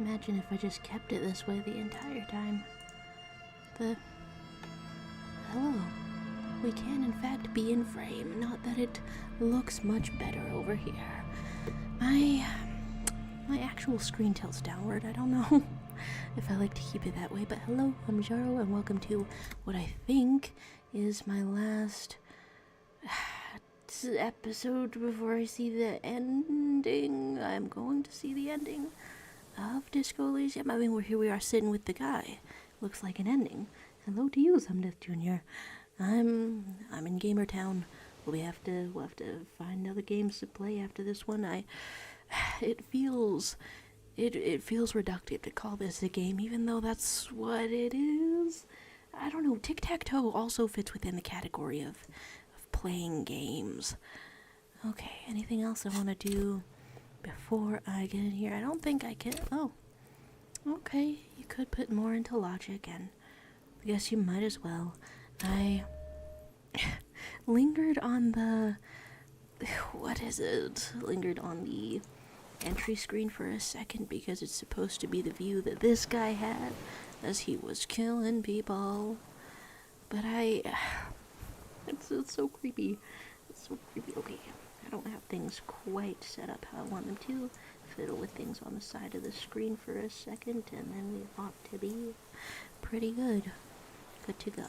Imagine if I just kept it this way the entire time. Hello. We can in fact be in frame, not that it looks much better over here. My actual screen tilts downward, I don't know if I like to keep it that way, but hello, I'm Jaro, and welcome to what I think is my last episode before I see the ending. I'm going to see the ending of Disco Elysium. I mean, here we are sitting with the guy. Looks like an ending. Hello to you, Death Jr. I'm in Gamer Town. We'll have to find other games to play after this one. It feels reductive to call this a game, even though that's what it is. I don't know. Tic-tac-toe also fits within the category of playing games. Okay, anything else I want to do before I get in here? I don't think I can. Oh, okay. You could put more into logic, and I guess you might as well. I lingered on the... What is it? Lingered on the entry screen for a second because it's supposed to be the view that this guy had as he was killing people. But it's so creepy. It's so creepy. Okay, I don't have things quite set up how I want them to. Fiddle with things on the side of the screen for a second, and then we ought to be pretty good. Good to go.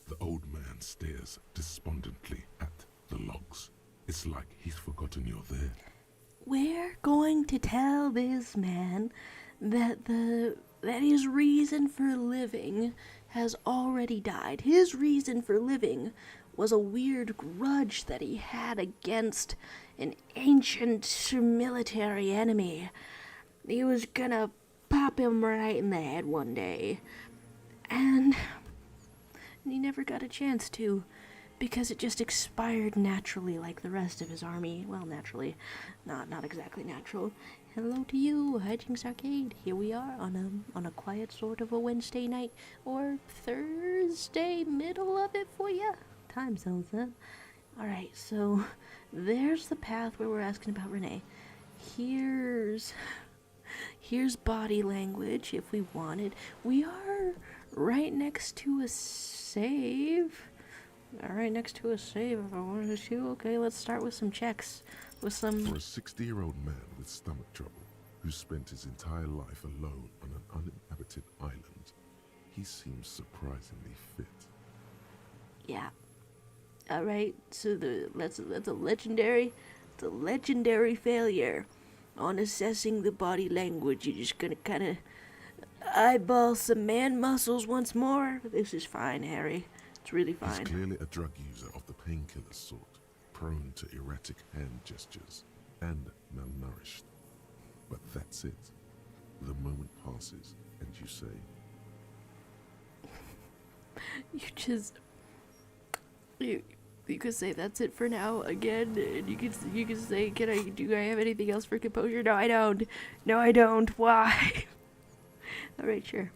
The old man stares despondently at the logs. It's like he's forgotten you're there. We're going to tell this man that his reason for living has already died. His reason for living was a weird grudge that he had against an ancient military enemy. He was gonna pop him right in the head one day. And he never got a chance to, because it just expired naturally like the rest of his army. Well, naturally. Not exactly natural. Hello to you, Hijinks Arcade. Here we are on a quiet sort of a Wednesday night, or Thursday, middle of it for ya. Time zones, huh? Alright, so there's the path where we're asking about Renee. Here's body language if we wanted. We are right next to a save. Alright, next to a save if I wanted to. Okay, let's start with some checks. With some... For a 60-year-old man with stomach trouble, who spent his entire life alone on an uninhabited island, he seems surprisingly fit. Yeah. Alright, so that's a legendary failure on assessing the body language. You're just gonna kinda eyeball some man muscles once more. This is fine, Harry. It's really fine. He's clearly a drug user of the painkiller sort, prone to erratic hand gestures, and malnourished. But that's it. The moment passes, and you say... You could say that's it for now again, and you could say, do I have anything else for composure? No, I don't. Why? Alright, sure.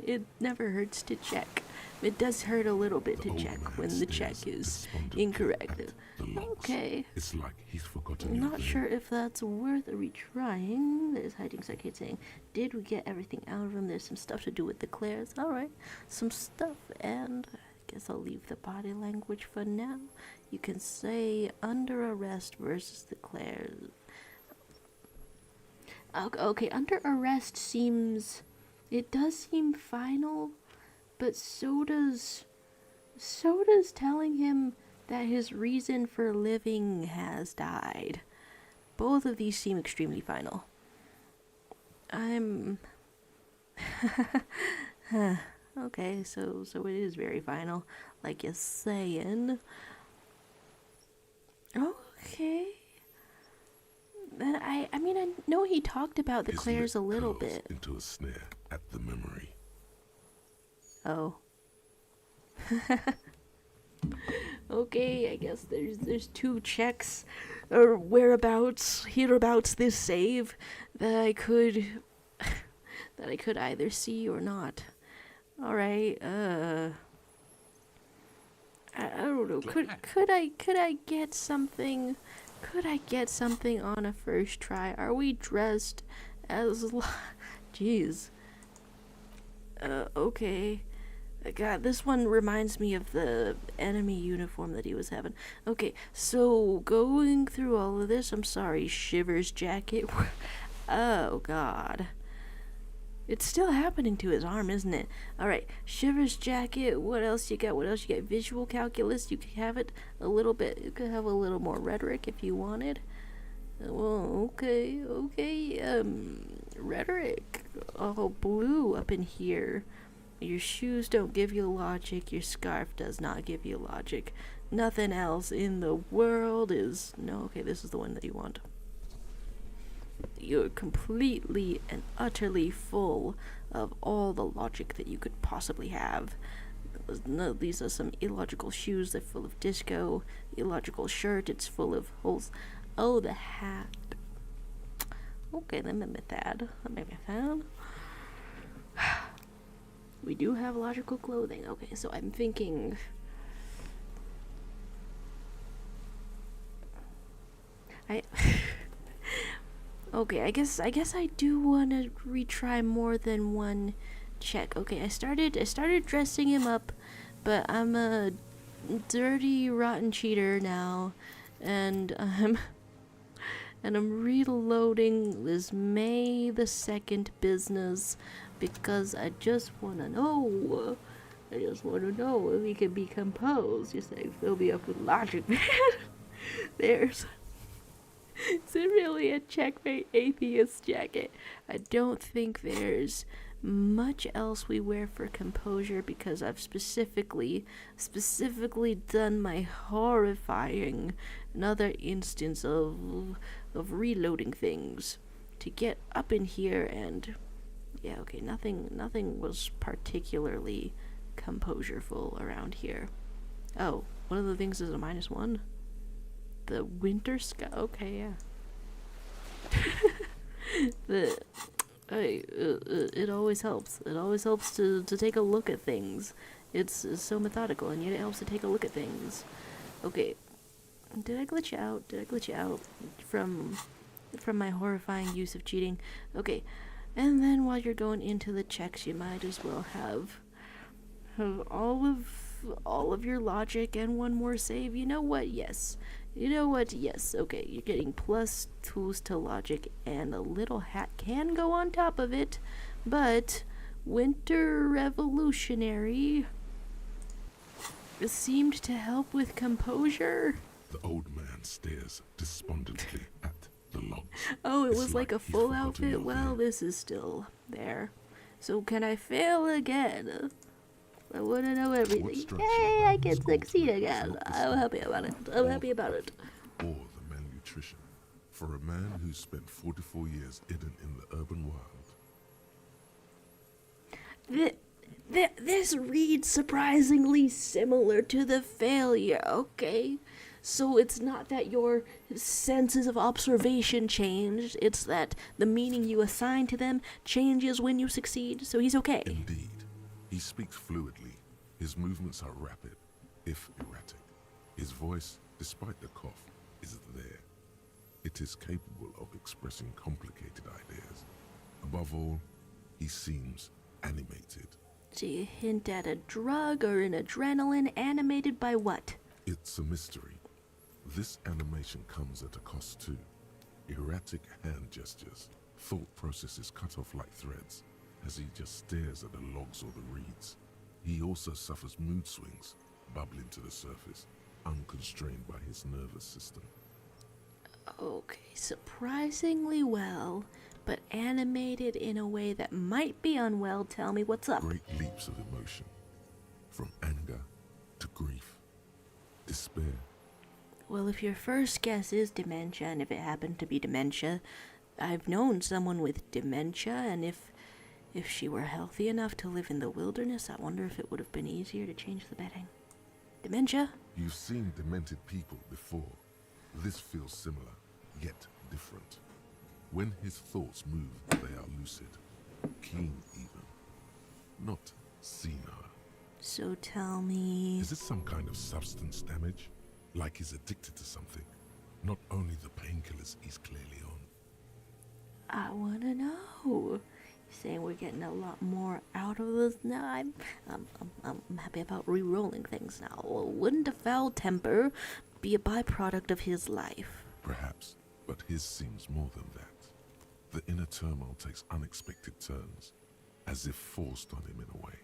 It never hurts to check. It does hurt a little bit to check when the check is incorrect. Okay. It's like he's forgotten. I'm not sure if that's worth retrying. There's Hijinks Arcade saying, did we get everything out of him? There's some stuff to do with the Claires. Alright, some stuff, and I guess I'll leave the body language for now. You can say under arrest versus the Claires. Okay, under arrest seems... It does seem final, but so does telling him that his reason for living has died. Both of these seem extremely final. Okay, so it is very final, like you're saying. Okay. And I mean, I know he talked about the Claires a little bit. Into a snare at the memory. Oh. Okay, I guess there's two checks or hereabouts this save that I could either see or not. All right. I don't know. Could I get something Could I get something on a first try? Are we dressed as Jeez. Okay. God, this one reminds me of the enemy uniform that he was having. Okay, so going through all of this, I'm sorry, Shivers jacket. Oh, God. It's still happening to his arm, isn't it? Alright, Shivers jacket, what else you got? What else you got? Visual calculus, you could have it a little bit, you could have a little more rhetoric if you wanted. Well, okay, rhetoric. Oh, blue up in here. Your shoes don't give you logic, your scarf does not give you logic. Nothing else in the world is... No, okay, this is the one that you want. You're completely and utterly full of all the logic that you could possibly have. No, these are some illogical shoes, they're full of disco. Illogical shirt, it's full of holes. Oh, the hat. Okay, let me admit that. We do have logical clothing. Okay, so I'm thinking... Okay, I guess I do want to retry more than one check. Okay, I started dressing him up, but I'm a dirty, rotten cheater now, and I'm reloading this May the 2nd business because I just want to know. I just want to know if he can be composed. Just like fill me up with logic, man. There's... Is it really a checkmate atheist jacket? I don't think there's much else we wear for composure because I've specifically done my horrifying another instance of reloading things to get up in here. And yeah, okay, nothing was particularly composureful around here. Oh, one of the things is a -1. The winter sky. Okay, yeah. It always helps. It always helps to take a look at things. It's so methodical, and yet it helps to take a look at things. Okay, did I glitch out? Did I glitch out from my horrifying use of cheating? Okay, and then while you're going into the checks, you might as well have all of your logic and one more save. You know what? Yes. You know what? Yes. Okay, you're getting +2s to logic, and a little hat can go on top of it, but Winter Revolutionary seemed to help with composure. The old man stares despondently at the logs. Oh, it was like a full outfit? Well, this is still there. So can I fail again? I want to know everything. Yay, I can succeed again. I'm happy about it. I'm happy about it. Or the malnutrition. For a man who spent 44 years hidden in the urban wild. This reads surprisingly similar to the failure, okay? So it's not that your senses of observation changed, it's that the meaning you assign to them changes when you succeed, so he's okay. Indeed. He speaks fluidly. His movements are rapid, if erratic. His voice, despite the cough, is there. It is capable of expressing complicated ideas. Above all, he seems animated. Do you hint at a drug or an adrenaline? Animated by what? It's a mystery. This animation comes at a cost too. Erratic hand gestures, thought processes cut off like threads, as he just stares at the logs or the reeds. He also suffers mood swings, bubbling to the surface, unconstrained by his nervous system. Okay, surprisingly well, but animated in a way that might be unwell. Tell me what's up. Great leaps of emotion, from anger to grief, despair. Well, if your first guess is dementia, and if it happened to be dementia, I've known someone with dementia, and if she were healthy enough to live in the wilderness, I wonder if it would have been easier to change the bedding. Dementia? You've seen demented people before. This feels similar, yet different. When his thoughts move, they are lucid, keen even, not senile. So tell me... Is it some kind of substance damage? Like he's addicted to something? Not only the painkillers he's clearly on. I want to know. You're saying we're getting a lot more out of this now? I'm happy about re-rolling things now. Well, wouldn't a foul temper be a byproduct of his life? Perhaps, but his seems more than that. The inner turmoil takes unexpected turns, as if forced on him in a way.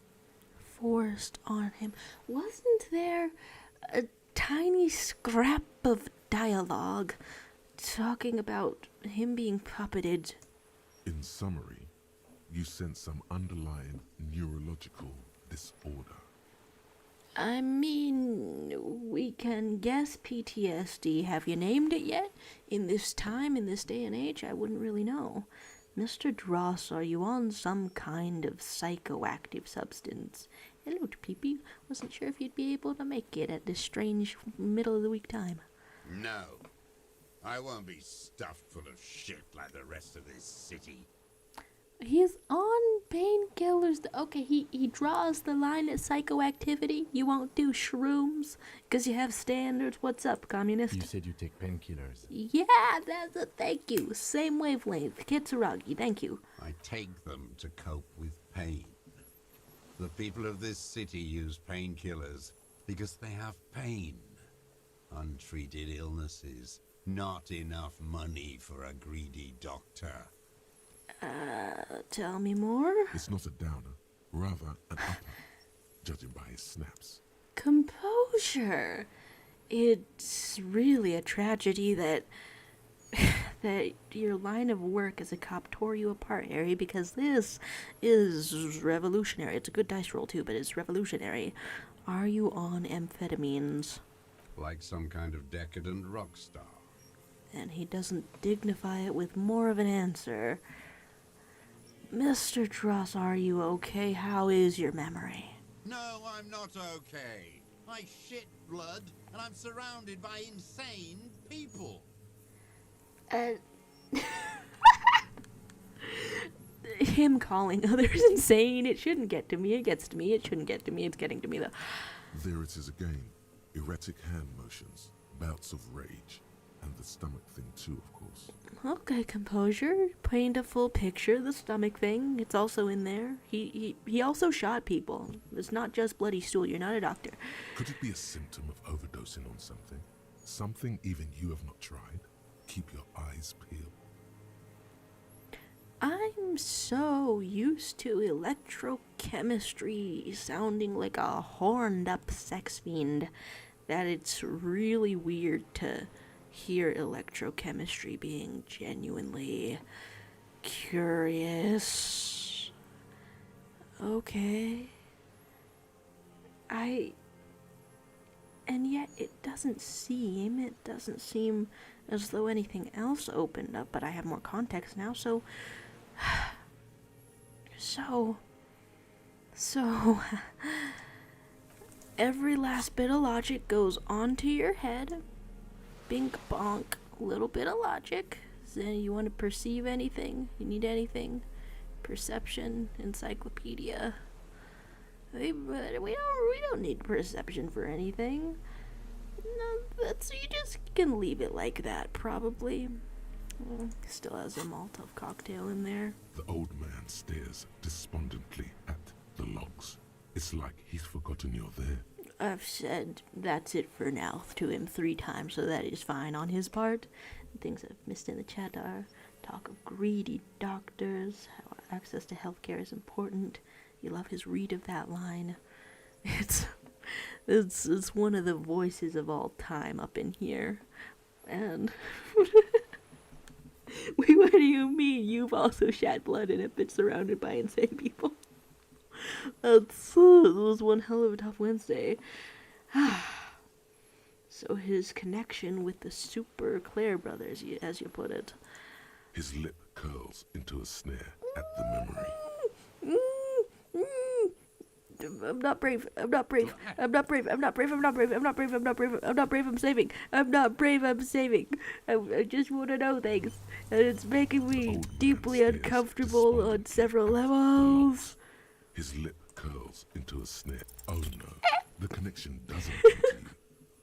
Forced on him. Wasn't there a tiny scrap of dialogue talking about him being puppeted? In summary, you sense some underlying neurological disorder. I mean, we can guess PTSD. Have you named it yet? In this time, in this day and age, I wouldn't really know. Mr. Dross, are you on some kind of psychoactive substance? Hello, Peepee. Wasn't sure if you'd be able to make it at this strange middle of the week time. No. I won't be stuffed full of shit like the rest of this city. He's on painkillers. Okay, he draws the line at psychoactivity. You won't do shrooms because you have standards. What's up, communist? You said you take painkillers. Yeah, that's a thank you. Same wavelength. Kitsuragi, thank you. I take them to cope with pain. The people of this city use painkillers because they have pain. Untreated illnesses. Not enough money for a greedy doctor. Tell me more. It's not a downer, rather an upper, judging by his snaps. Composure. It's really a tragedy that your line of work as a cop tore you apart, Harry, because this is revolutionary. It's a good dice roll too, but it's revolutionary. Are you on amphetamines? Like some kind of decadent rock star. And he doesn't dignify it with more of an answer. Mr. Dross, are you okay? How is your memory? No, I'm not okay. I shit blood, and I'm surrounded by insane people. Him calling others insane. It shouldn't get to me. It gets to me. It shouldn't get to me. It's getting to me, though. There it is again. Erratic hand motions, bouts of rage, and the stomach thing too, of course. Okay, composure. Paint a full picture. The stomach thing. It's also in there. He also shot people. It's not just bloody stool. You're not a doctor. Could it be a symptom of overdosing on something? Something even you have not tried? Keep your eyes peeled. I'm so used to electrochemistry sounding like a horned up sex fiend that it's really weird to hear electrochemistry being genuinely curious. Okay. And yet it doesn't seem as though anything else opened up, but I have more context now, so every last bit of logic goes onto your head. Bink bonk, little bit of logic. So you want to perceive anything? You need anything? Perception, encyclopedia. We don't need perception for anything. No, you just can leave it like that, probably. Still has a Molotov cocktail in there. The old man stares despondently at the logs. It's like he's forgotten you're there. I've said that's it for now to him 3 times, so that is fine on his part. Things I've missed in the chat are talk of greedy doctors, how access to healthcare is important. You love his read of that line. It's one of the voices of all time up in here. And wait, what do you mean? You've also shat blood and have been surrounded by insane people. It was one hell of a tough Wednesday. So his connection with the Super Claire brothers, as you put it. His lip curls into a sneer at the memory. I'm not brave. I'm not brave. I'm not brave. I'm not brave. I'm not brave. I'm not brave. I'm not brave. I'm not brave. I'm saving. I'm not brave. I'm saving. I just want to know things, and it's making me deeply uncomfortable on several levels. His lip curls into a sneer. Oh no, the connection doesn't come to you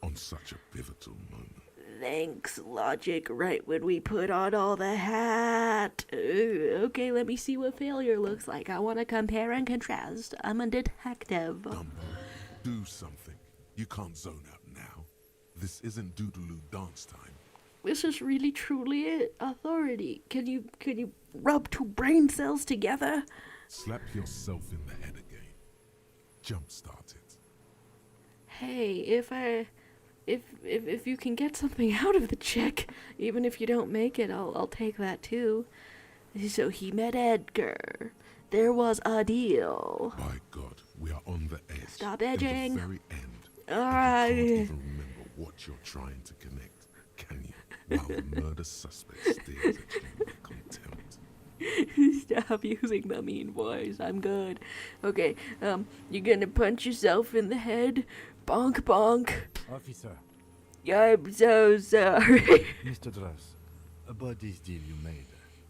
on such a pivotal moment. Thanks, logic, right when we put on all the hat. Okay, let me see what failure looks like. I want to compare and contrast. I'm a detective. Dumbo, do something. You can't zone out now. This isn't Doodaloo dance time. This is really truly it. Authority. Can you rub two brain cells together? Slap yourself in the head again. Jumpstart it. Hey, if you can get something out of the check, even if you don't make it, I'll take that too. So he met Edgar. There was a deal. By God, we are on the edge. Stop edging. At the very end. Ah, And you can't even remember what you're trying to connect, can you? While the murder suspect stares at you with contempt. Stop using the mean voice. I'm good. Okay, you're gonna punch yourself in the head. Bonk, bonk. Officer, I'm so sorry. Mr. Dross, about this deal you made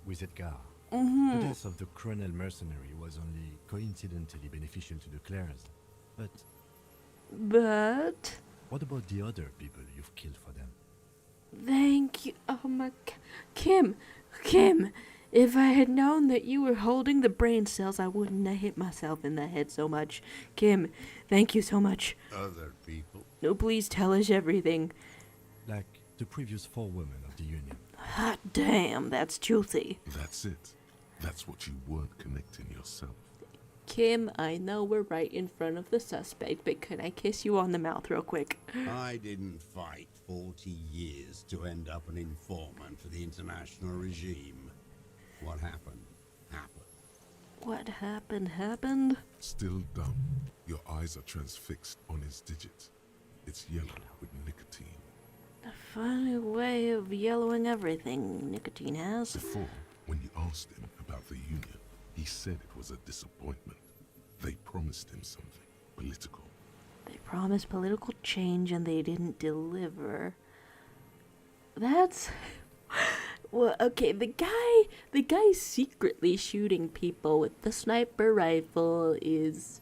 with Edgar. Mm-hmm. The death of the criminal mercenary was only coincidentally beneficial to the Clares. But But what about the other people you've killed for them? thank you. Oh my Kim, if I had known that you were holding the brain cells, I wouldn't have hit myself in the head so much. Kim, thank you so much. Other people? No, please tell us everything. Like the previous 4 women of the Union. Hot damn, that's juicy. That's it. That's what you weren't connecting yourself. Kim, I know we're right in front of the suspect, but can I kiss you on the mouth real quick? I didn't fight 40 years to end up an informant for the international regime. What happened, happened. What happened? Still dumb. Your eyes are transfixed on his digit. It's yellow with nicotine. A funny way of yellowing everything nicotine has. Before, when you asked him about the Union, he said it was a disappointment. They promised him something political. They promised political change and they didn't deliver. That's... Well, okay, the guy secretly shooting people with the sniper rifle is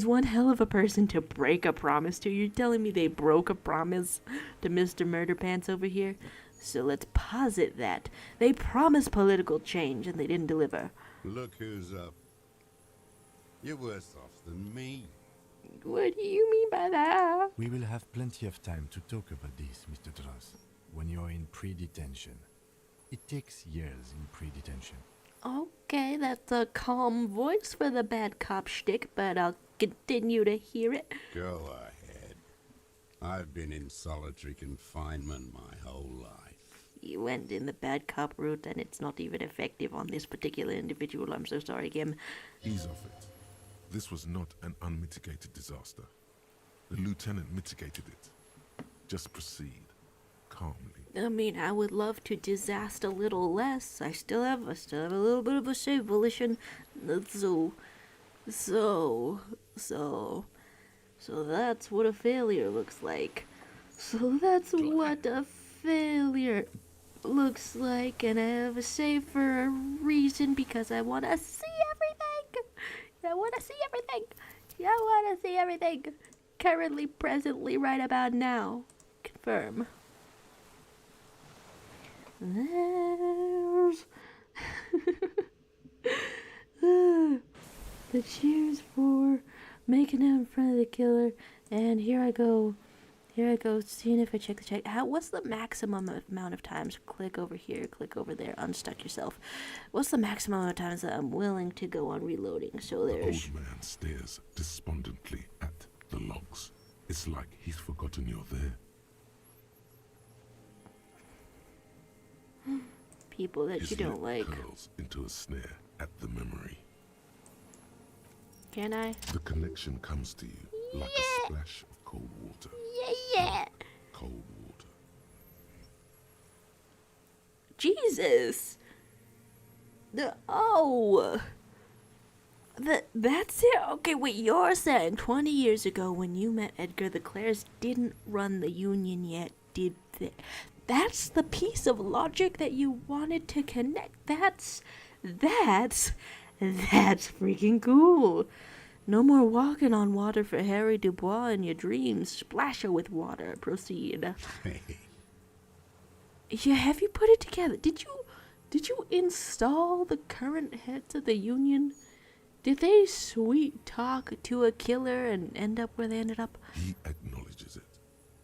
one hell of a person to break a promise to. You're telling me they broke a promise to Mr. Murder Pants over here? So let's posit that. They promised political change and they didn't deliver. Look who's up. You're worse off than me. What do you mean by that? We will have plenty of time to talk about this, Mr. Dross, when you're in pre-detention. It takes years in pre-detention. Okay, that's a calm voice for the bad cop shtick, but I'll continue to hear it. Go ahead. I've been in solitary confinement my whole life. You went in the bad cop route and it's not even effective on this particular individual. I'm so sorry, Kim. Ease off it. This was not an unmitigated disaster. The lieutenant mitigated it. Just proceed calmly. I mean, I would love to disaster a little less. I still have a little bit of a save volition. So that's what a failure looks like. So that's what a failure looks like, and I have a save for a reason because I want to see everything. I want to see everything. Currently, presently, right about now. Confirm. There's the cheers for making it in front of the killer, and here I go, seeing if I check the check. What's the maximum amount of times? Click over here, click over there, unstuck yourself. What's the maximum amount of times that I'm willing to go on reloading? So The there's... old man stares despondently at the logs. It's like he's forgotten you're there. people that His you don't lip like. curls into a sneer at the memory. Can I? The connection comes to you like a splash of cold water. Yeah. Cold water. Jesus. That's it? Okay, wait, you're saying 20 years ago when you met Edgar, the Clares didn't run the Union yet, did they? That's the piece of logic that you wanted to connect. That's freaking cool. No more walking on water for Harry Dubois in your dreams. Splash her with water. Proceed. Yeah, have you put it together? Did you install the current heads of the Union? Did they sweet talk to a killer and end up where they ended up? He acknowledges it.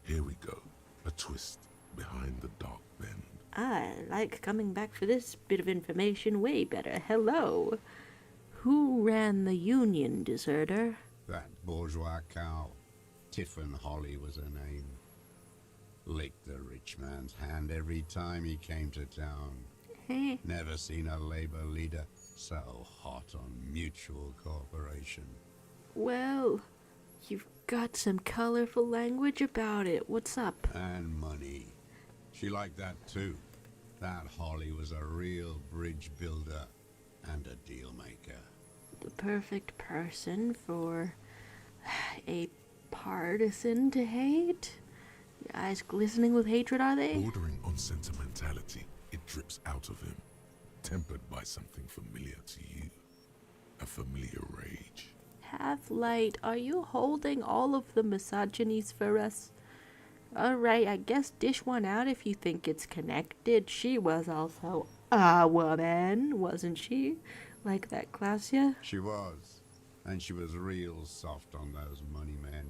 Here we go. A twist behind the dark bend. I like coming back for this bit of information way better. Hello. Who ran the Union, deserter? That bourgeois cow. Tiffin Holly was her name. Licked the rich man's hand every time he came to town. Heh. Never seen a labor leader so hot on mutual cooperation. Well, you've got some colorful language about it. What's up? And money. She liked that too. That Holly was a real bridge builder and a deal maker. The perfect person for a partisan to hate? Your eyes glistening with hatred, are they? Bordering on sentimentality, it drips out of him, tempered by something familiar to you. A familiar rage. Half-Light, are you holding all of the misogynies for us? Alright, I guess dish one out if you think it's connected. She was also a woman, wasn't she? Like that Klausya? She was. And she was real soft on those money men.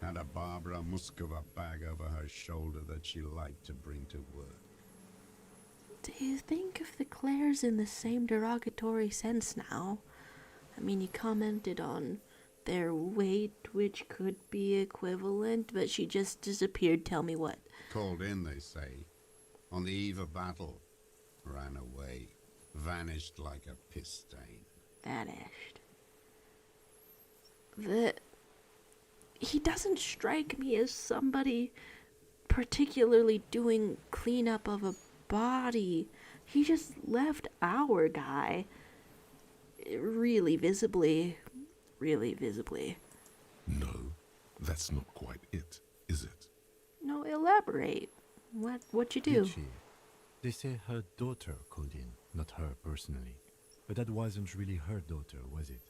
Had a Barbara Muskova bag over her shoulder that she liked to bring to work. Do you think of the Claires in the same derogatory sense now? I mean, you commented on their weight, which could be equivalent, but she just disappeared. Tell me what. Called in, they say. On the eve of battle. Ran away. Vanished like a piss stain. Vanished. He doesn't strike me as somebody particularly doing cleanup of a body. He just left our guy really visibly. No, that's not quite it, is it? No, elaborate. What you do? Did she? They say her daughter called in, not her personally. But that wasn't really her daughter, was it?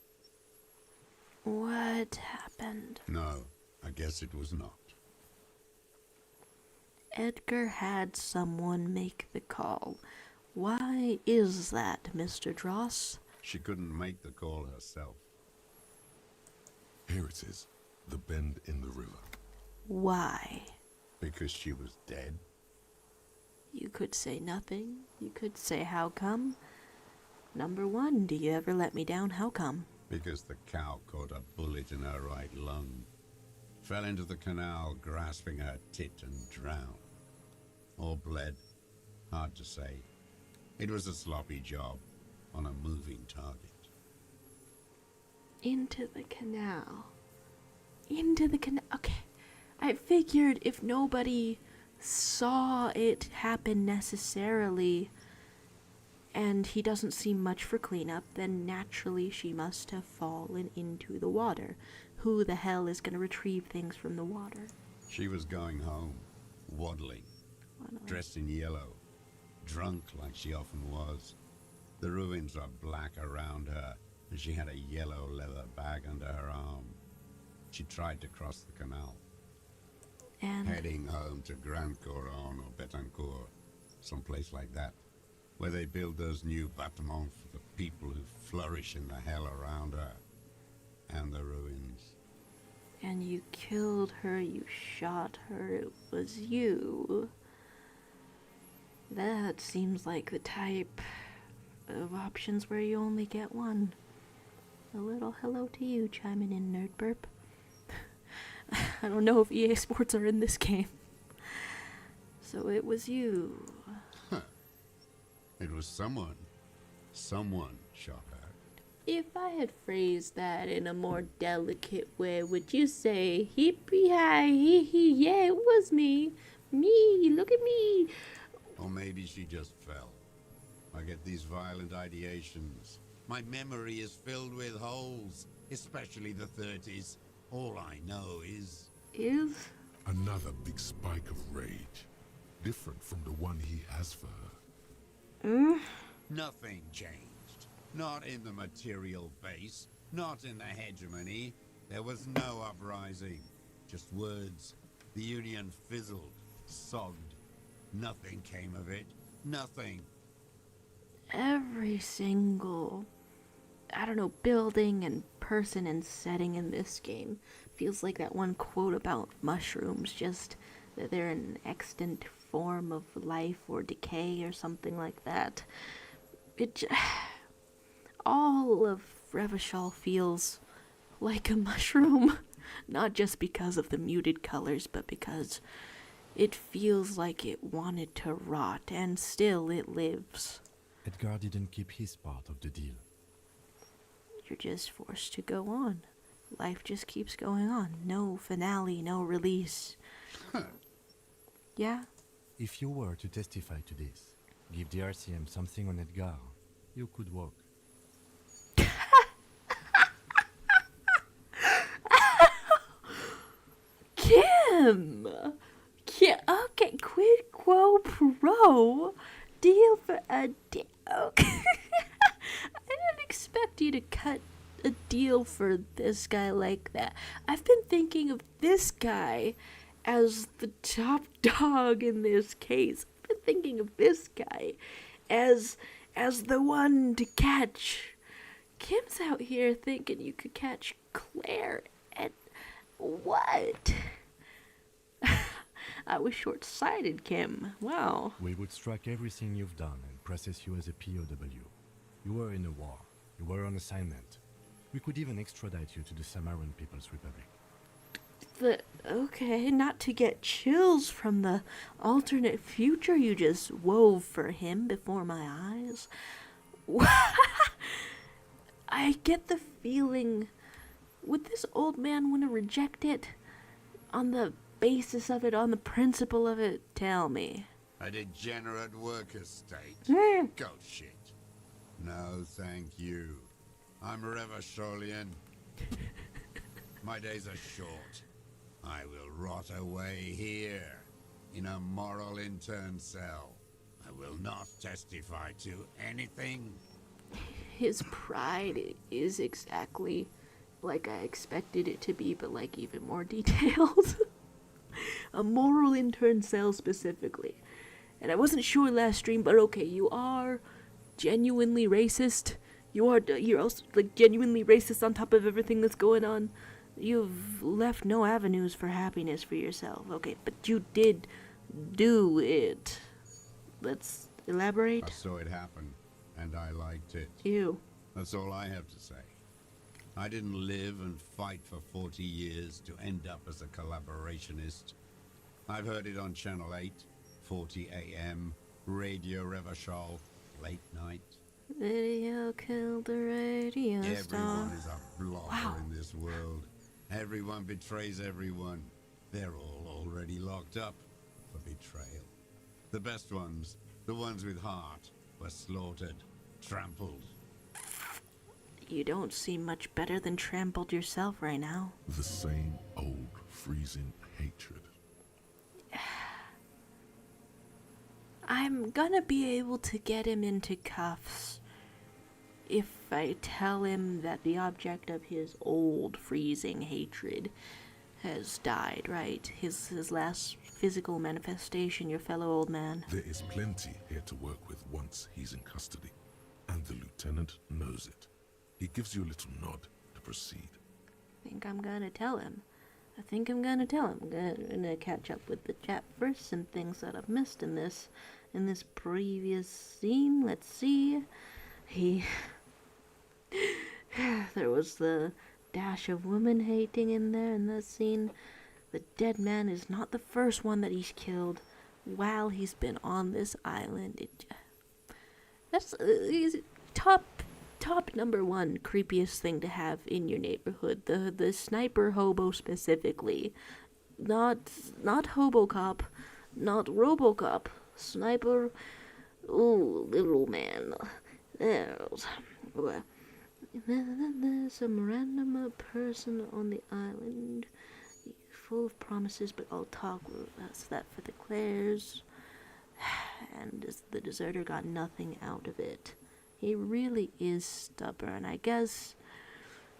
What happened? No, I guess it was not. Edgar had someone make the call. Why is that, Mr. Dross? She couldn't make the call herself. Here it is, the bend in the river. Why? Because she was dead. You could say nothing. You could say how come. Number one, do you ever let me down? How come? Because the cow caught a bullet in her right lung. Fell into the canal, grasping her tit, and drowned. Or bled. Hard to say. It was a sloppy job on a moving target. Into the canal. Into the canal. Okay. I figured if nobody saw it happen necessarily, and he doesn't seem much for cleanup, then naturally she must have fallen into the water. Who the hell is going to retrieve things from the water? She was going home, waddling, dressed in yellow, drunk like she often was. The ruins are black around her, and she had a yellow leather bag under her arm. She tried to cross the canal, And heading home to Grand Couronne or Betancourt, someplace like that, where they build those new bâtiments for the people who flourish in the hell around her, and the ruins. and you killed her, you shot her, it was you. That seems like the type of options where you only get one. A little hello to you chiming in, Nerd Burp. I don't know if EA Sports are in this game. So it was you. It was someone. Someone shot her. If I had phrased that in a more delicate way, would you say, hippie-hi, hee-hee, yeah, it was me. Me, look at me. Or maybe she just fell. I get these violent ideations. My memory is filled with holes, especially the 30s. All I know is... Is? Another big spike of rage, different from the one he has for her. Nothing changed. Not in the material base, not in the hegemony. There was no uprising. Just words. The Union fizzled, sogged. Nothing came of it. Nothing. Every single, I don't know, building and person and setting in this game feels like that one quote about mushrooms, just that they're an extant form of life or decay or something like that. All of Revachol feels like a mushroom, not just because of the muted colors, but because it feels like it wanted to rot, and still it lives. Edgar didn't keep his part of the deal. You're just forced to go on. Life just keeps going on. No finale, no release. Yeah? If you were to testify to this, give the RCM something on Edgar, you could walk. Kim! Okay, quid quo pro. Deal for a deal. Okay. I didn't expect you to cut a deal for this guy like that. I've been thinking of this guy as the top dog in this case. I've been thinking of this guy as the one to catch. Kim's out here thinking you could catch Claire at what? I was short-sighted, Kim. Wow. We would strike everything you've done and process you as a POW. You were in a war. You were on assignment. We could even extradite you to the Samaran People's Republic. Okay, not to get chills from the alternate future you just wove for him before my eyes. I get the feeling, would this old man want to reject it on the basis of it, on the principle of it? Tell me. A degenerate worker state. Go shit. No, thank you. I'm Revacholian. My days are short. I will rot away here, in a moral intern cell. I will not testify to anything. His pride is exactly like I expected it to be, but like even more detailed. A moral intern cell specifically. And I wasn't sure last stream, but okay, you are genuinely racist. You're also like genuinely racist on top of everything that's going on. You've left no avenues for happiness for yourself. Okay, but you did do it. Let's elaborate. I saw it happen, and I liked it. Ew. That's all I have to say. I didn't live and fight for 40 years to end up as a collaborationist. I've heard it on Channel 8, 40 AM, Radio Revachol, late night. Video killed the radio star. Everyone is a blogger in this world. Everyone betrays everyone. They're all already locked up for betrayal. The best ones, the ones with heart, were slaughtered, trampled. You don't seem much better than trampled yourself right now. The same old freezing hatred. I'm gonna be able to get him into cuffs if I tell him that the object of his old freezing hatred has died, right? His last physical manifestation, your fellow old man. There is plenty here to work with once he's in custody, and the lieutenant knows it. He gives you a little nod to proceed. I think I'm gonna tell him. I'm gonna catch up with the chat first, some things that I've missed in this previous scene. Let's see. There was the dash of woman hating in there in that scene. The dead man is not the first one that he's killed while he's been on this island. That's top number one creepiest thing to have in your neighborhood. The sniper hobo specifically. Not Hobocop, not Robocop. Sniper. Ooh, little man. There's some random person on the island, full of promises, but all talk. That's that for the Claires. And the deserter got nothing out of it. He really is stubborn. I guess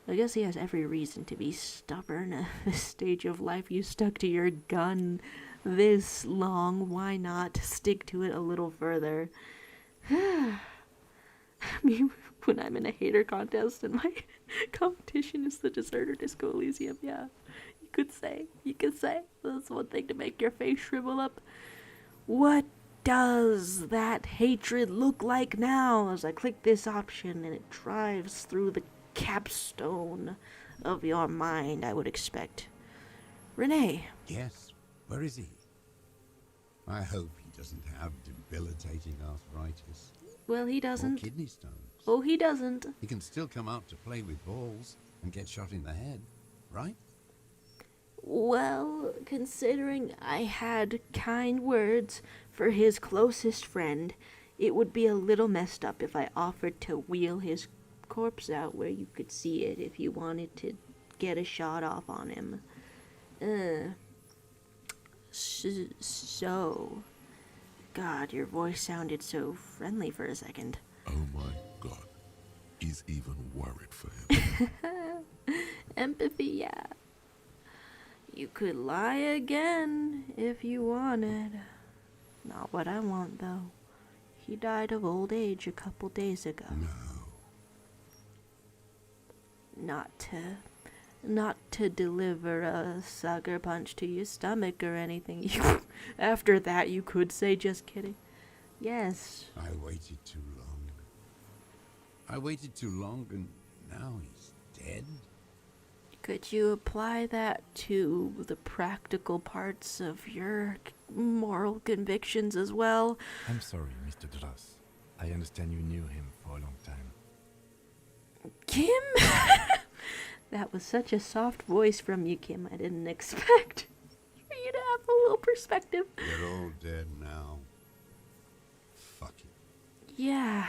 he has every reason to be stubborn at this stage of life. You stuck to your gun this long, why not stick to it a little further? I mean, when I'm in a hater contest and my competition is the Deserter Disco Elysium, yeah, you could say. That's one thing to make your face shrivel up. What does that hatred look like now? As I click this option and it drives through the capstone of your mind, I would expect. Renee. Yes, where is he? I hope he doesn't have debilitating arthritis. Well, he Or doesn't. kidney stones. Oh, he doesn't. He can still come out to play with balls and get shot in the head, right? Well, considering I had kind words for his closest friend, it would be a little messed up if I offered to wheel his corpse out where you could see it if you wanted to get a shot off on him. So... God, your voice sounded so friendly for a second. Oh my God. He's even worried for him. Empathy, yeah. You could lie again if you wanted. Not what I want, though. He died of old age a couple days ago. No. Not to deliver a sucker punch to your stomach or anything. After that, you could say, just kidding. Yes. I waited too long and now he's dead? Could you apply that to the practical parts of your moral convictions as well? I'm sorry, Mr. Dross. I understand you knew him for a long time. Kim? That was such a soft voice from you, Kim. I didn't expect for you to have a little perspective. They're all dead now. Fuck it. Yeah.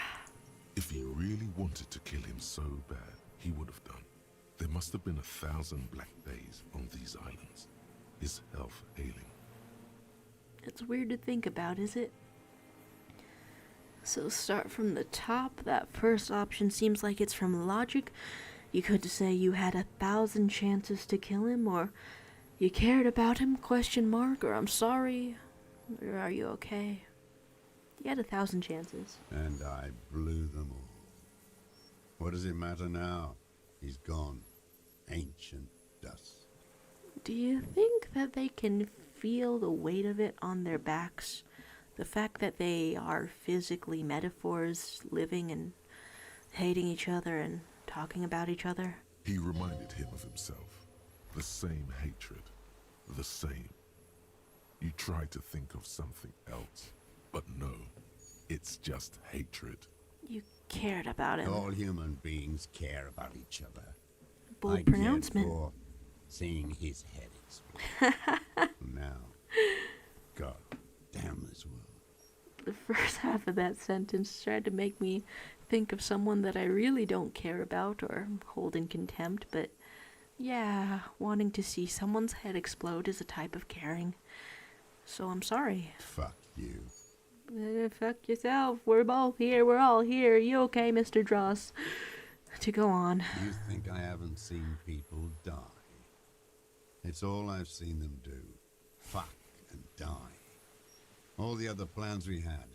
If he really wanted to kill him so bad, he would have done. There must have been 1,000 black days on these islands. His health ailing. It's weird to think about, is it? So start from the top. That first option seems like it's from logic. You could say you had 1,000 chances to kill him, or you cared about him, or I'm sorry, or are you okay? You had 1,000 chances. And I blew them all. What does it matter now? He's gone. Ancient dust. Do you think that they can feel the weight of it on their backs? The fact that they are physically metaphors, living and hating each other and talking about each other? He reminded him of himself. The same hatred. The same. You try to think of something else, but no. It's just hatred. You cared about him. All human beings care about each other. Bold I pronouncement. cared for seeing his head explode. Now, God damn this world. The first half of that sentence tried to make me think of someone that I really don't care about or hold in contempt, but yeah, wanting to see someone's head explode is a type of caring. So I'm sorry. Fuck you. Fuck yourself. We're both here. We're all here. You okay, Mr. Dross? To go on. You think I haven't seen people die? It's all I've seen them do. Fuck and die. All the other plans we had.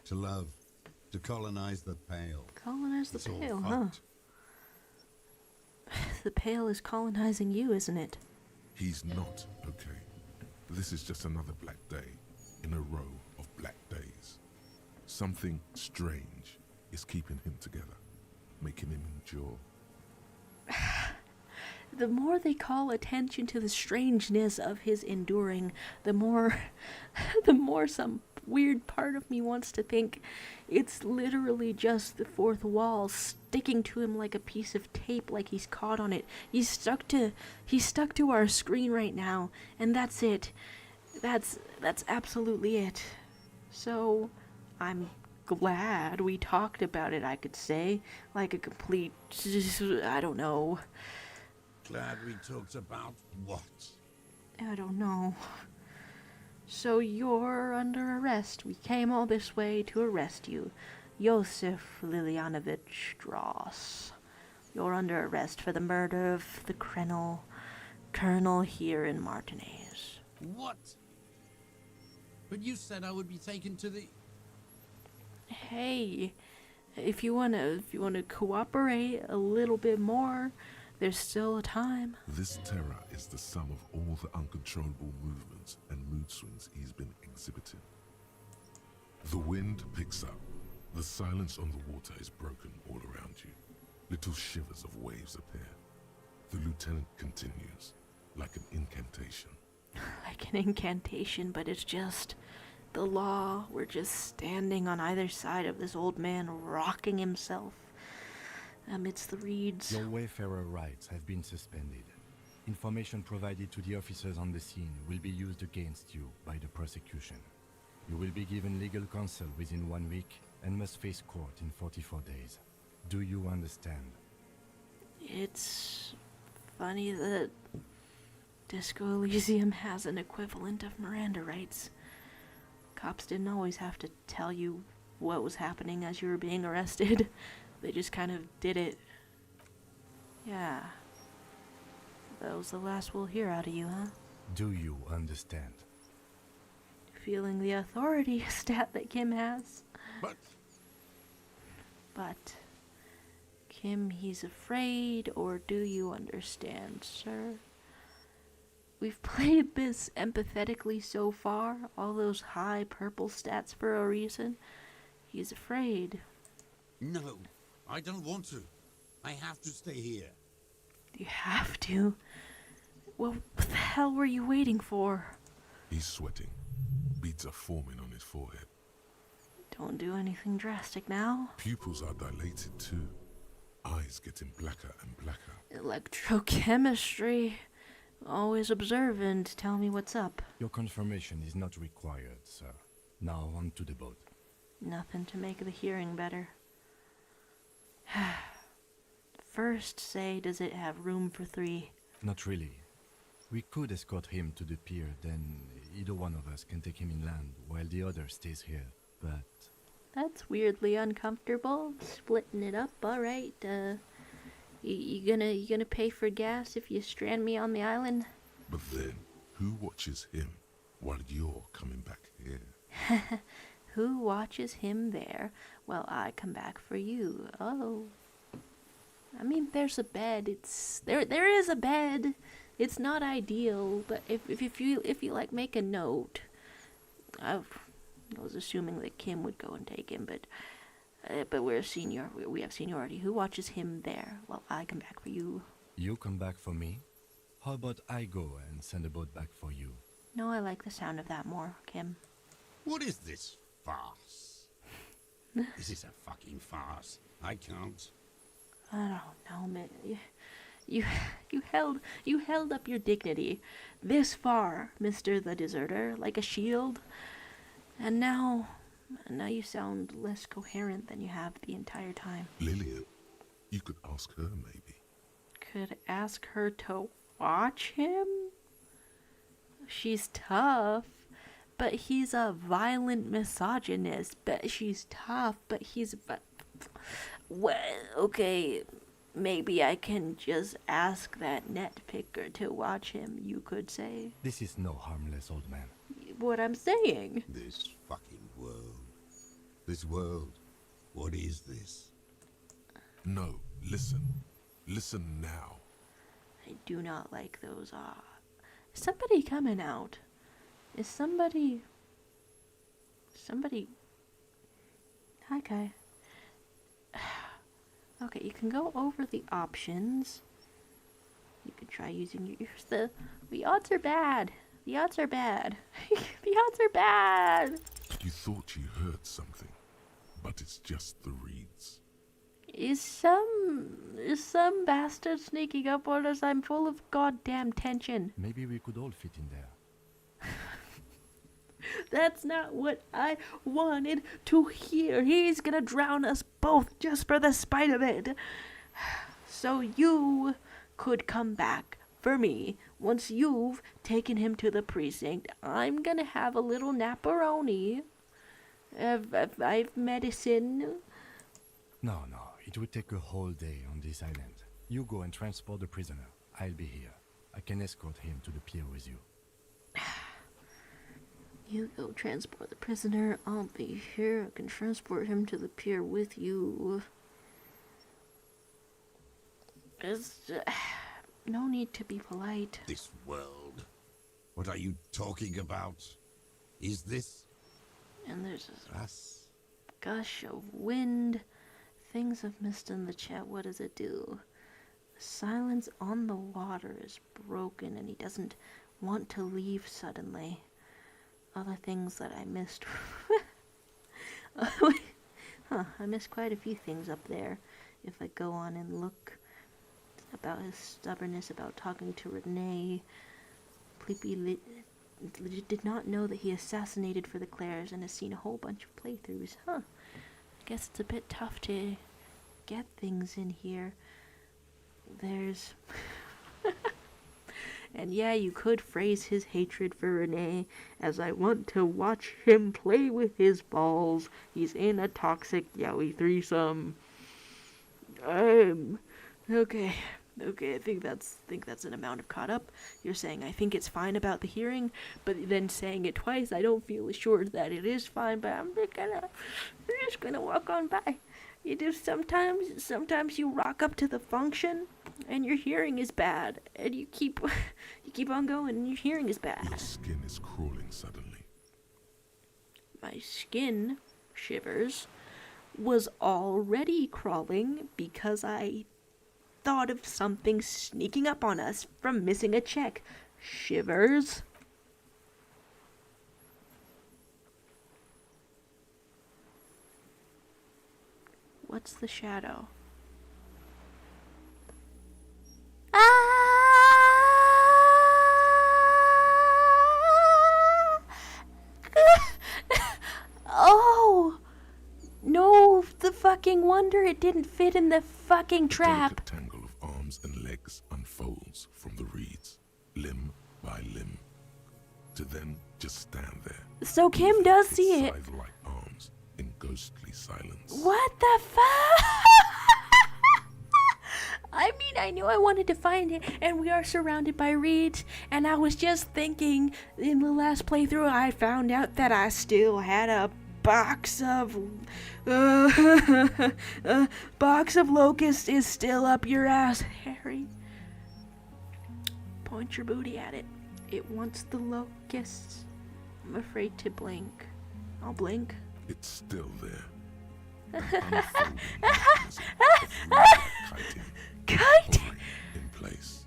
To love. To colonize the Pale. Colonize the It's all Pale, huh? fucked. The Pale is colonizing you, isn't it? He's not okay. This is just another black day in a row of black days. Something strange is keeping him together, making him endure. The more they call attention to the strangeness of his enduring, the more some weird part of me wants to think it's literally just the fourth wall sticking to him like a piece of tape, like he's caught on it. He's stuck to our screen right now, and that's it. That's absolutely it. So, I'm glad we talked about it, I could say, like a complete, I don't know. Glad we talked about what? I don't know. So you're under arrest. We came all this way to arrest you. Yosef Lilianovich Dross. You're under arrest for the murder of the colonel here in Martinez. What? But you said I would be taken to the... Hey, if you wanna cooperate a little bit more, there's still a time. This terror is the sum of all the uncontrollable movements and mood swings he's been exhibiting. The wind picks up. The silence on the water is broken all around you. Little shivers of waves appear. The lieutenant continues, like an incantation. Like an incantation, but it's just the law. We're just standing on either side of this old man rocking himself amidst the reeds. Your wayfarer rights have been suspended. Information provided to the officers on the scene will be used against you by the prosecution. You will be given legal counsel within 1 week and must face court in 44 days. Do you understand? It's funny that Disco Elysium has an equivalent of Miranda rights. Cops didn't always have to tell you what was happening as you were being arrested. They just kind of did it. Yeah. That was the last we'll hear out of you, huh? Do you understand? Feeling the authority stat that Kim has. But, Kim, he's afraid, or do you understand, sir? We've played this empathetically so far, all those high purple stats for a reason. He's afraid. No, I don't want to. I have to stay here. You have to. Well, what the hell were you waiting for? He's sweating. Beads are forming on his forehead. Don't do anything drastic now. Pupils are dilated too. Eyes getting blacker and blacker. Electrochemistry. Always observant. Tell me what's up. Your confirmation is not required, sir. Now on to the boat. Nothing to make the hearing better. First, say, does it have room for 3? Not really. We could escort him to the pier, then either one of us can take him inland while the other stays here. But That's weirdly uncomfortable. Splitting it up, alright. You gonna pay for gas if you strand me on the island? But then, who watches him while you're coming back here? Who watches him there while I come back for you? Oh. I mean, there's a bed. There is a bed. It's not ideal, but if you like make a note. I was assuming that Kim would go and take him, but we're senior. We have seniority. Who watches him there while I come back for you? you come back for me? How about I go and send a boat back for you? No, I like the sound of that more, Kim. What is this farce? Is this a fucking farce? I can't. I don't know, man. You held up your dignity this far, Mr. the Deserter, like a shield, and now you sound less coherent than you have the entire time. Lillian, you could ask her maybe. Could ask her to watch him? She's tough, but he's a violent misogynist. But she's tough, but he's... Well, okay, maybe I can just ask that net picker to watch him, you could say. This is no harmless old man. What I'm saying. This fucking world. This world. What is this? No, listen. Listen now. I do not like those, Is somebody coming out? Is somebody... Hi, Kai. Okay, you can go over the options. You can try using your ears. The odds are bad. The odds are bad. The odds are bad. You thought you heard something, but it's just the reeds. Is some bastard sneaking up on us? I'm full of goddamn tension. Maybe we could all fit in there. That's not what I wanted to hear. He's gonna drown us both just for the spite of it. So you could come back for me once you've taken him to the precinct. I'm gonna have a little napperoni. I've medicine. No, it would take a whole day on this island. You go and transport the prisoner. I'll be here. I can escort him to the pier with you. You go transport the prisoner. I'll be here. I can transport him to the pier with you. There's no need to be polite. This world? What are you talking about? Is this And there's a us? gush of wind. Things have missed in the chat. What does it do? The silence on the water is broken, and he doesn't want to leave suddenly. Other things that I missed. I missed quite a few things up there. If I go on and look about his stubbornness about talking to Renee. Pleepy did not know that he assassinated for the Clares and has seen a whole bunch of playthroughs. I guess it's a bit tough to get things in here. There's... And yeah, you could phrase his hatred for Renee as I want to watch him play with his balls. He's in a toxic yaoi threesome. Okay, I think that's an amount of caught up. You're saying I think it's fine about the hearing, but then saying it twice, I don't feel assured that it is fine. But I'm just gonna walk on by. You do sometimes you rock up to the function, and your hearing is bad, and you keep on going, and your hearing is bad. Your skin is crawling suddenly. My skin, Shivers, was already crawling because I thought of something sneaking up on us from missing a check. Shivers. What's the shadow? Oh! No, the fucking wonder it didn't fit in the fucking A trap. delicate tangle of arms and legs unfolds from the reeds, limb by limb, to then just stand there. So Kim does its see it. scythe-like arms in ghostly silence. What the fuck? I mean, I knew I wanted to find it, and we are surrounded by reeds, and I was just thinking, in the last playthrough, I found out that I still had a box of locusts is still up your ass, Harry. Point your booty at it. It wants the locusts. I'm afraid to blink. I'll blink. It's still there. An unfolding mechanism of kiting, hovering in place.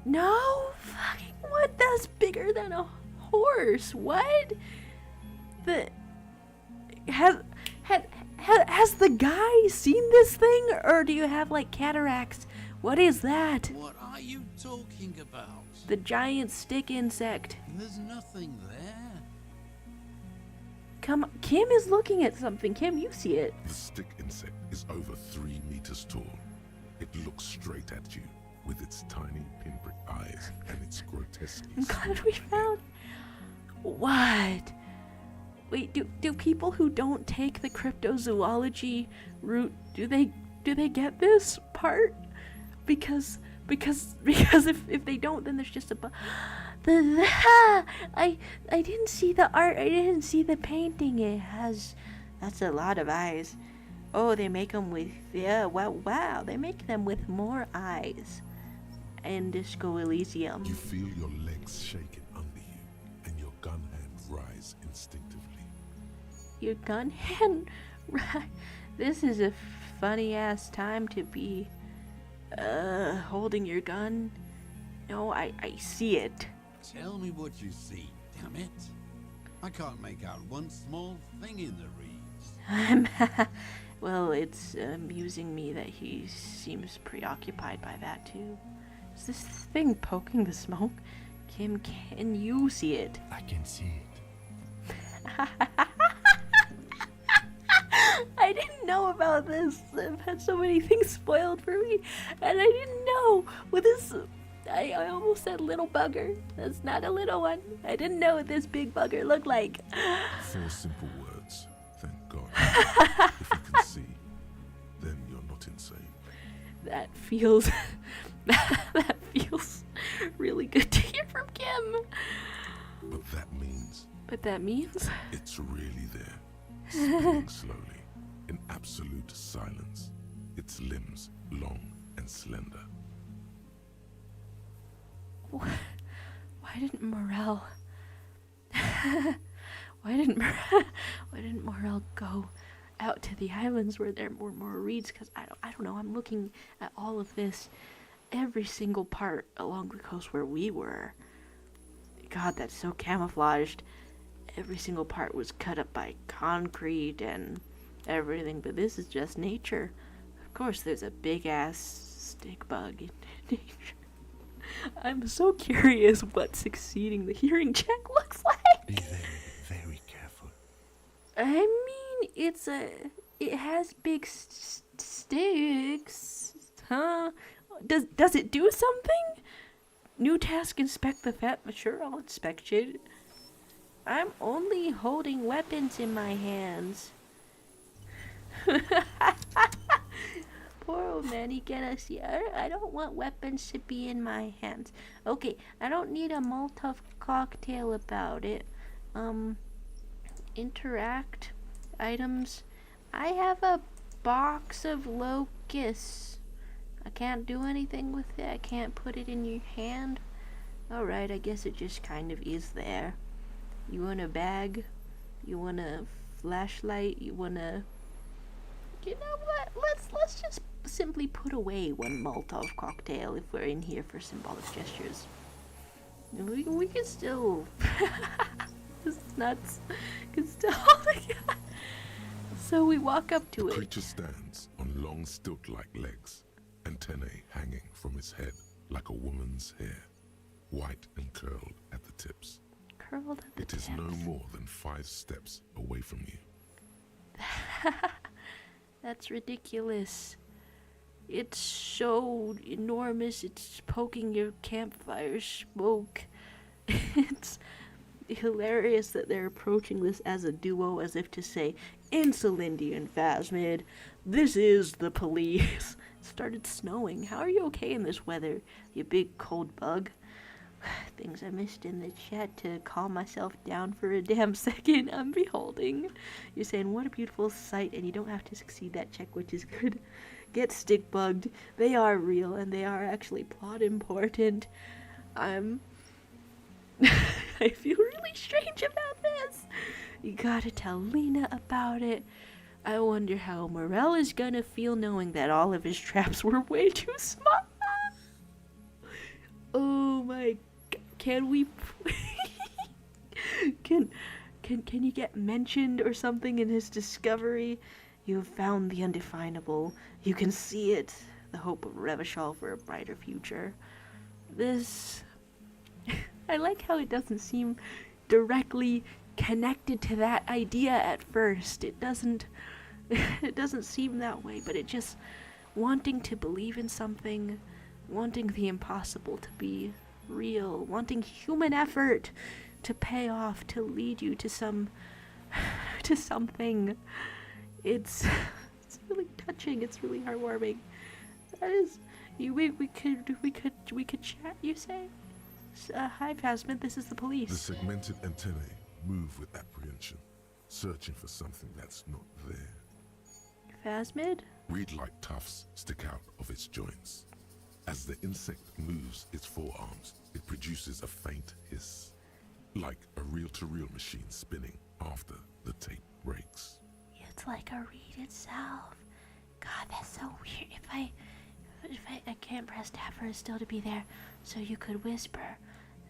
No, fucking what? That's bigger than a horse. What? Has the guy seen this thing, or do you have like cataracts? What is that? What are you talking about? The giant stick insect. There's nothing there. Come on, Kim is looking at something. Kim, you see it. The stick insect is over 3 meters tall. It looks straight at you with its tiny pinprick eyes and its grotesquely I'm glad small we head. found. What? Wait, do people who don't take the cryptozoology route, do they get this part? Because if they don't, then there's just a I didn't see the art. I didn't see the painting. That's a lot of eyes. Oh, they make them with, wow, they make them with more eyes. And Disco Elysium. You feel your legs shaking under you and your gun hand rise instinctively. Your gun hand, right? This is a funny ass time to be, holding your gun. No, I see it. Tell me what you see, damn it. I can't make out one small thing in the reeds. Well, it's amusing me that he seems preoccupied by that too. Is this thing poking the smoke? Kim, can you see it? I can see it. I didn't know about this. I've had so many things spoiled for me, and I didn't know. With this, I almost said little bugger. That's not a little one. I didn't know what this big bugger looked like. 4 simple words, thank God. If you can see, then you're not insane. That feels that feels really good to hear from Kim. That means But that means? it's really there, spinning slowly, in absolute silence, its limbs long and slender. Why didn't Morel... why didn't Morel go out to the islands where there were more reeds? Because I don't know, I'm looking at all of this, every single part along the coast where we were. God, that's so camouflaged. Every single part was cut up by concrete and everything, but this is just nature. Of course, there's a big-ass stick bug in nature. I'm so curious what succeeding the hearing check looks like. Be very, very careful. I mean, it has big sticks, huh? Does it do something? New task, inspect the vet. Sure, I'll inspect it. I'm only holding weapons in my hands. Poor old man, he get us here. I don't want weapons to be in my hands. Okay, I don't need a Molotov cocktail about it. Interact items. I have a box of locusts. I can't do anything with it. I can't put it in your hand. Alright, I guess it just kind of is there. You want a bag? You want a flashlight? You want a... You know what? Let's just simply put away one Molotov cocktail if we're in here for symbolic gestures. We can still... This is nuts. Can still... Oh my god. So we walk up to The it. creature stands on long stilt-like legs, antennae hanging from its head like a woman's hair, white and curled at the tips. Curled at the It is tips. no more than 5 steps away from you. That's ridiculous. It's so enormous, it's poking your campfire smoke. It's hilarious that they're approaching this as a duo, as if to say, Insulindian Phasmid, this is the police. It started snowing. How are you okay in this weather, you big cold bug? Things I missed in the chat to calm myself down for a damn second. I'm beholding. You're saying, what a beautiful sight, and you don't have to succeed that check, which is good. Get stick bugged. They are real, and they are actually plot important. I feel really strange about this. You gotta tell Lena about it. I wonder how Morel is gonna feel knowing that all of his traps were way too small. Oh my... Can we... Can you get mentioned or something in his discovery? You have found the undefinable. You can see it. The hope of Revachol for a brighter future. This... I like how it doesn't seem directly connected to that idea at first. It doesn't seem that way, but it just... Wanting to believe in something, wanting the impossible to be real, wanting human effort to pay off, to lead you to something. It's really touching. It's really heartwarming. That is, we could chat. You say, hi, Phasmid. This is the The police. segmented antennae move with apprehension, searching for something that's not there. Phasmid? Reed-like tufts stick out of its joints. As the insect moves its forearms, it produces a faint hiss, like a reel-to-reel machine spinning after the tape breaks. It's like a reed itself. God, that's so weird. If I can't press tab for it still to be there, so you could whisper,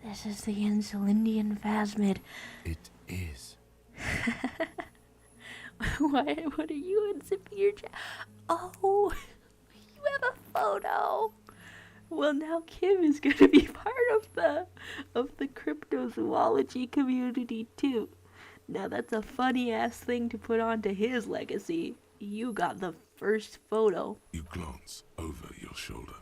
this is the Insulindian Phasmid. It is. Why? What are you unzipping your jacket? Oh, you have a photo. Well, now Kim is going to be part of the cryptozoology community too. Now that's a funny ass thing to put onto his legacy. You got the first photo. You glance over your shoulder.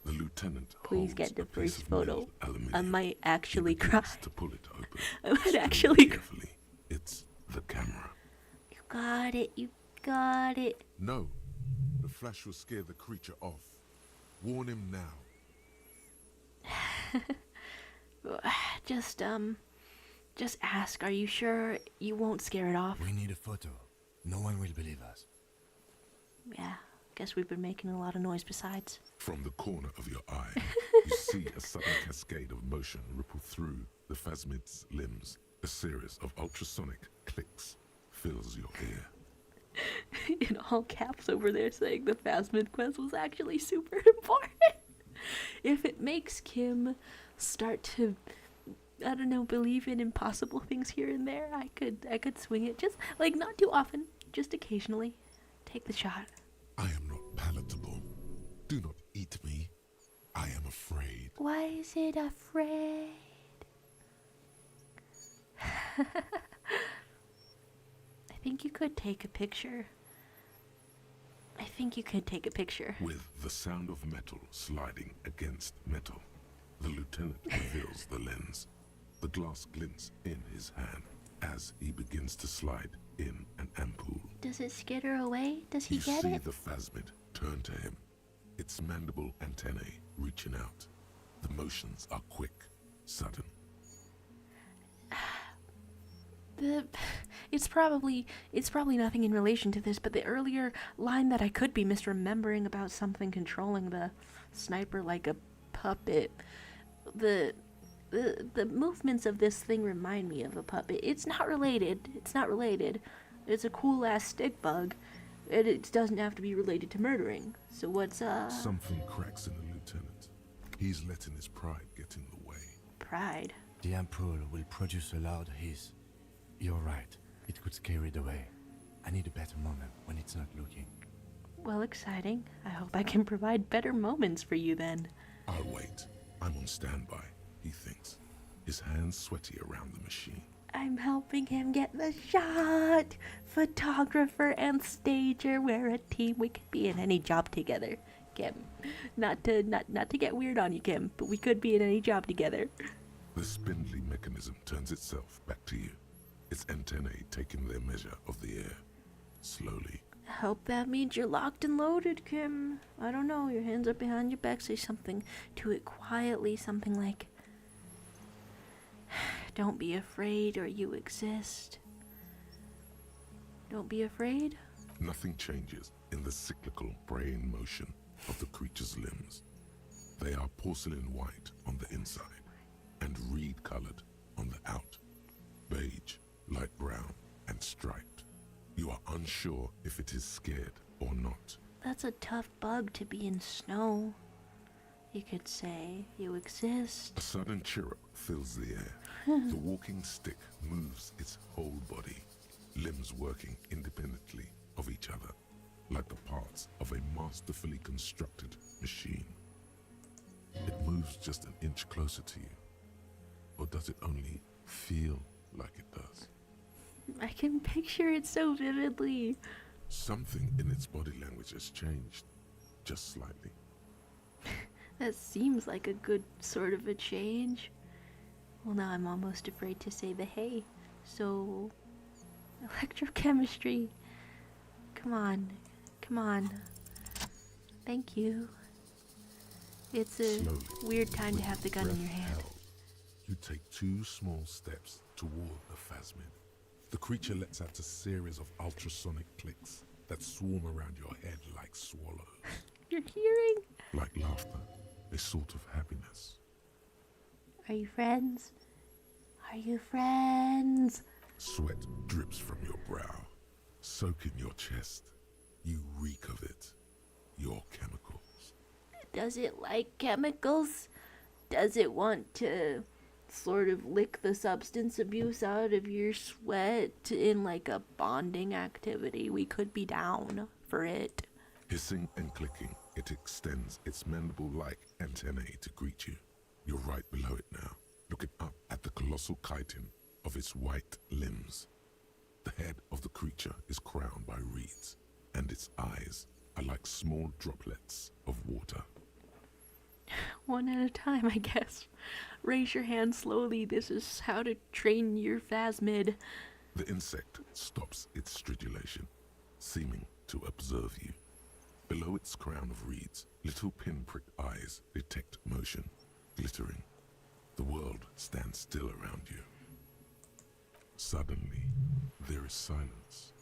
The lieutenant Please holds get the a piece first of photo. milled aluminium. I might actually He begins cry. to pull it open. I might slowly, actually cry. carefully. It's the camera. You got it. You got it. No, the flash will scare the creature off. Warn him now. Just Just ask, are you sure you won't scare it off? We need a photo. No one will believe us. Yeah, guess we've been making a lot of noise besides. From the corner of your eye, you see a sudden cascade of motion ripple through the phasmid's limbs. A series of ultrasonic clicks fills your ear. In all caps over there saying the Phasmid quest was actually super important. If it makes Kim start to, I don't know, believe in impossible things here and there, I could swing it. Just, like, not too often, just occasionally. Take the shot. I am not palatable. Do not eat me. I am afraid. Why is it afraid? I think you could take a picture. I think you could take a picture. With the sound of metal sliding against metal, the lieutenant reveals the lens. The glass glints in his hand as he begins to slide in an ampoule. Does it skitter away? Does he You get see it? the phasmid turn to him, its mandible antennae reaching out. The motions are quick, sudden. It's probably nothing in relation to this, but the earlier line that I could be misremembering about something controlling the sniper like a puppet, the movements of this thing remind me of a puppet. It's not related. It's a cool ass stick bug, and it doesn't have to be related to murdering. So what's Something cracks in the lieutenant. He's letting his pride get in the way. pride? The ampoule will produce a loud hiss. You're right. It could scare it away. I need a better moment when it's not looking. Well, exciting. I hope I can provide better moments for you then. I'll wait. I'm on standby, he thinks, his hands sweaty around the machine. I'm helping him get the shot. Photographer and stager, we're a team. We could be in any job together, Kim. Not to get weird on you, Kim, but we could be in any job together. The spindly mechanism turns itself back to you, its antennae taking their measure of the air. Slowly, I hope that means you're locked and loaded, Kim. I don't know, your hands are behind your back. Say something to it quietly, something like, don't be afraid or you exist. Don't be afraid. nothing changes in the cyclical braying motion of the creature's limbs. They are porcelain white on the inside and reed-colored on the out, beige, light brown, and striped. You are unsure if it is scared or not. That's a tough bug to be in snow. You could say you exist. A sudden chirrup fills the air. The walking stick moves its whole body, limbs working independently of each other, like the parts of a masterfully constructed machine. It moves just an inch closer to you, or does it only feel like it does? I can picture it so vividly. Something in its body language has changed, just slightly. That seems like a good sort of a change. Well, now I'm almost afraid to say the hey. So, electrochemistry. Come on. Come on. Thank you. It's a Slowly, weird time to with have the gun in your breath hand. held, you take 2 small steps toward the phasmid. The creature lets out a series of ultrasonic clicks that swarm around your head like swallows. You're hearing? Like laughter, a sort of happiness. Are you friends? Are you friends? Sweat drips from your brow, soaking your chest. You reek of it, your chemicals. Does it like chemicals? Does it want to sort of lick the substance abuse out of your sweat in like a bonding activity? We could be down for it. Hissing and clicking, it extends its mandible-like antennae to greet you. You're right below it now, looking up at the colossal chitin of its white limbs. The head of the creature is crowned by reeds, and its eyes are like small droplets of water. One at a time, I guess. Raise your hand slowly. This is how to train your phasmid. The insect stops its stridulation, seeming to observe you. Below its crown of reeds, little pinprick eyes detect motion, glittering. The world stands still around you. Suddenly, there is silence.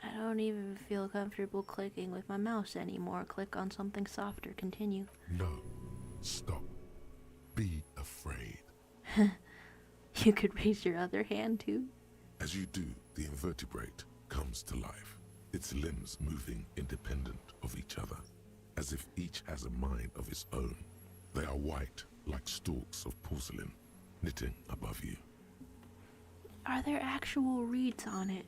I don't even feel comfortable clicking with my mouse anymore. Click on something softer. Continue. No, stop. Be afraid. You could raise your other hand too. As you do, the invertebrate comes to life, its limbs moving independent of each other, as if each has a mind of its own. They are white, like stalks of porcelain, knitting above you. Are there actual reeds on it?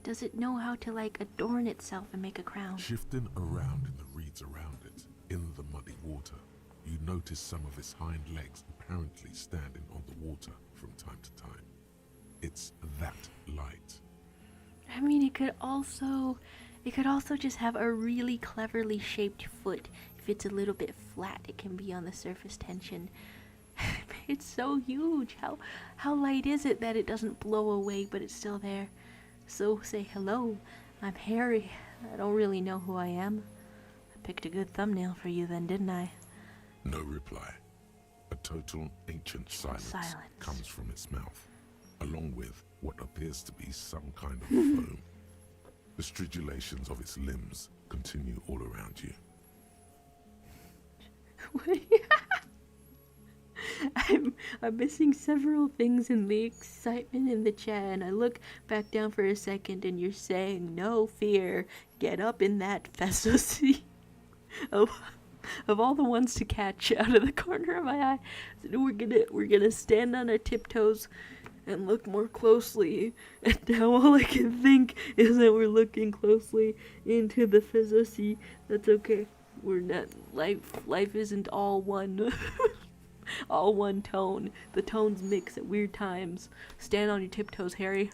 Does it know how to, like, adorn itself and make a crown? Shifting around in the reeds around it, in the muddy water, you notice some of its hind legs apparently standing on the water from time to time. It's that light. I mean, it could also just have a really cleverly shaped foot. If it's a little bit flat, it can be on the surface tension. It's so huge. How light is it that it doesn't blow away, but it's still there? So say hello. I'm Harry. I don't really know who I am. I picked a good thumbnail for you then, didn't I? No reply. A total ancient silence comes from its mouth, along with what appears to be some kind of foam. The stridulations of its limbs continue all around you. I'm missing several things in the excitement in the chat, and I look back down for a second, and you're saying, "No fear, get up in that festivity." Of all the ones to catch out of the corner of my eye, so we're gonna stand on our tiptoes and look more closely. And now all I can think is that we're looking closely into the festivity. That's okay. We're not life isn't all one. All one tone. The tones mix at weird times. Stand on your tiptoes, Harry.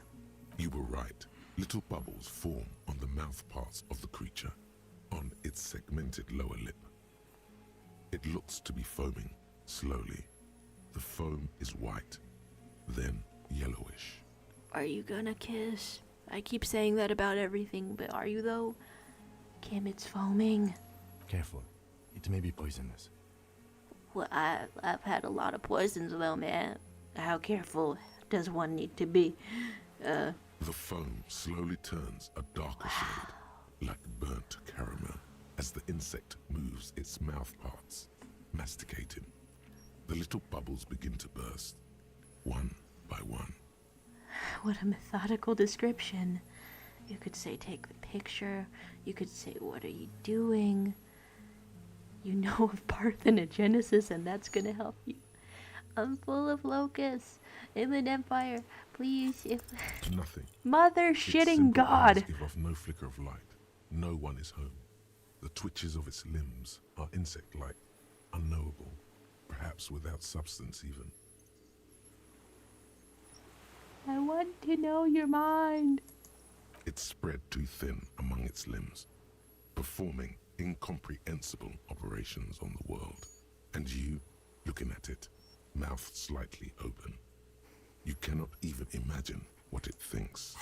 You were right. Little bubbles form on the mouth parts of the creature, on its segmented lower lip. It looks to be foaming, slowly. The foam is white, then yellowish. Are you gonna kiss? I keep saying that about everything, but are you though? Kim, it's foaming. Careful. It may be poisonous. Well, I've had a lot of poisons though, man. How careful does one need to be? The foam slowly turns a darker shade, like burnt caramel, as the insect moves its mouth parts, masticating. The little bubbles begin to burst, one by one. What a methodical description. You could say take the picture. You could say what are you doing? You know of parthenogenesis, and that's gonna help you. I'm full of locusts. Inland Empire, please, if... Nothing. Mother Its shitting simple God! eyes give off no flicker of light. No one is home. The twitches of its limbs are insect-like, unknowable, perhaps without substance even. I want to know your mind. It's spread too thin among its limbs, performing incomprehensible operations on the world. And you, looking at it, mouth slightly open. You cannot even imagine what it thinks.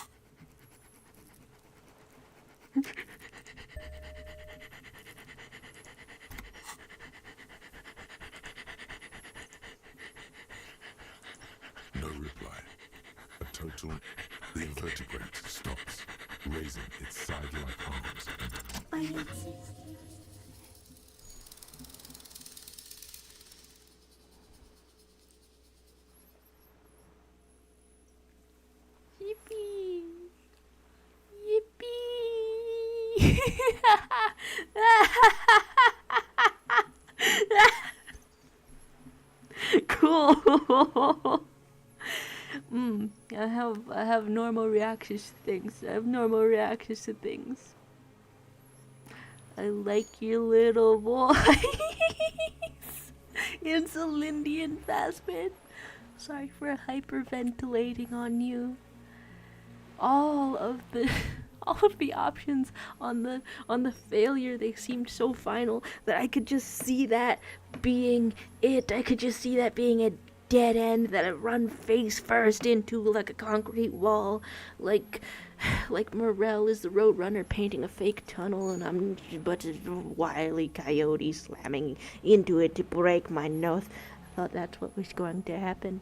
No reply. A total, the invertebrate stops, raising its side-like arms. Yippee! Yippee! Cool. I have normal reactions to things. I have normal reactions to things. I like your little voice. It's a Lindian Fastman. Sorry for hyperventilating on you. All of the options on the failure, they seemed so final that I could just see that being it. I could just see that being a dead end that I run face first into like a concrete wall, like Morel is the roadrunner painting a fake tunnel, and I'm but a wily coyote slamming into it to break my nose. I thought that's what was going to happen,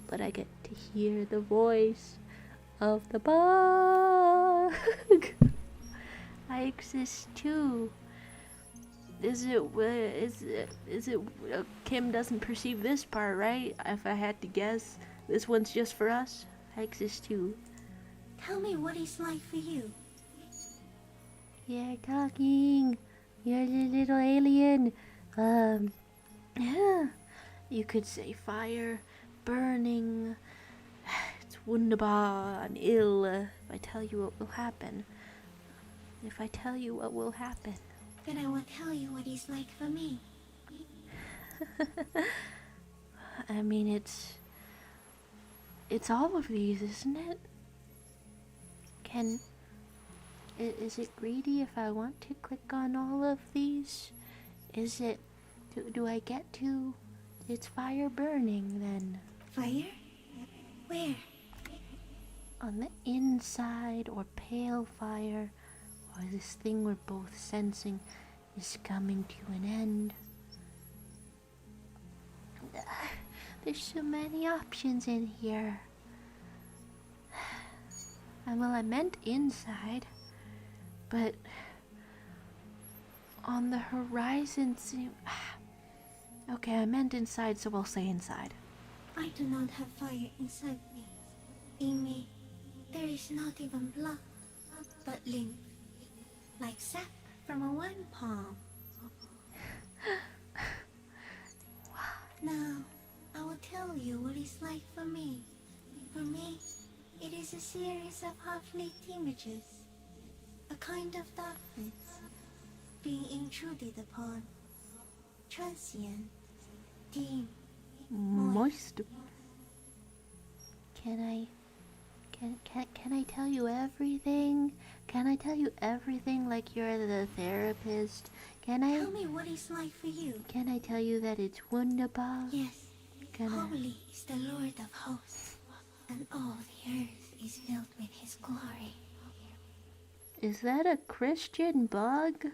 but I get to hear the voice of the bug. I exist too. Is it Kim doesn't perceive this part, right? If I had to guess, this one's just for us. I exist too. Tell me what it's like for you. You're talking. You're the little alien. Yeah. You could say fire, burning. It's wunderbar and ill. If I tell you what will happen. If I tell you what will happen. Then I will tell you what it's like for me. I mean, it's all of these, isn't it? Is it greedy if I want to click on all of these? Is it, do I get to, it's fire burning then? Fire? Where? On the inside, or pale fire, or this thing we're both sensing is coming to an end? There's so many options in here. Well, I meant inside, but on the horizon okay, I meant inside, so we'll say inside. I do not have fire inside me. In me, there is not even blood, but lymph, like sap from a wine palm. Now, I will tell you what it's like for me. For me, it is a series of half-lit images, a kind of darkness, being intruded upon, transient, dim, Moist. Can I tell you everything? Can I tell you everything like you're the therapist? Can I? Tell me what it's like for you. Can I tell you that it's wunderbar? Yes, Can I? holy is the Lord of hosts, and all the earth is filled with his glory. Is that a Christian bug?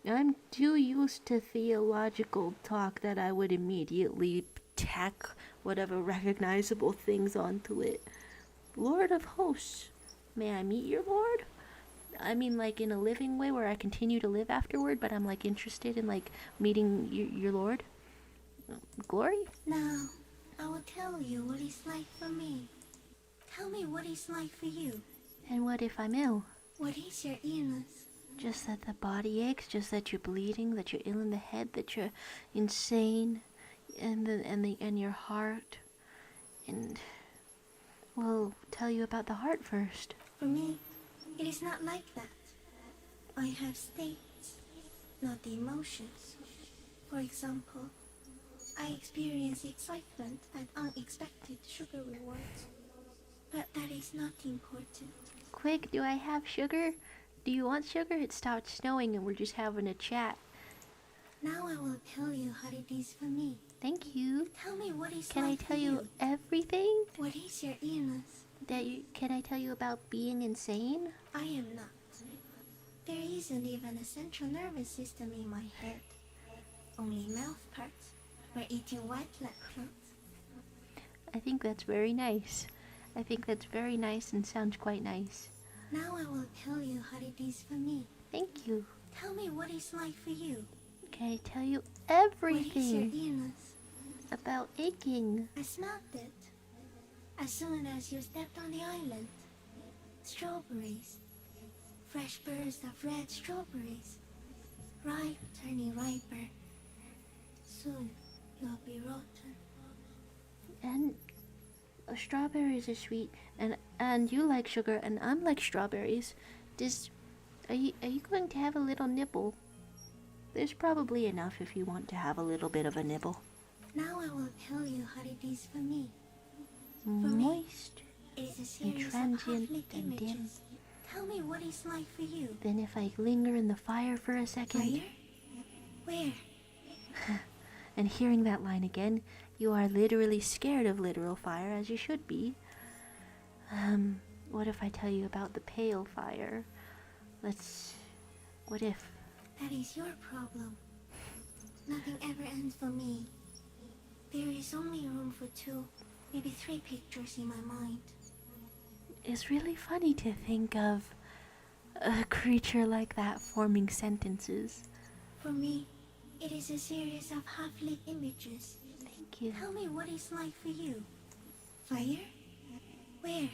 I'm too used to theological talk that I would immediately tack whatever recognizable things onto it. Lord of hosts. May I meet your lord? I mean, like, in a living way where I continue to live afterward, but I'm, like, interested in, like, meeting your lord? Glory? Now, I will tell you what it's like for me. Tell me what it's like for you. And what if I'm ill? What is your illness? Just that the body aches, just that you're bleeding, that you're ill in the head, that you're insane, and your heart. And we'll tell you about the heart first. For me, it is not like that. I have states, not the emotions. For example, I experience excitement and unexpected sugar rewards. But that is not important. Quick, do I have sugar? Do you want sugar? It stopped snowing and we're just having a chat. Now I will tell you how it is for me. Thank you. Tell me what is Can I like tell for you everything? What is your illness? Can I tell you about being insane? I am not. There isn't even a central nervous system in my head. Only mouth parts. We're eating white cloth. I think that's very nice. I think that's very nice and sounds quite nice. Now I will tell you how it is for me. Thank you. Tell me what it's like for you. Can I tell you What is everything your illness? about aching? I smelled it. As soon as you stepped on the island. Strawberries. Fresh bursts of red strawberries. Ripe, turning riper. Soon you'll be rotten. And strawberries are sweet, and you like sugar, and I'm like strawberries. Are you going to have a little nibble? There's probably enough if you want to have a little bit of a nibble. Now I will tell you how it is for me. me, Moist. It is a and series of transient half-lit and dim. images. Tell me what it's like for you. Then if I linger in the fire for a second, Fire? Where? and hearing that line again, you are literally scared of literal fire, as you should be. What if I tell you about the pale fire? What if? That is your problem. Nothing ever ends for me. There is only room for 2, maybe 3 pictures in my mind. It's really funny to think of a creature like that forming sentences. For me, it is a series of half-lit images. Thank you. Tell me what it's like for you. Fire? Where?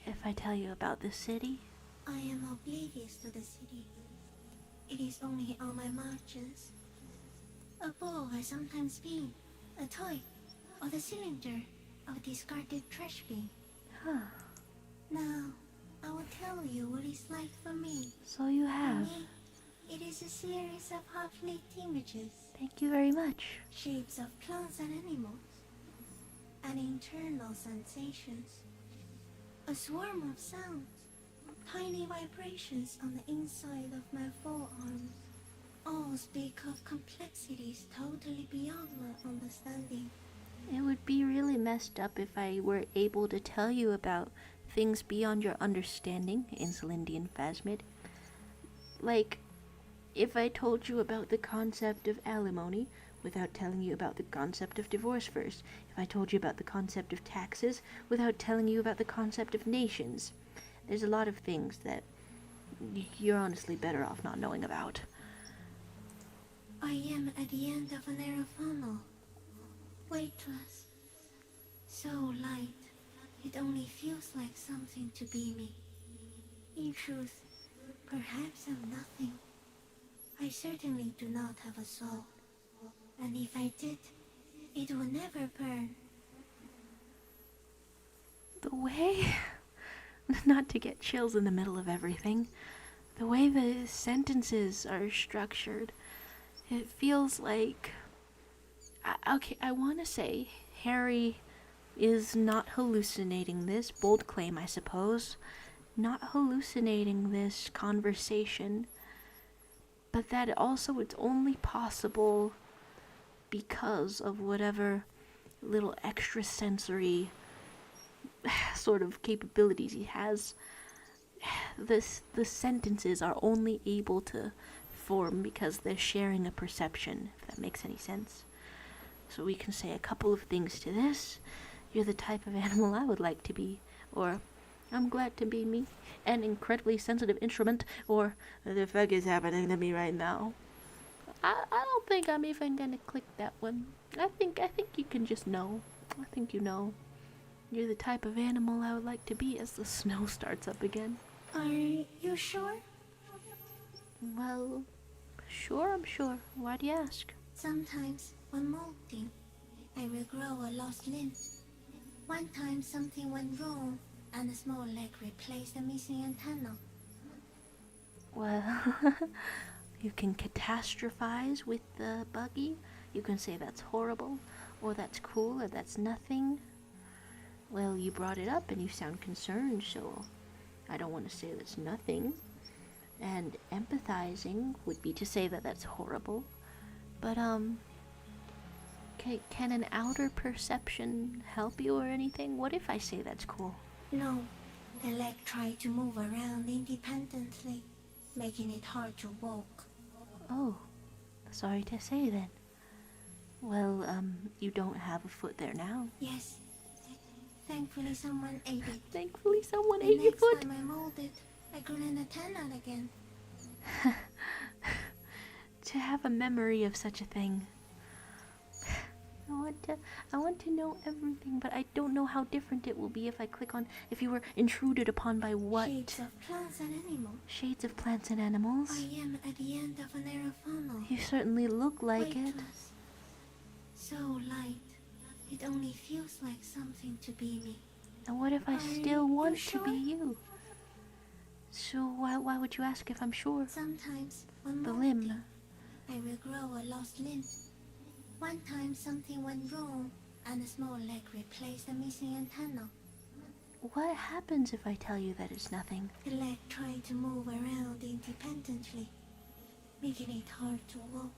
If I tell you about the city, I am oblivious to the city. It is only on my margins. A ball has sometimes been, a toy, or the cylinder of a discarded trash bin. huh? Now, I will tell you what it's like for me. So you For have. me, it is a series of half-lit images, Thank you very much. shapes of plants and animals, and internal sensations. A swarm of sounds, tiny vibrations on the inside of my forearms. All speak of complexities totally beyond my understanding. It would be really messed up if I were able to tell you about things beyond your understanding, Insulindian Phasmid. Like, if I told you about the concept of alimony without telling you about the concept of divorce first. If I told you about the concept of taxes without telling you about the concept of nations. There's a lot of things that you're honestly better off not knowing about. I am at the end of a narrow funnel, weightless, so light, it only feels like something to be me. In truth, perhaps I'm nothing. I certainly do not have a soul, and if I did, it would never burn. The way, not to get chills in the middle of everything, the way the sentences are structured, it feels like, I want to say Harry is not hallucinating this, bold claim I suppose, not hallucinating this conversation, but that also it's only possible because of whatever little extrasensory sort of capabilities he has. The sentences are only able to form because they're sharing a perception, if that makes any sense. So we can say a couple of things to this. You're the type of animal I would like to be, or I'm glad to be me, an incredibly sensitive instrument, or the fuck is happening to me right now. I don't think I'm even gonna click that one. I think you can just know. I think you know. You're the type of animal I would like to be as the snow starts up again. Are you sure? Well, sure, I'm sure. Why do you ask? Sometimes, when molting, I will grow a lost limb. One time something went wrong, and a small leg replaced a missing antenna. Well, you can catastrophize with the buggy. You can say that's horrible, or that's cool, or that's nothing. Well, you brought it up and you sound concerned, so I don't want to say that's nothing. And empathizing would be to say that that's horrible. But, can an outer perception help you or anything? What if I say that's cool? No, the leg tried to move around independently, making it hard to walk. Oh, sorry to say then. Well, you don't have a foot there now. Yes. Thankfully someone ate it. Thankfully someone The ate your next foot. time I molded, I grew an antenna again. To have a memory of such a thing. I want to know everything, but I don't know how different it will be if I click on, if you were intruded upon by what? Shades of plants and animals. Shades of plants and animals? I am at the end of a narrow funnel. You certainly look like it. Weightless. So light, it only feels like something to be me. And what if I Are still you want sure? to be you? So why would you ask if I'm sure? Sometimes, when The molting, limb. I will grow a lost limb. One time something went wrong, and a small leg replaced a missing antenna. What happens if I tell you that it's nothing? The leg tried to move around independently, making it hard to walk.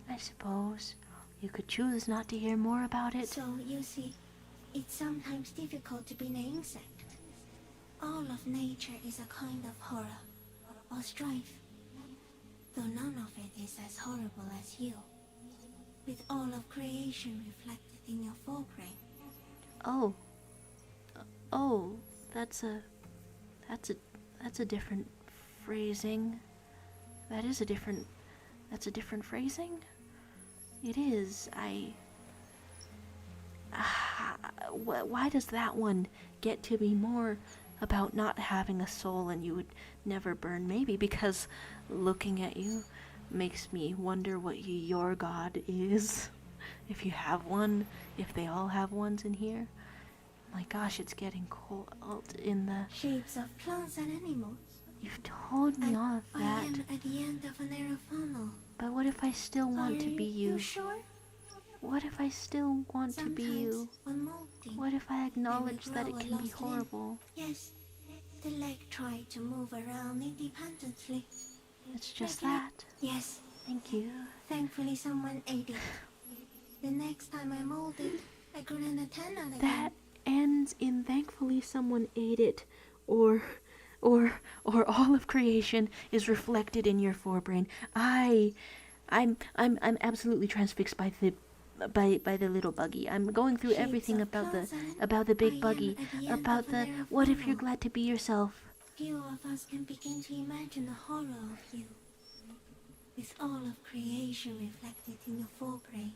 I suppose you could choose not to hear more about it. So, you see, it's sometimes difficult to be an insect. All of nature is a kind of horror, or strife, though none of it is as horrible as you, with all of creation reflected in your forebrain. Oh, that's a different phrasing. That's a different phrasing. It is. Why does that one get to be more about not having a soul and you would never burn? Maybe because looking at you makes me wonder what your god is. If you have one, if they all have ones in here. My gosh, it's getting cold in the... Shapes of plants and animals. You've told me And all of I that. am at the end of a narrow funnel. But what if I still want to be you? You sure? What if I still want to be you? When molting, What if I acknowledge that it grow a can be lost limb. horrible? Yes, the leg tried to move around independently. It's just Like that. Yes, Thank you. thankfully someone ate it. The next time I molded, I grew an antenna again. That ends in thankfully someone ate it, or all of creation is reflected in your forebrain. I'm absolutely transfixed by the little buggy. I'm going through Shapes everything of about plants the I big am buggy, at the end about of a the narrow what if you're funnel. glad to be yourself. Few of us can begin to imagine the horror of you, with all of creation reflected in your forebrain.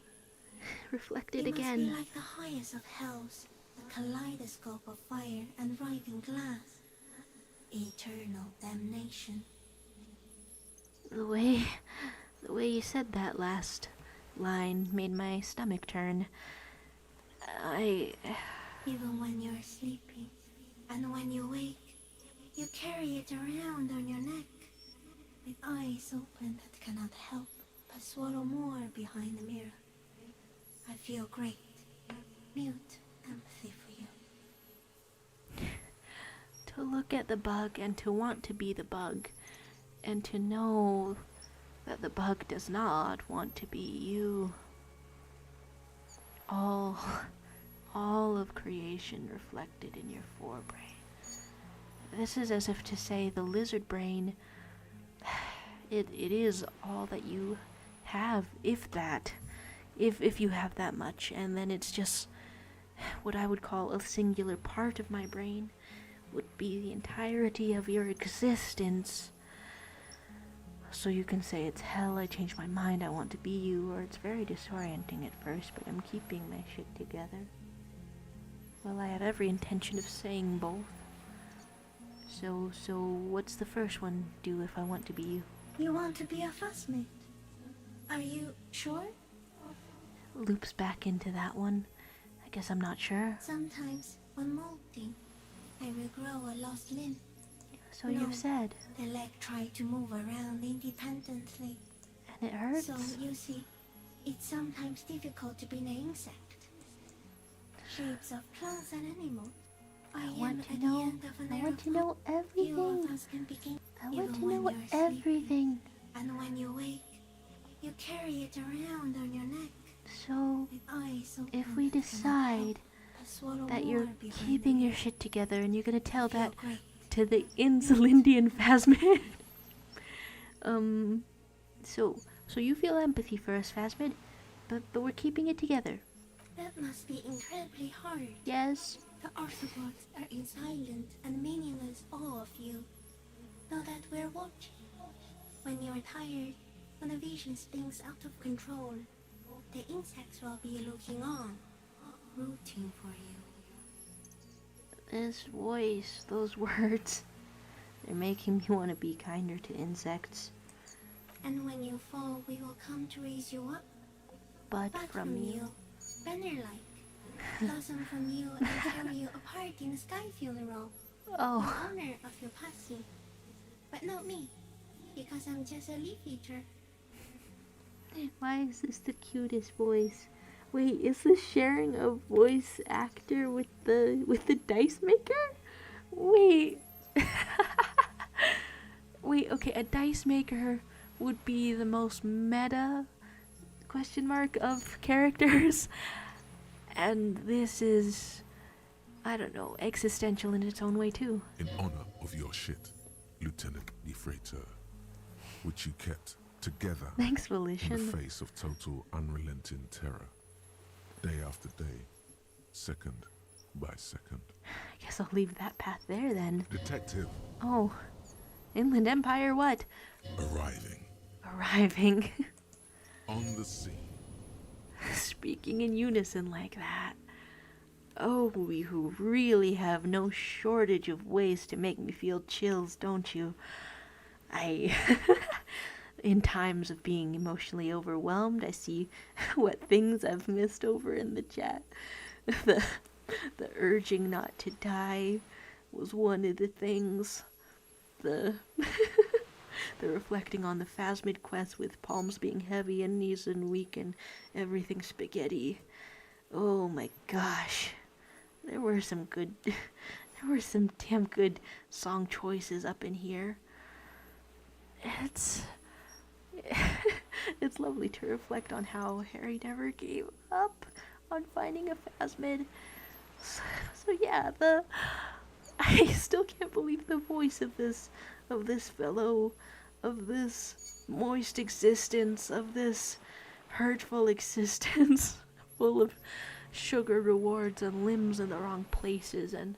Reflected It must be again. like the highest of hells, a kaleidoscope of fire and writhing glass. Eternal damnation. The way you said that last line made my stomach turn. Even when you're sleeping, and when you wake, you carry it around on your neck, with eyes open that cannot help but swallow more behind the mirror. I feel great, mute empathy for you. To look at the bug and to want to be the bug, and to know that the bug does not want to be you. All of creation reflected in your forebrain. This is as if to say the lizard brain, it is all that you have, if you have that much, and then it's just what I would call a singular part of my brain would be the entirety of your existence. So you can say it's hell, I changed my mind, I want to be you, or it's very disorienting at first, but I'm keeping my shit together. Well, I have every intention of saying both. So what's the first one do if I want to be you? You want to be a fussmate? Are you sure? Loops back into that one. I guess I'm not sure. Sometimes, when molting, I will grow a lost limb. So No. you've said, The leg tried to move around independently. and it hurts. So, you see, it's sometimes difficult to be an insect. Shapes of plants and animals. I am want at to the know. end of a I narrow want to know Few everything. of us can begin. I want even to when know you're sleeping. everything. And when you wake, you carry it around on your neck. So With eyes open if we that cannot decide help but swallow that more you're behind keeping the your ear, shit together and you're gonna tell feel that great. to the Insulindian Phasmid. So you feel empathy for us, Phasmid, but we're keeping it together. That must be incredibly hard. Yes. The Orthodox are in silent and meaningless awe of you. Know that we're watching. When you're tired, when the vision spins out of control, the insects will be looking on, rooting for you. This voice, those words, they're making me want to be kinder to insects. And when you fall, we will come to raise you up, But back from you, banner-like, blossom from you and carry you apart in a sky funeral. In oh, honor of your passing. But not me, because I'm just a leaf eater. why is this the cutest voice? Wait, is this sharing a voice actor with the dice maker? Wait. Wait, okay, a dice maker would be the most meta question mark of characters. And this is, I don't know, existential in its own way too. In honor of your shit, Lieutenant Defrater, which you kept together Thanks, in Volition. the face of total unrelenting terror. Day after day, second by second. I guess I'll leave that path there then. Detective Oh, Inland Empire what? arriving Arriving. on the scene. Speaking in unison like that. Oh, you really have no shortage of ways to make me feel chills, don't you? In times of being emotionally overwhelmed, I see what things I've missed over in the chat. The, the urging not to die was one of the things. The the reflecting on the Phasmid quest with palms being heavy and knees and weak and everything spaghetti. Oh my gosh. There were some damn good song choices up in here. It's it's lovely to reflect on how Harry never gave up on finding a Phasmid. So yeah, I still can't believe the voice of this fellow, of this moist existence, of this hurtful existence, full of sugar rewards and limbs in the wrong places, and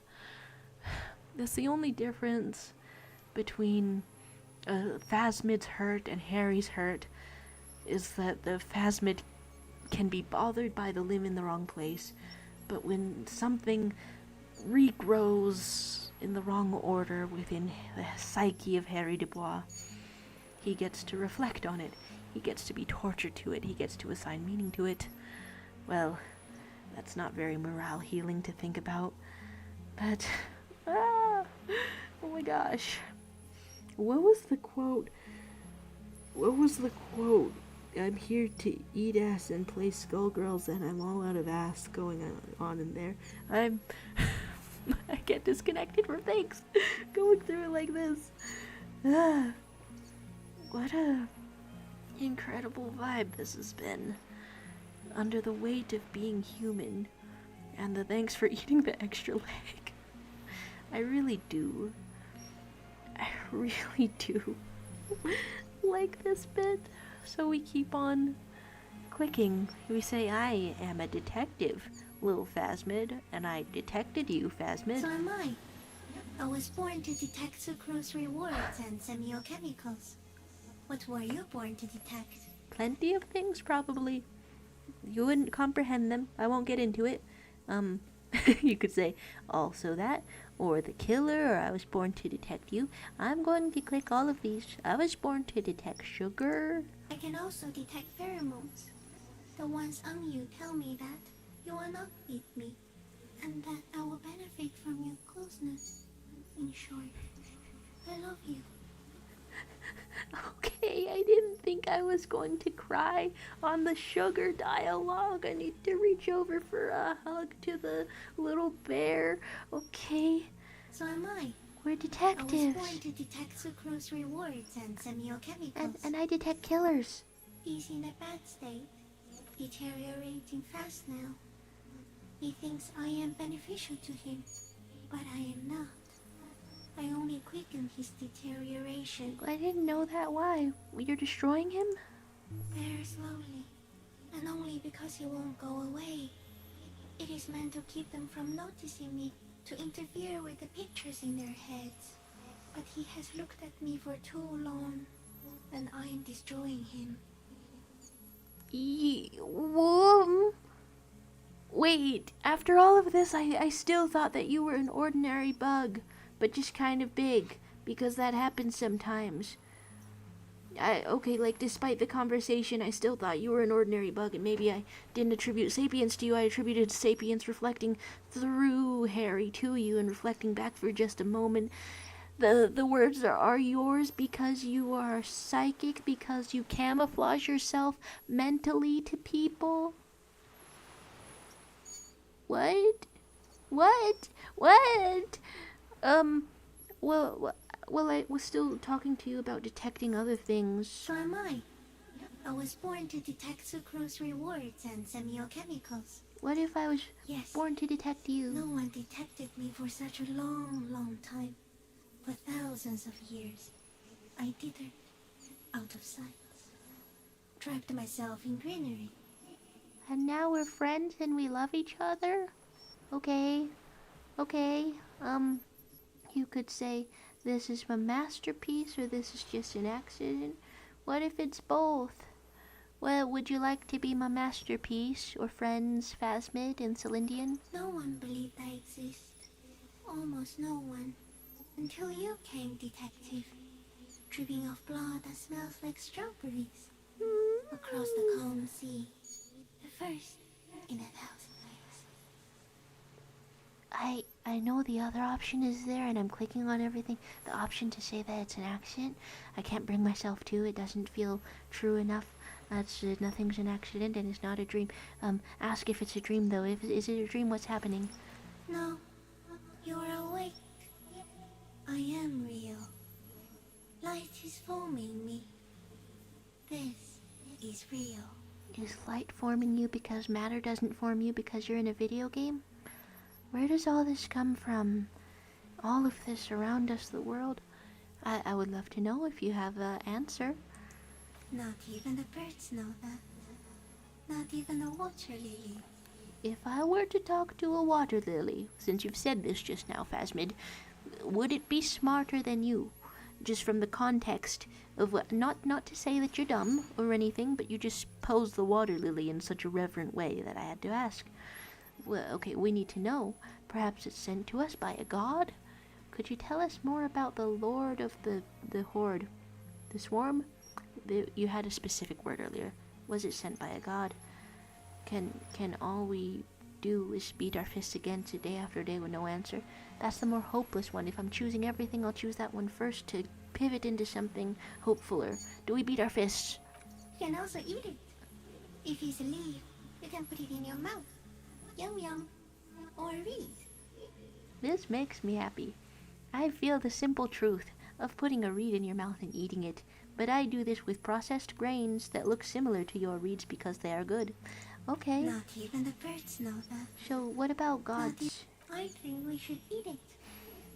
that's the only difference between Phasmid's hurt and Harry's hurt, is that the Phasmid can be bothered by the limb in the wrong place, but when something regrows in the wrong order within the psyche of Harry Dubois, he gets to reflect on it. He gets to be tortured to it. He gets to assign meaning to it. Well, that's not very morale healing to think about. But, oh my gosh. What was the quote? I'm here to eat ass and play skullgirls, and I'm all out of ass going on in there. I get disconnected from things going through it like this. What a incredible vibe this has been. Under the weight of being human, and the thanks for eating the extra leg. I really do like this bit. So we keep on clicking. We say, I am a detective, little Phasmid, and I detected you, Phasmid. So am I. I was born to detect sucrose rewards and semiochemicals. What were you born to detect? Plenty of things, probably. You wouldn't comprehend them. I won't get into it. You could say also that, or the killer, or I was born to detect you. I'm going to click all of these. I was born to detect sugar. I can also detect pheromones. The ones on you tell me that you will not beat me, and that I will benefit from your closeness. In short, I love you. Okay, I didn't think I was going to cry on the sugar dialogue. I need to reach over for a hug to the little bear. Okay, So am I. we're I was detectives. born to detect sucrose rewards and semiochemicals. And I detect killers. He's in a bad state, deteriorating fast now. He thinks I am beneficial to him, but I am not. I only quicken his deterioration I didn't know that. Why? You're destroying him? very slowly, and only because he won't go away. It is meant to keep them from noticing me, to interfere with the pictures in their heads. But he has looked at me for too long, and I am destroying him. Wait, after all of this, I still thought that you were an ordinary bug, but just kind of big, because that happens sometimes. Okay, like, despite the conversation, I still thought you were an ordinary bug, and maybe I didn't attribute sapience to you. I attributed sapience reflecting through Harry to you and reflecting back for just a moment. The words are yours because you are psychic, because you camouflage yourself mentally to people. What? Well, I was still talking to you about detecting other things. So am I. I was born to detect sucrose rewards and semiochemicals. What if I was Yes, born to detect you? no one detected me for such a long, long time. For thousands of years. I dithered, out of sight. Trapped myself in greenery. And now we're friends and we love each other? Okay. Okay, you could say this is my masterpiece or this is just an accident. What if it's both? Well, would you like to be my masterpiece or friends, Phasmid and Celindian? No one believed I exist. Almost no one. Until you came, detective. Dripping off blood that smells like strawberries. Across the calm sea. The first in 1,000 years. I know the other option is there and I'm clicking on everything. The option to say that it's an accident, I can't bring myself to. It doesn't feel true enough. That's nothing's an accident and it's not a dream. Ask if it's a dream though. If is it a dream, what's happening? No, you're awake. I am real. Light is forming me. This is real. Is light forming you because matter doesn't form you because you're in a video game? Where does all this come from? All of this around us, the world? I would love to know if you have an answer. Not even the birds know that. Not even the water lily. If I were to talk to a water lily, since you've said this just now, Phasmid, would it be smarter than you? Just from the context of what, not to say that you're dumb or anything, but you just posed the water lily in such a reverent way that I had to ask. Well, okay, we need to know. Perhaps it's sent to us by a god? Could you tell us more about the lord of the horde? The swarm? You had a specific word earlier. Was it sent by a god? Can all we do is beat our fists against it day after day with no answer? That's the more hopeless one. If I'm choosing everything, I'll choose that one first to pivot into something hopefuller. Do we beat our fists? You can also eat it. If it's a leaf, you can put it in your mouth. Yum yum. Or read. This makes me happy. I feel the simple truth of putting a reed in your mouth and eating it, but I do this with processed grains that look similar to your reeds because they are good. Okay. Not even the birds know that. So what about gods? I think we should eat it.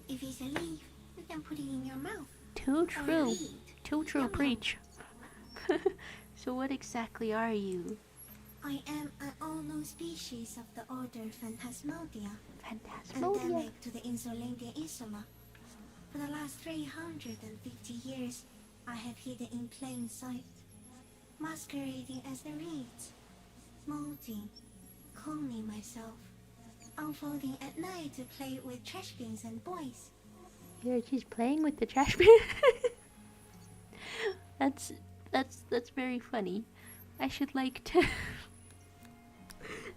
If it's a leaf, you can put it in your mouth. Too Or true. read. Too true, Yum, yum. preach. So what exactly are you? I am an unknown species of the order Phantasmodia, Phantasmodia. endemic to the Insulandia Insula. For the last 350 years, I have hidden in plain sight, masquerading as the reeds, molding, cloning myself, unfolding at night to play with trash bins and boys. Here she's playing with the trash bin. That's very funny. I should like to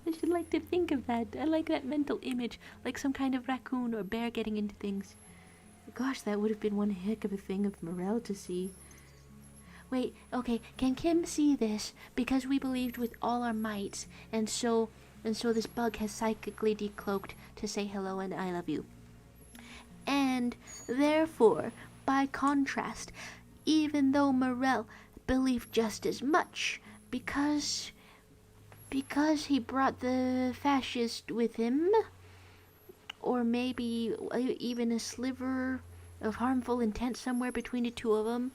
I should like to think of that. I like that mental image, like some kind of raccoon or bear getting into things. Gosh, that would have been one heck of a thing of morale to see. Wait, okay, can Kim see this? Because we believed with all our mights, and so this bug has psychically decloaked to say hello and I love you. And therefore, by contrast, even though Morel believed just as much, because he brought the fascist with him, or maybe even a sliver of harmful intent somewhere between the two of them,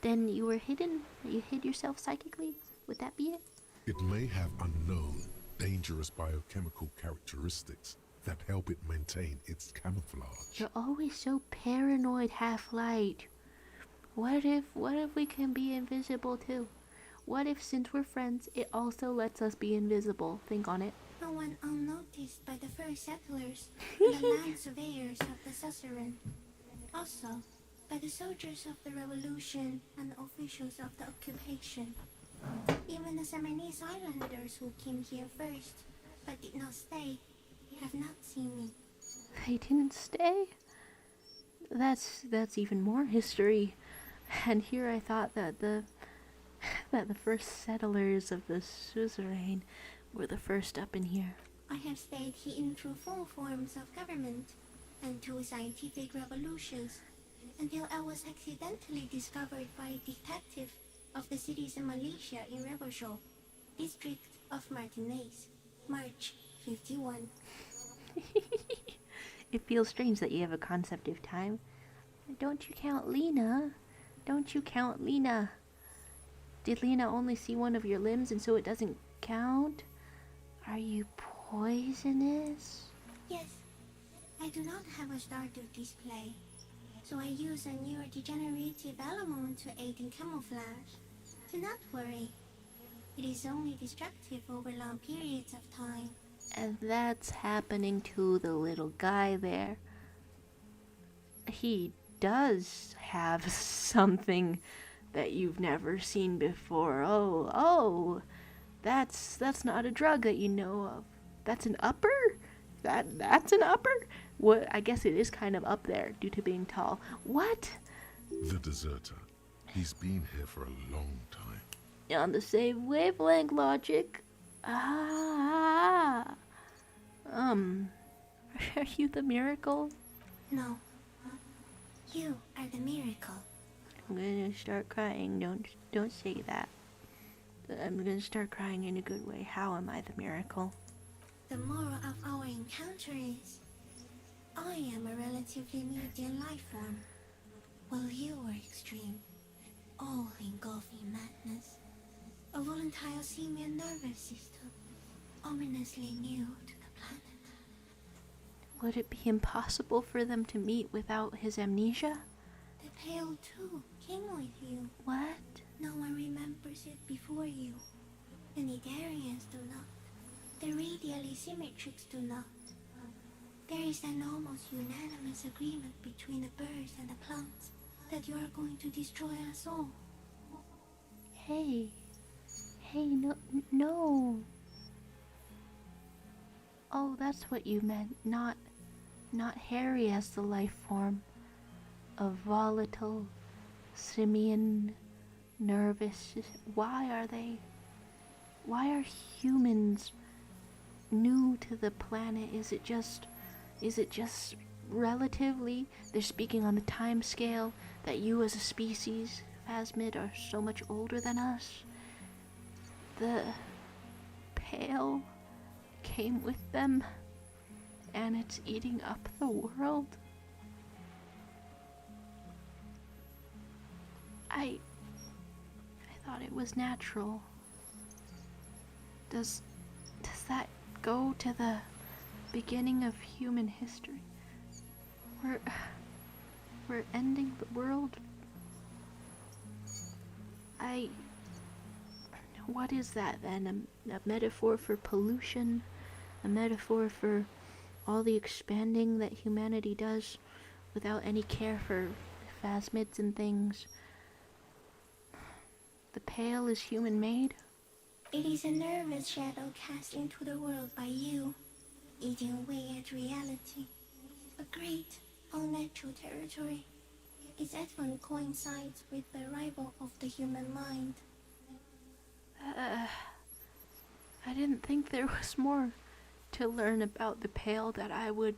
then you were hidden. You hid yourself psychically. Would that be it? It may have unknown, dangerous biochemical characteristics that help it maintain its camouflage. You're always so paranoid, Half-Light. What if we can be invisible too? What if, since we're friends, it also lets us be invisible? Think on it. No one unnoticed by the first settlers and the land surveyors of the suzerain. Also, by the soldiers of the revolution and the officials of the occupation. Even the Seminese islanders who came here first, but did not stay, have not seen me. They didn't stay? That's even more history. And here I thought that the first settlers of the suzerain were the first up in here. I have stayed hidden through 4 forms of government and 2 scientific revolutions until I was accidentally discovered by a detective of the citizen militia in Rebelshaw, district of Martinez, March 51. It feels strange that you have a concept of time. Don't you count Lena? Don't you count Lena? Did Lena only see one of your limbs and so it doesn't count? Are you poisonous? Yes, I do not have a Stardew display, so I use a neurodegenerative element to aid in camouflage. Do not worry, it is only destructive over long periods of time. And that's happening to the little guy there. He does have something that you've never seen before. Oh, that's not a drug that you know of. That's an upper? That's an upper? What? I guess it is kind of up there due to being tall. What? The deserter. He's been here for a long time. On the same wavelength logic. Ah. Are you the miracle? No, you are the miracle. I'm gonna start crying. Don't say that. I'm gonna start crying in a good way. How am I the miracle? The moral of our encounter is, I am a relatively medium life form, while you are extreme, all-engulfing madness. A volatile simian nervous system, ominously new to the planet. Would it be impossible for them to meet without his amnesia? The Pale too came with you. What? No one remembers it before you. The Nidarians do not. The radially symmetrics do not. There is an almost unanimous agreement between the birds and the plants that you are going to destroy us all. Hey, no. Oh, that's what you meant. Not Harry as the life form. A volatile, simian, nervous. Why are humans new to the planet? Is it just relatively, they're speaking on the time scale that you as a species, Phasmid, are so much older than us? The Pale came with them, and it's eating up the world? I thought it was natural. Does that go to the beginning of human history? We're ending the world. What is that then? A metaphor for pollution? A metaphor for all the expanding that humanity does without any care for phasmids and things? The Pale is human-made? It is a nervous shadow cast into the world by you, eating away at reality. A great, unnatural territory. Its advent coincides with the arrival of the human mind. I didn't think there was more to learn about the Pale that I would...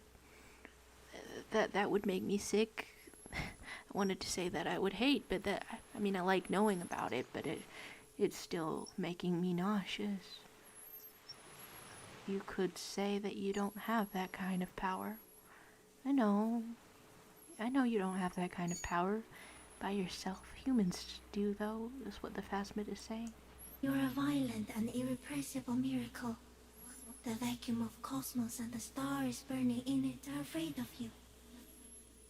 that would make me sick. I wanted to say that I would hate, but I like knowing about it, but it's still making me nauseous. You could say that you don't have that kind of power. I know you don't have that kind of power by yourself. Humans do, though, is what the Phasmid is saying. You are a violent and irrepressible miracle. The vacuum of cosmos and the stars burning in it are afraid of you.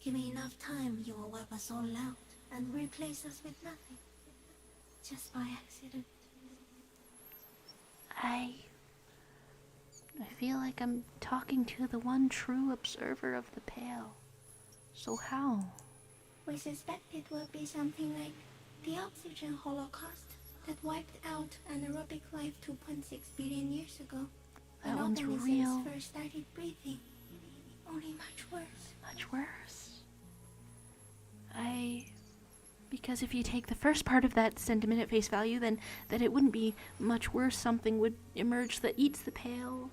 Give me enough time, you will wipe us all out and replace us with nothing. Just by accident. I feel like I'm talking to the one true observer of the Pale. So how? We suspect it will be something like the oxygen holocaust that wiped out anaerobic life 2.6 billion years ago. That when one's organisms real. first started breathing. Only much worse. Much worse. Because if you take the first part of that sentiment at face value, then it wouldn't be much worse. Something would emerge that eats the Pale,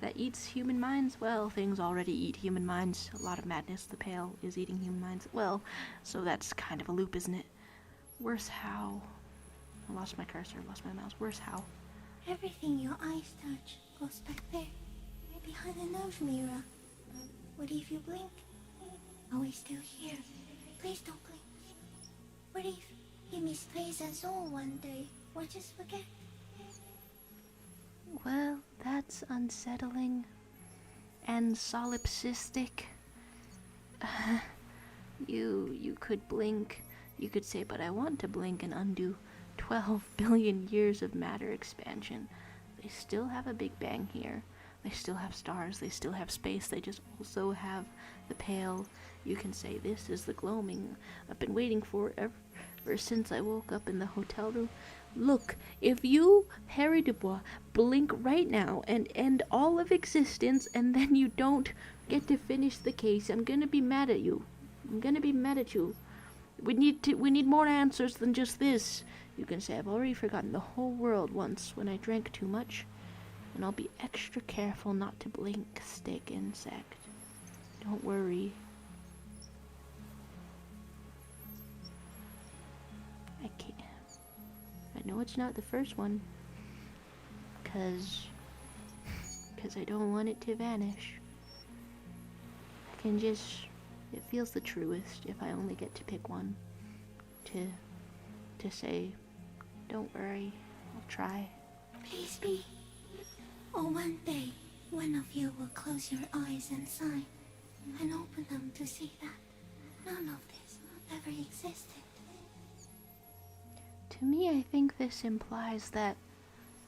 that eats human minds. Well, things already eat human minds. A lot of madness. The Pale is eating human minds. Well, so that's kind of a loop, isn't it? Worse how? I lost my cursor, lost my mouse. Worse how? Everything your eyes touch goes back there, behind the nose mirror. What if you blink? Are we still here? Please don't blink. What if he misplaces us all one day, or just forget? Well, that's unsettling. and solipsistic. You could blink. You could say, but I want to blink and undo 12 billion years of matter expansion. They still have a Big Bang here. They still have stars. They still have space. They just also have the pale. You can say, this is the gloaming I've been waiting for ever since I woke up in the hotel room. Look, if you, Harry Dubois, blink right now and end all of existence, and then you don't get to finish the case, I'm gonna be mad at you. I'm gonna be mad at you. We need more answers than just this. You can say, I've already forgotten the whole world once when I drank too much, and I'll be extra careful not to blink, stick insect. Don't worry. I can't. I know it's not the first one, cause I don't want it to vanish. I can just, it feels the truest if I only get to pick one, to say, don't worry, I'll try. Please be. Or one day, one of you will close your eyes and sigh, and open them to see that none of this ever existed. To me, I think this implies that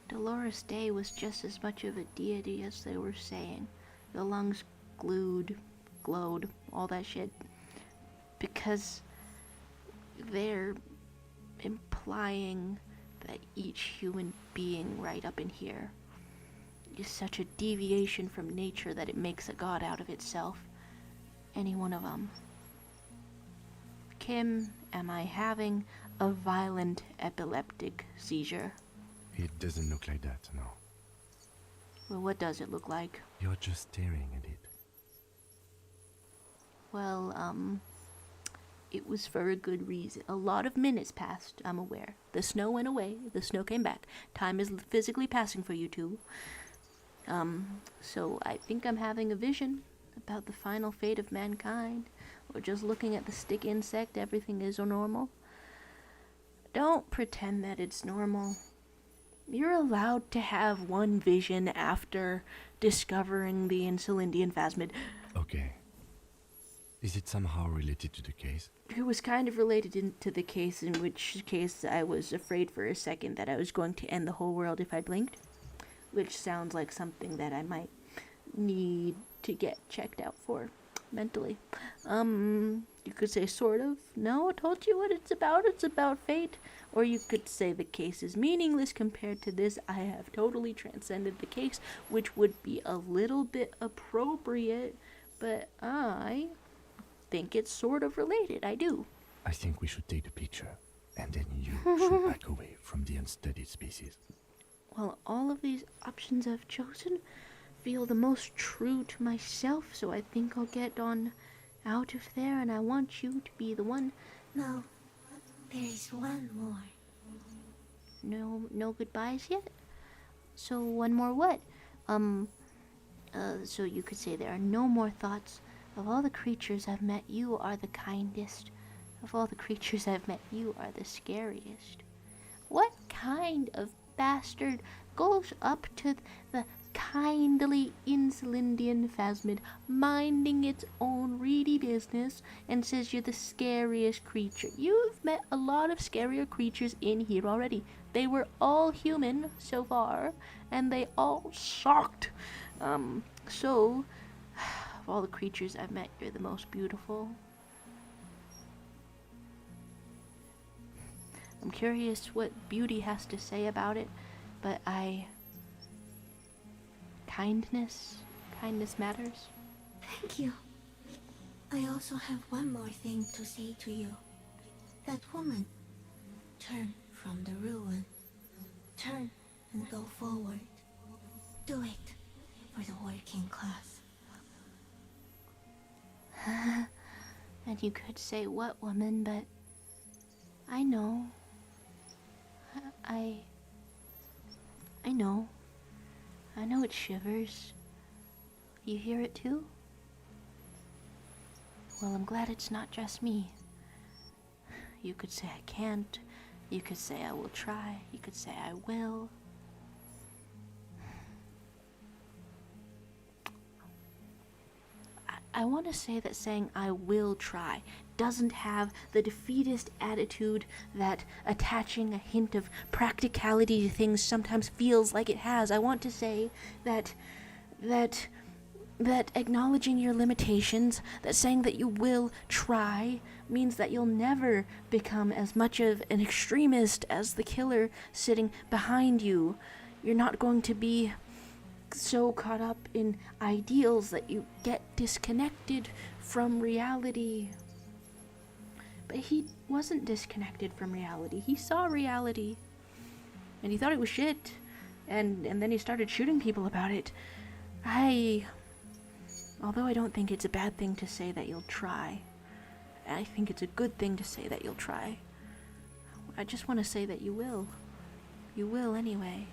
Dolores Day was just as much of a deity as they were saying. The lungs glowed, all that shit. Because they're implying that each human being right up in here is such a deviation from nature that it makes a god out of itself. Any one of them. Kim, am I having a violent epileptic seizure? It doesn't look like that, no. Well, what does it look like? You're just staring at it. Well, it was for a good reason. A lot of minutes passed, I'm aware. The snow went away, the snow came back. Time is physically passing for you two. So I think I'm having a vision about the final fate of mankind. Or just looking at the stick insect, everything is normal. Don't pretend that it's normal. You're allowed to have one vision after discovering the Insulindian phasmid. Okay. Is it somehow related to the case? It was kind of related to the case, in which case I was afraid for a second that I was going to end the whole world if I blinked. Which sounds like something that I might need to get checked out for mentally. You could say sort of. No, I told you what it's about. It's about fate. Or you could say the case is meaningless compared to this. I have totally transcended the case, which would be a little bit appropriate, but I think it's sort of related. I do. I think we should take the picture, and then you should back away from the unstudied species. Well, all of these options I've chosen feel the most true to myself, so I think I'll get on out of there, and I want you to be the one. No, there is one more. No goodbyes yet? So one more what? So you could say there are no more thoughts. Of all the creatures I've met, you are the kindest. Of all the creatures I've met, you are the scariest. What kind of bastard goes up to the kindly Insulindian phasmid, minding its own reedy business, and says you're the scariest creature? You've met a lot of scarier creatures in here already. They were all human so far, and they all sucked. So, of all the creatures I've met, you're the most beautiful. I'm curious what beauty has to say about it, but kindness matters. Thank you. I also have one more thing to say to you. That woman, turn from the ruin. Turn and go forward. Do it for the working class. And you could say what woman, but I know. I know. I know it shivers. You hear it too? Well, I'm glad it's not just me. You could say I can't. You could say I will try. You could say I will. I want to say that saying I will try doesn't have the defeatist attitude that attaching a hint of practicality to things sometimes feels like it has. I want to say that acknowledging your limitations, that saying that you will try, means that you'll never become as much of an extremist as the killer sitting behind you. You're not going to be so caught up in ideals that you get disconnected from reality. But he wasn't disconnected from reality. He saw reality, and he thought it was shit, and then he started shooting people about it. Although I don't think it's a bad thing to say that you'll try, I think it's a good thing to say that you'll try. I just want to say that you will. You will anyway.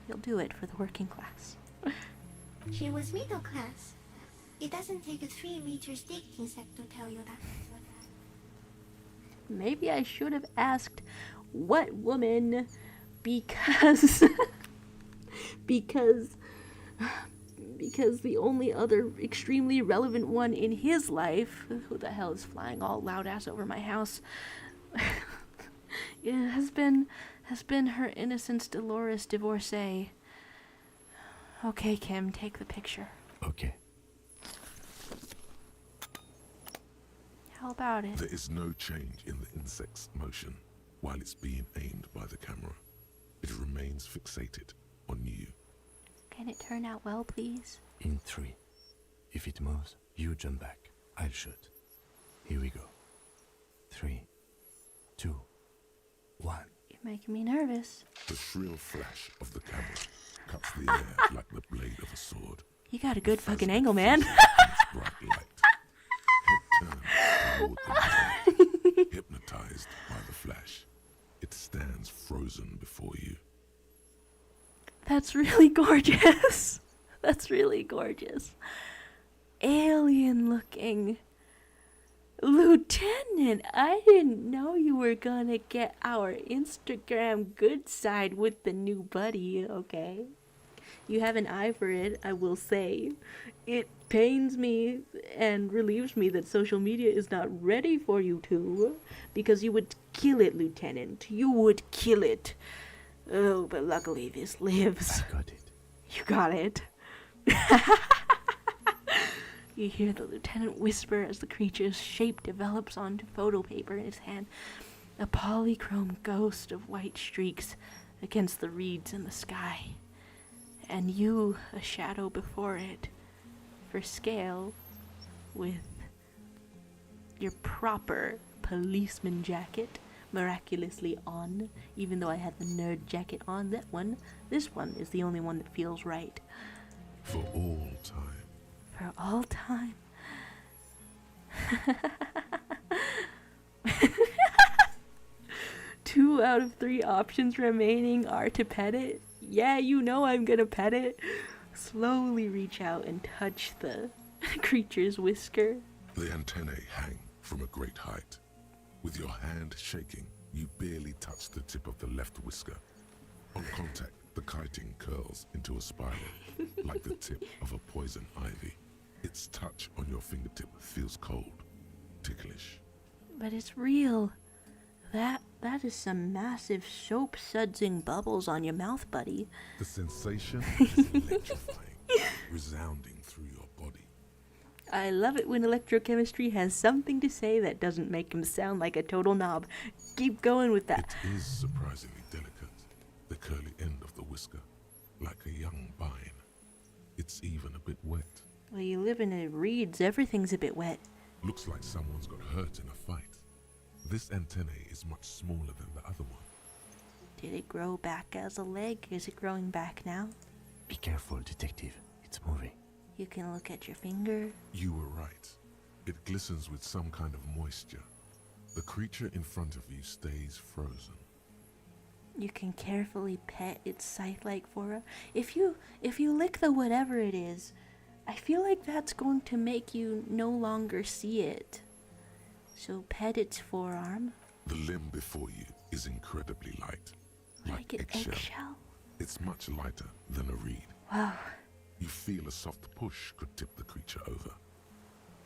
You'll do it for the working class. She was middle class. It doesn't take a 3-meter stick insect to tell you that. Maybe I should have asked what woman, because because the only other extremely relevant one in his life, who the hell is flying all loud ass over my house, has been her Innocence Dolores divorcee. Okay, Kim, take the picture. Okay. How about it? There is no change in the insect's motion while it's being aimed by the camera. It remains fixated on you. Can it turn out well, please? In 3. If it moves, you jump back. I'll shoot. Here we go. 3, 2, 1. You're making me nervous. The shrill flash of the camera cuts the air like the blade of a sword. You got a good fucking angle, man. Its bright light. Head turned toward the light, hypnotized by the flash. It stands frozen before you. That's really gorgeous. That's really gorgeous. Alien looking. Lieutenant, I didn't know you were gonna get our Instagram good side with the new buddy, okay? You have an eye for it, I will say. It pains me and relieves me that social media is not ready for you two, because you would kill it, Lieutenant. You would kill it. Oh, but luckily this lives. I got it. You got it. You hear the lieutenant whisper as the creature's shape develops onto photo paper in his hand. A polychrome ghost of white streaks against the reeds in the sky. And you, a shadow before it, for scale, with your proper policeman jacket miraculously on, even though I had the nerd jacket on. This one is the only one that feels right. For all time. For all time. 2 out of 3 options remaining are to pet it. Yeah, you know I'm gonna pet it. Slowly reach out and touch the creature's whisker. The antennae hang from a great height. With your hand shaking, you barely touch the tip of the left whisker. On contact, the kiting curls into a spiral, like the tip of a poison ivy. Its touch on your fingertip feels cold, ticklish. But it's real. That is some massive soap-sudsing bubbles on your mouth, buddy. The sensation is electrifying, resounding through your body. I love it when electrochemistry has something to say that doesn't make him sound like a total knob. Keep going with that. It is surprisingly delicate, the curly end of the whisker, like a young vine. It's even a bit wet. Well, you live in a reeds, everything's a bit wet. Looks like someone's got hurt in a fight. This antennae is much smaller than the other one. Did it grow back as a leg? Is it growing back now? Be careful, detective. It's moving. You can look at your finger. You were right. It glistens with some kind of moisture. The creature in front of you stays frozen. You can carefully pet its scythe-like fora. If you lick the whatever it is, I feel like that's going to make you no longer see it. So pet its forearm. The limb before you is incredibly light, Like an eggshell. It's much lighter than a reed. Wow. You feel a soft push could tip the creature over.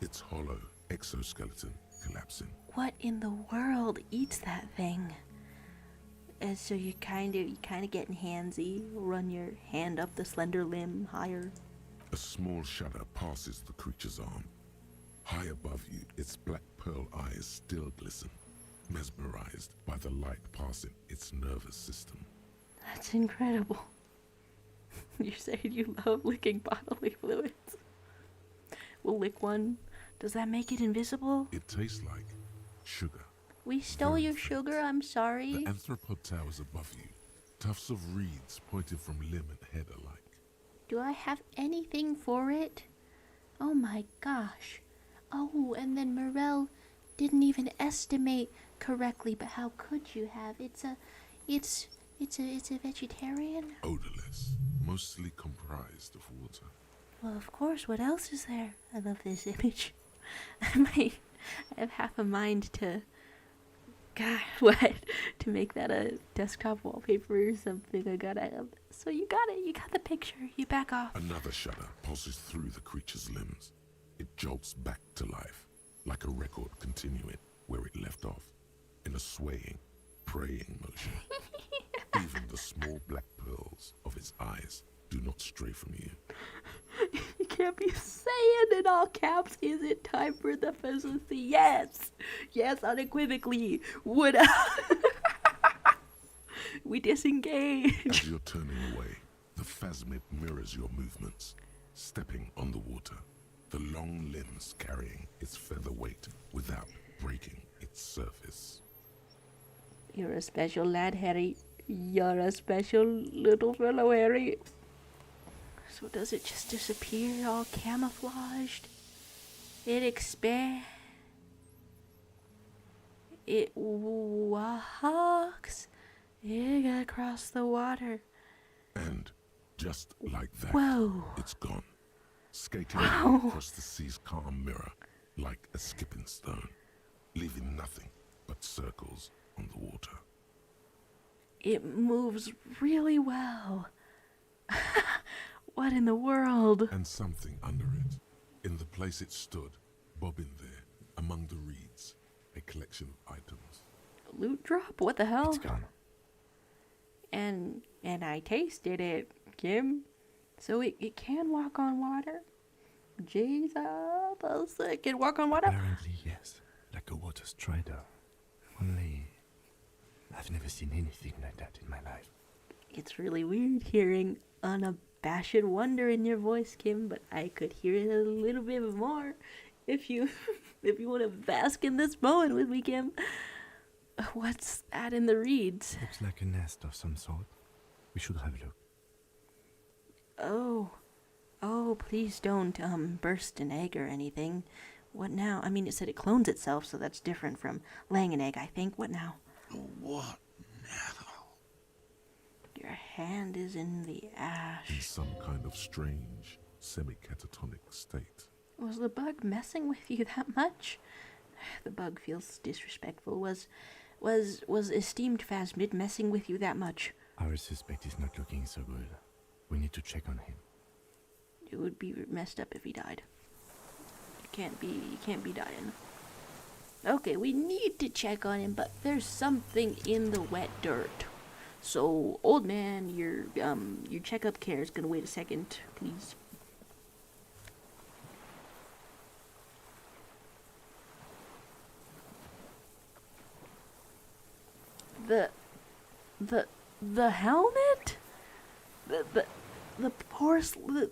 Its hollow exoskeleton collapsing. What in the world eats that thing? And so you kind of getting handsy. Run your hand up the slender limb higher. A small shudder passes the creature's arm. High above you, its black pearl eyes still glisten, mesmerized by the light passing its nervous system. That's incredible. You said you love licking bodily fluids. We'll lick one. Does that make it invisible? It tastes like sugar. We stole Very your faint. sugar, I'm sorry. The anthropod towers above you, tufts of reeds pointing from limb and head alike. Do I have anything for it? Oh my gosh. Oh, and then Morel didn't even estimate correctly, but how could you have? It's a vegetarian? Odorless, mostly comprised of water. Well, of course, what else is there? I love this image. I have half a mind to... God, what? To make that a desktop wallpaper or something. So you got it. You got the picture. You back off. Another shudder pulses through the creature's limbs. It jolts back to life, like a record continuing where it left off, in a swaying, praying motion. Even the small black pearls of its eyes do not stray from you. You can't be saying in all caps, is it time for the efficiency? Yes! Yes, unequivocally. Would we disengage? As you're turning away, the phasmid mirrors your movements, stepping on the water, the long limbs carrying its feather weight without breaking its surface. You're a special lad, Harry. You're a special little fellow, Harry. So does it just disappear all camouflaged? It expands. It walks. It got across the water. And just like that, Whoa. it's gone, skating across the sea's calm mirror like a skipping stone, leaving nothing but circles on the water. It moves really well. What in the world? And something under it, in the place it stood, bobbing there, among the reeds, a collection of items. Loot drop? What the hell? It's gone. And I tasted it, Kim. So it can walk on water? Jesus, it can walk on water? Apparently, yes. Like a water strider. Only, I've never seen anything like that in my life. It's really weird hearing unabashed wonder in your voice, Kim, but I could hear it a little bit more if you want to bask in this moment with me, Kim. What's that in the reeds? Looks like a nest of some sort. We should have a look. Oh, please don't burst an egg or anything. What now? I mean, it said it clones itself, so that's different from laying an egg, I think. What now? What now? Your hand is in the In ash. some kind of strange, semi-catatonic state. Was the bug messing with you that much? The bug feels disrespectful. Was esteemed Phasmid messing with you that much? Our suspect is not looking so good. We need to check on him. It would be messed up if he died. You can't be dying. Okay, we need to check on him, but there's something in the wet dirt. So, old man, your checkup care is gonna wait a second, please. The helmet? The porcelain,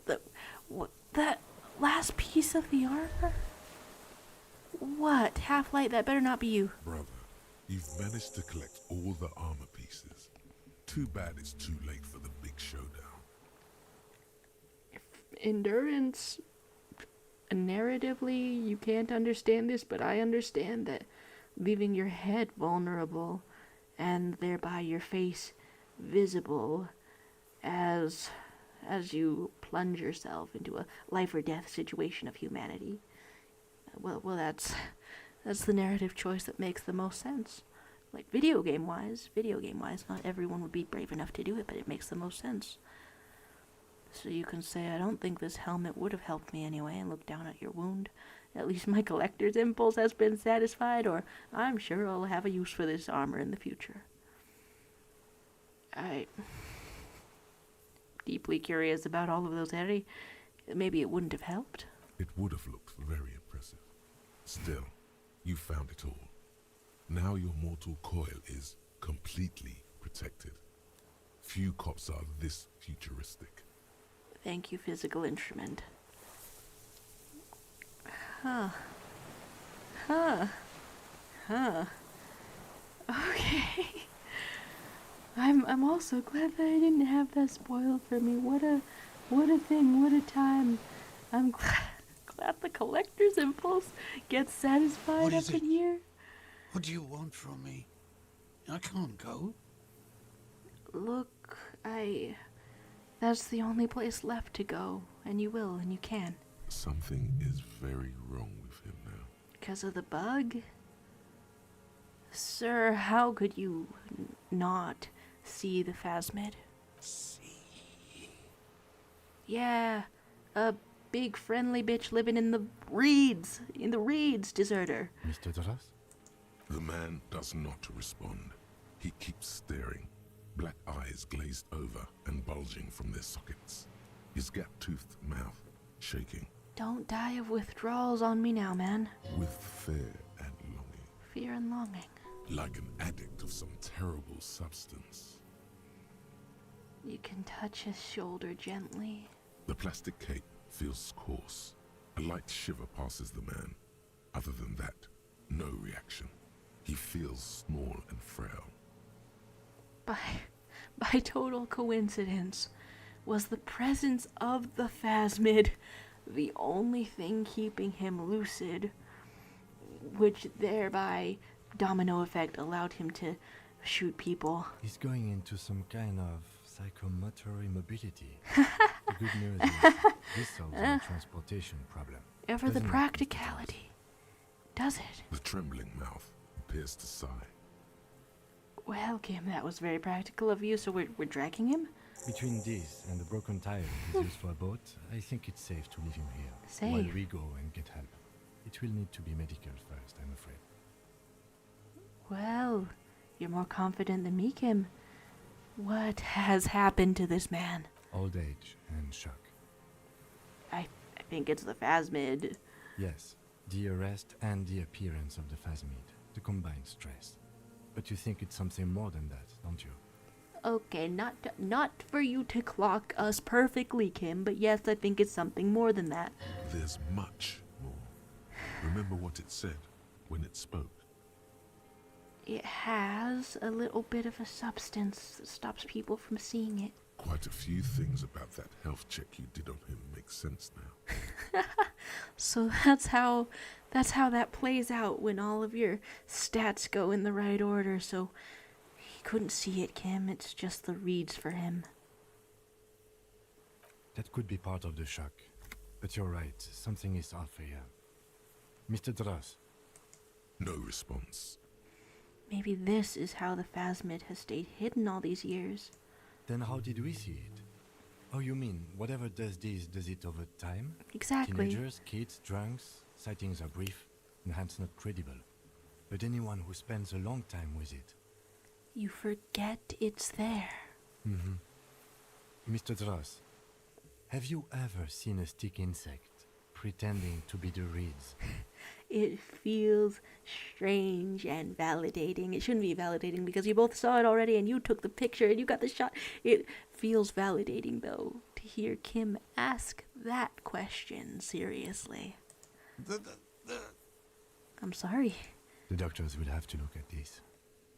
that last piece of the armor? What? Half-Light, that better not be you. Brother, you've managed to collect all the armor pieces. Too bad it's too late for the big showdown. Endurance, narratively, you can't understand this, but I understand that leaving your head vulnerable and thereby your face visible as you plunge yourself into a life or death situation of humanity. Well, that's the narrative choice that makes the most sense. Like video game wise, not everyone would be brave enough to do it, but it makes the most sense. So you can say, I don't think this helmet would have helped me anyway, and look down at your wound At least my collector's impulse has been satisfied, or I'm sure I'll have a use for this armor in the future. I'm deeply curious about all of those, Harry. Maybe it wouldn't have helped. It would have looked very impressive. Still, you found it all. Now your mortal coil is completely protected. Few cops are this futuristic. Thank you, physical instrument. Huh. Okay. I'm also glad that I didn't have that spoiled for me. What a thing, what a time. I'm glad the collector's impulse gets satisfied What up is in it? here. What do you want from me? I can't go. Look, that's the only place left to go, and you will, and you can. Something is very wrong with him now. Because of the bug? Sir, how could you not see the phasmid? See. Yeah, a big friendly bitch living in the reeds. In the reeds, deserter. Mr. Dras? The man does not respond. He keeps staring, black eyes glazed over and bulging from their sockets. His gap-toothed mouth shaking Don't die of withdrawals on me now, man. with fear and longing, Fear and longing. like an addict of some terrible substance. You can touch his shoulder gently. The plastic cape feels coarse. A light shiver passes the man. Other than that, no reaction. He feels small and frail. By total coincidence, was the presence of the phasmid the only thing keeping him lucid, which thereby, domino effect, allowed him to shoot people. He's going into some kind of psychomotor immobility. The good news is this solves our transportation problem. Ever the Doesn't it, Mr. practicality. Does it? The trembling mouth appears to sigh. Well, Kim, that was very practical of you, so we're dragging him? Between this and the broken tire he's used for a boat, I think it's safe to leave him here. While Safe? we go and get help. It will need to be medical first, I'm afraid. Well, you're more confident than me, Kim. What has happened to this man? Old age and shock. I think it's the phasmid. Yes, the arrest and the appearance of the phasmid, the combined stress. But you think it's something more than that, don't you? Okay, not for you to clock us perfectly, Kim, but yes, I think it's something more than that. There's much more. Remember what it said when it spoke. It has a little bit of a substance that stops people from seeing it. Quite a few things about that health check you did on him make sense now. So that's how that plays out when all of your stats go in the right order. So he couldn't see it, Kim. It's just the reads for him. That could be part of the shock. But you're right, something is off here. Mr. Dras, No response. Maybe this is how the phasmid has stayed hidden all these years. then how did we see it? Oh, you mean, whatever does this, does it over time? Exactly. Teenagers, kids, drunks, sightings are brief, and hence not credible. But anyone who spends a long time with it. You forget it's there. Mr. Dras, have you ever seen a stick insect pretending to be the reeds? It feels strange and validating. It shouldn't be validating because you both saw it already and you took the picture and you got the shot. It feels validating, though, to hear Kim ask that question seriously. I'm sorry. The doctors will have to look at this.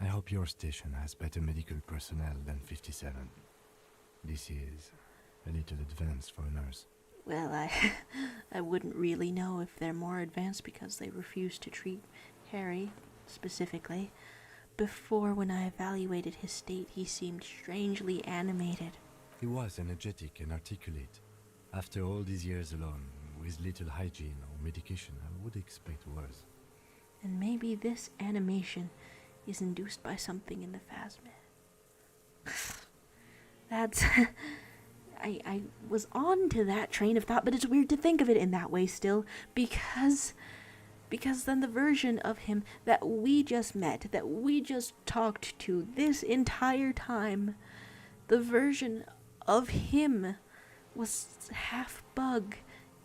I hope your station has better medical personnel than 57. This is a little advanced for a nurse. Well, I wouldn't really know if they're more advanced because they refuse to treat Harry, specifically. Before, when I evaluated his state, he seemed strangely animated. He was energetic and articulate. After all these years alone, with little hygiene or medication, I would expect worse. And maybe this animation is induced by something in the phasmid. That's... I was on to that train of thought, but it's weird to think of it in that way still, because then the version of him that we just met, that we just talked to this entire time, the version of him was half bug,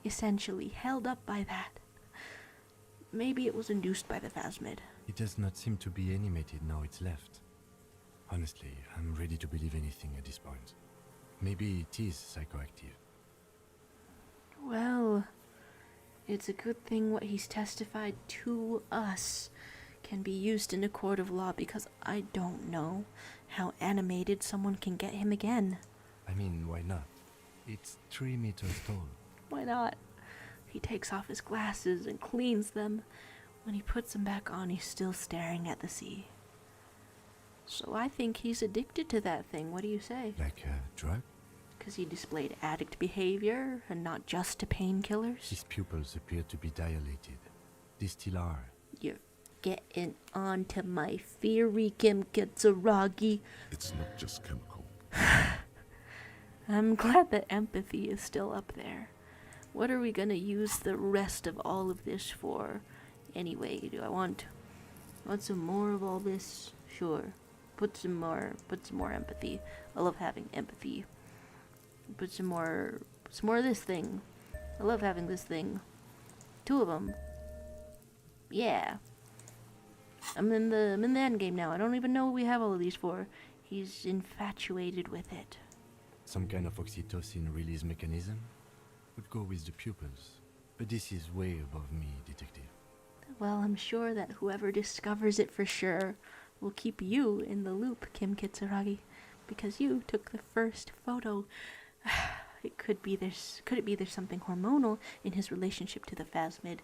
essentially, held up by that. Maybe it was induced by the phasmid. It does not seem to be animated now it's left. Honestly, I'm ready to believe anything at this point. Maybe it is psychoactive. Well, it's a good thing what he's testified to us can be used in a court of law, because I don't know how animated someone can get him again. I mean, why not? It's 3 meters tall. Why not? He takes off his glasses and cleans them. When he puts them back on, he's still staring at the sea. So I think he's addicted to that thing. What do you say? Like a drug? Because he displayed addict behavior and not just to painkillers. His pupils appear to be dilated. They still are. You're getting on to my theory, Kim Kitsuragi. It's not just chemical. I'm glad that empathy is still up there. What are we gonna use the rest of all of this for? Anyway, do I want some more of all this? Sure. Put some more empathy. I love having empathy. Put some more of this thing. I love having this thing. 2 of them. Yeah. I'm in the end game now. I don't even know what we have all of these for. He's infatuated with it. Some kind of oxytocin release mechanism? Would go with the pupils. But this is way above me, detective. Well, I'm sure that whoever discovers it for sure will keep you in the loop, Kim Kitsuragi, because you took the first photo. Could it be there's something hormonal in his relationship to the phasmid?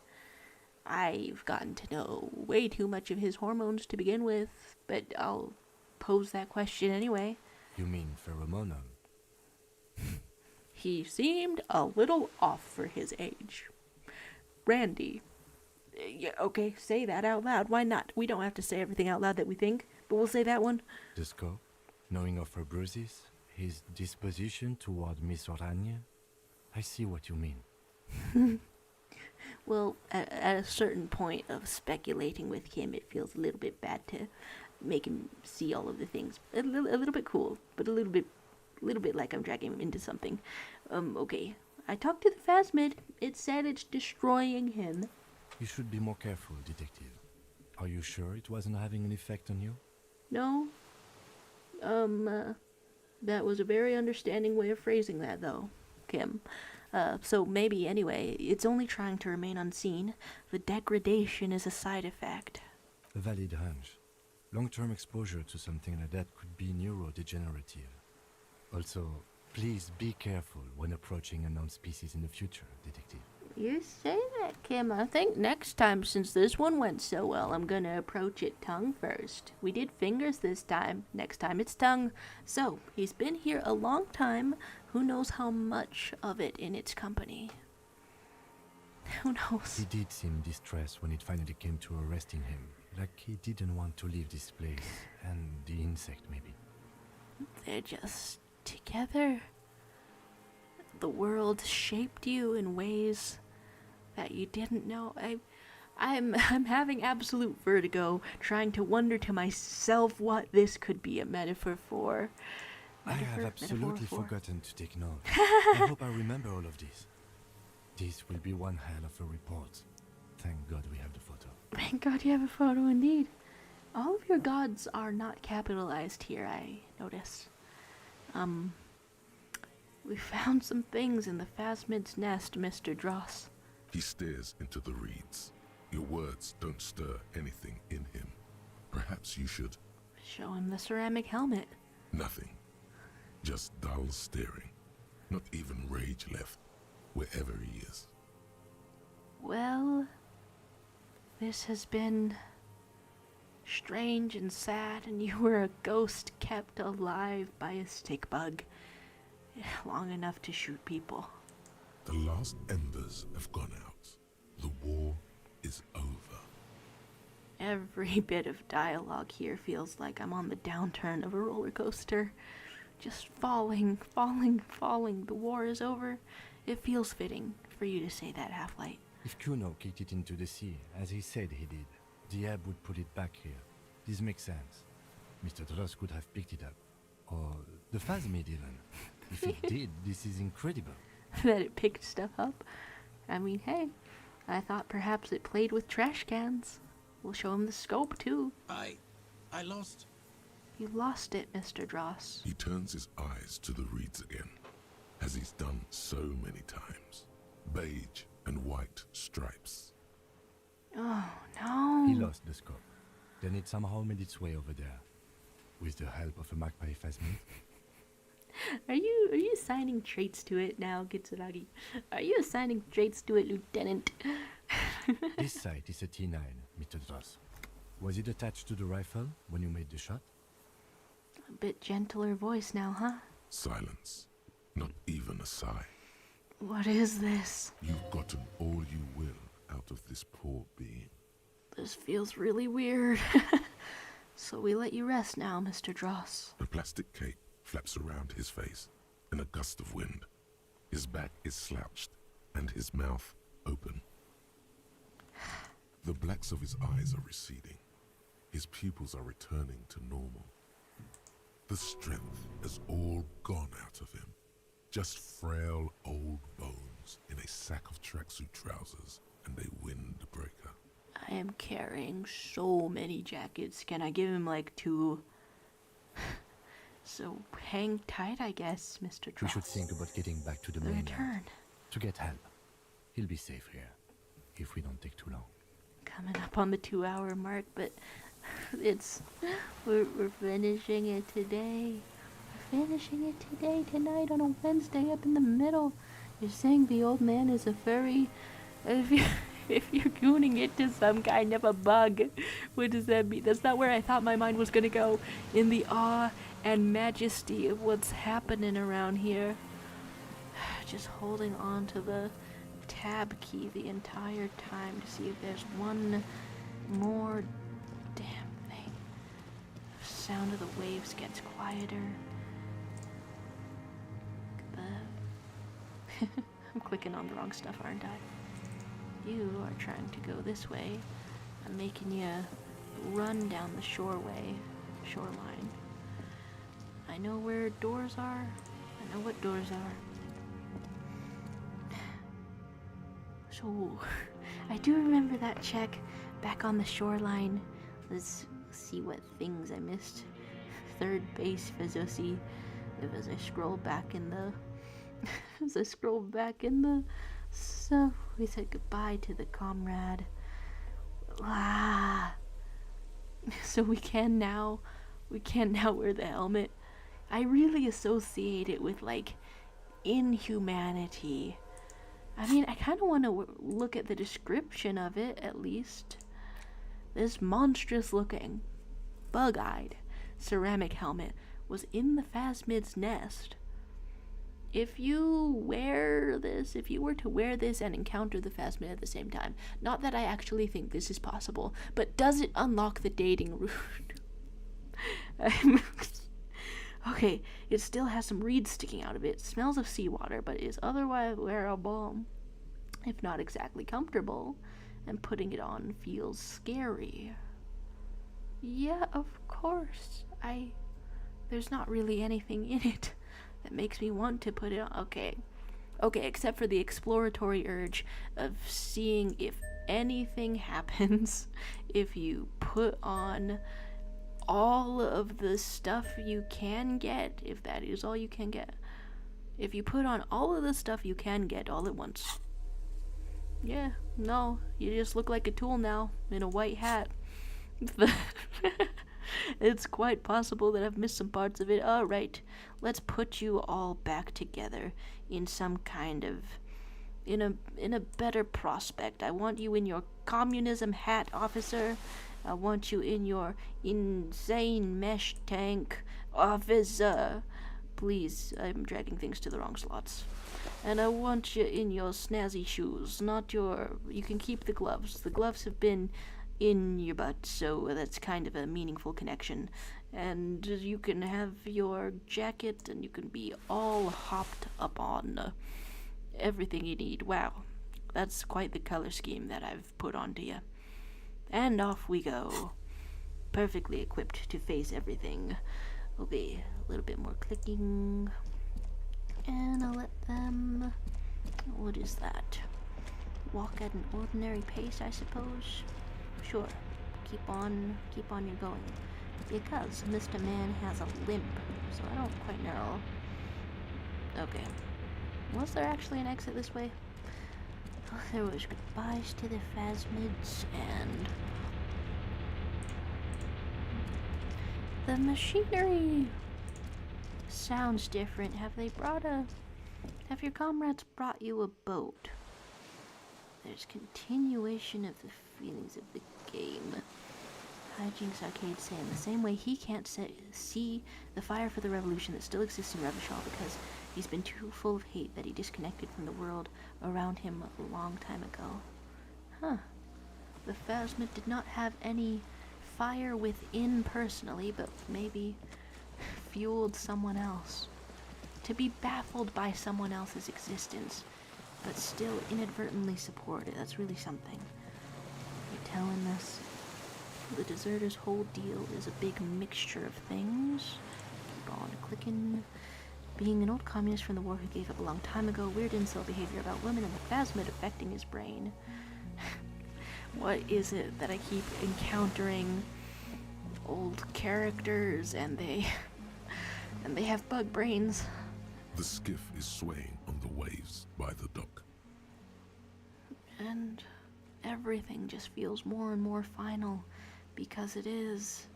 I've gotten to know way too much of his hormones to begin with, but I'll pose that question anyway. You mean pheromonal? He seemed a little off for his age. Randy. Yeah, okay, say that out loud. Why not? We don't have to say everything out loud that we think, but we'll say that one. The scope, knowing of her bruises, his disposition toward Miss Orania. I see what you mean. Well, at a certain point of speculating with him, it feels a little bit bad to make him see all of the things. A little bit cool, but a little bit like I'm dragging him into something. Okay. I talked to the phasmid. It said it's destroying him. You should be more careful, detective. Are you sure it wasn't having an effect on you? No. That was a very understanding way of phrasing that, though, Kim. So maybe, anyway, it's only trying to remain unseen. The degradation is a side effect. A valid hunch. Long-term exposure to something like that could be neurodegenerative. Also, please be careful when approaching unknown species in the future, detective. You say that, Kim. I think next time, since this one went so well, I'm gonna approach it tongue first. We did fingers this time. Next time it's tongue. So, he's been here a long time. Who knows how much of it in its company? Who knows? He did seem distressed when it finally came to arresting him. Like he didn't want to leave this place. And the insect, maybe. They're just together. The world shaped you in ways that you didn't know. I'm having absolute vertigo, trying to wonder to myself what this could be a metaphor for. I have absolutely metaphor for. forgotten to take note. I hope I remember all of this. This will be one hell of a report. Thank God we have the photo. Thank God you have a photo indeed. All of your gods are not capitalized here, I notice. We found some things in the phasmid's nest, Mr. Dross. He stares into the reeds. Your words don't stir anything in him. Perhaps you should. Show him the ceramic helmet. Nothing. Just dull staring. Not even rage left, wherever he is. Well, this has been strange and sad, and you were a ghost kept alive by a stick bug long enough to shoot people. The last embers have gone out. The war is over. Every bit of dialogue here feels like I'm on the downturn of a roller coaster. just falling, falling, falling. The war is over. It feels fitting for you to say that, Half-Light. If Kuno kicked it into the sea, as he said he did, Diab would put it back here. This makes sense. Mr. Dross could have picked it up. Or the Phasmid even. If it did, this is incredible. That it picked stuff up. I mean, hey, I thought perhaps it played with trash cans. We'll show him the scope, too. I lost. You lost it, Mr. Dross. He turns his eyes to the reeds again, as he's done so many times. Beige and white stripes. Oh, no. He lost the scope. Then it somehow made its way over there. With the help of a magpie Phasmid. Are you assigning traits to it now, Kitsuragi? Are you assigning traits to it, Lieutenant? This sight is a T9, Mr. Dross. Was it attached to the rifle when you made the shot? A bit gentler voice now, huh? Silence. Not even a sigh. What is this? You've gotten all you will out of this poor being. This feels really weird. So we let you rest now, Mr. Dross. A plastic cape flaps around his face in a gust of wind. His back is slouched and his mouth open. The blacks of his eyes are receding. His pupils are returning to normal. The strength has all gone out of him. Just frail old bones in a sack of tracksuit trousers and a windbreaker. I am carrying so many jackets. Can I give him like 2? So hang tight, I guess, Mr. Dross. We should think about getting back to the The mainland. return. To get help. He'll be safe here. If we don't take too long. Coming up on the 2-hour mark, but we're finishing it today. We're finishing it today, tonight, on a Wednesday, up in the middle. You're saying the old man is a furry? If you're gooning it to some kind of a bug, what does that mean? That's not where I thought my mind was gonna go. In the awe and majesty of what's happening around here. Just holding on to the tab key the entire time to see if there's one more damn thing. The sound of the waves gets quieter. I'm clicking on the wrong stuff, aren't I? You are trying to go this way. I'm making you run down the shoreline. I know where doors are. I know what doors are. So, I do remember that check back on the shoreline. Let's see what things I missed. Third base Fizzosi. As I scroll back in the... So, we said goodbye to the comrade. So we can now wear the helmet. I really associate it with, like, inhumanity. I mean, I kind of want to look at the description of it, at least. This monstrous-looking, bug-eyed ceramic helmet was in the Phasmid's nest. If you were to wear this and encounter the Phasmid at the same time, not that I actually think this is possible, but does it unlock the dating route? Okay, it still has some reeds sticking out of it. It smells of seawater, but is otherwise wearable, if not exactly comfortable, and putting it on feels scary. Yeah, of course. There's not really anything in it that makes me want to put it on. Okay, except for the exploratory urge of seeing if anything happens if you put on all of the stuff you can get, if that is all you can get. If you put on all of the stuff you can get all at once. Yeah, no, you just look like a tool now, in a white hat. It's quite possible that I've missed some parts of it. Alright, let's put you all back together in some kind of... in a better prospect. I want you in your communism hat, officer. I want you in your insane mesh tank, officer. Please, I'm dragging things to the wrong slots. And I want you in your snazzy shoes, not your... You can keep the gloves. The gloves have been in your butt, so that's kind of a meaningful connection. And you can have your jacket, and you can be all hopped up on everything you need. Wow, that's quite the color scheme that I've put onto you. And off we go, perfectly equipped to face everything. Okay, a little bit more clicking, and I'll let them... What is that? Walk at an ordinary pace, I suppose? Sure. Keep on your going. Because Mr. Man has a limp, so I don't quite know. Okay. Was there actually an exit this way? Oh, there was goodbyes to the phasmids and... The machinery sounds different. Have your comrades brought you a boat? There's continuation of the feelings of the game. Hijinks Arcade saying the same way he can't see the fire for the revolution that still exists in Revachol because he's been too full of hate that he disconnected from the world around him a long time ago. Huh. The Phasmid did not have any fire within personally, but maybe fueled someone else. To be baffled by someone else's existence, but still inadvertently support it. That's really something. You're telling us the deserter's whole deal is a big mixture of things. Keep on clicking. Being an old communist from the war who gave up a long time ago, weird incel behavior about women and the phasmid affecting his brain. What is it that I keep encountering old characters and they have bug brains? The skiff is swaying on the waves by the dock. And everything just feels more and more final because it is.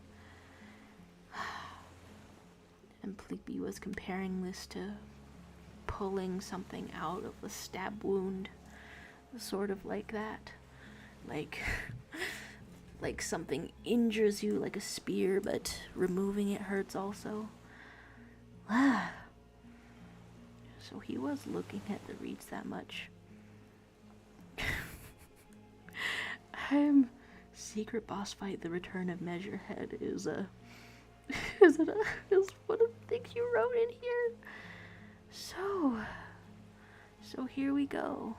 And Pleepy was comparing this to pulling something out of a stab wound. Sort of like that. Like something injures you like a spear, but removing it hurts also. So he was looking at the reads that much. Secret boss fight, the return of Measurehead is is one of the things you wrote in here. So here we go.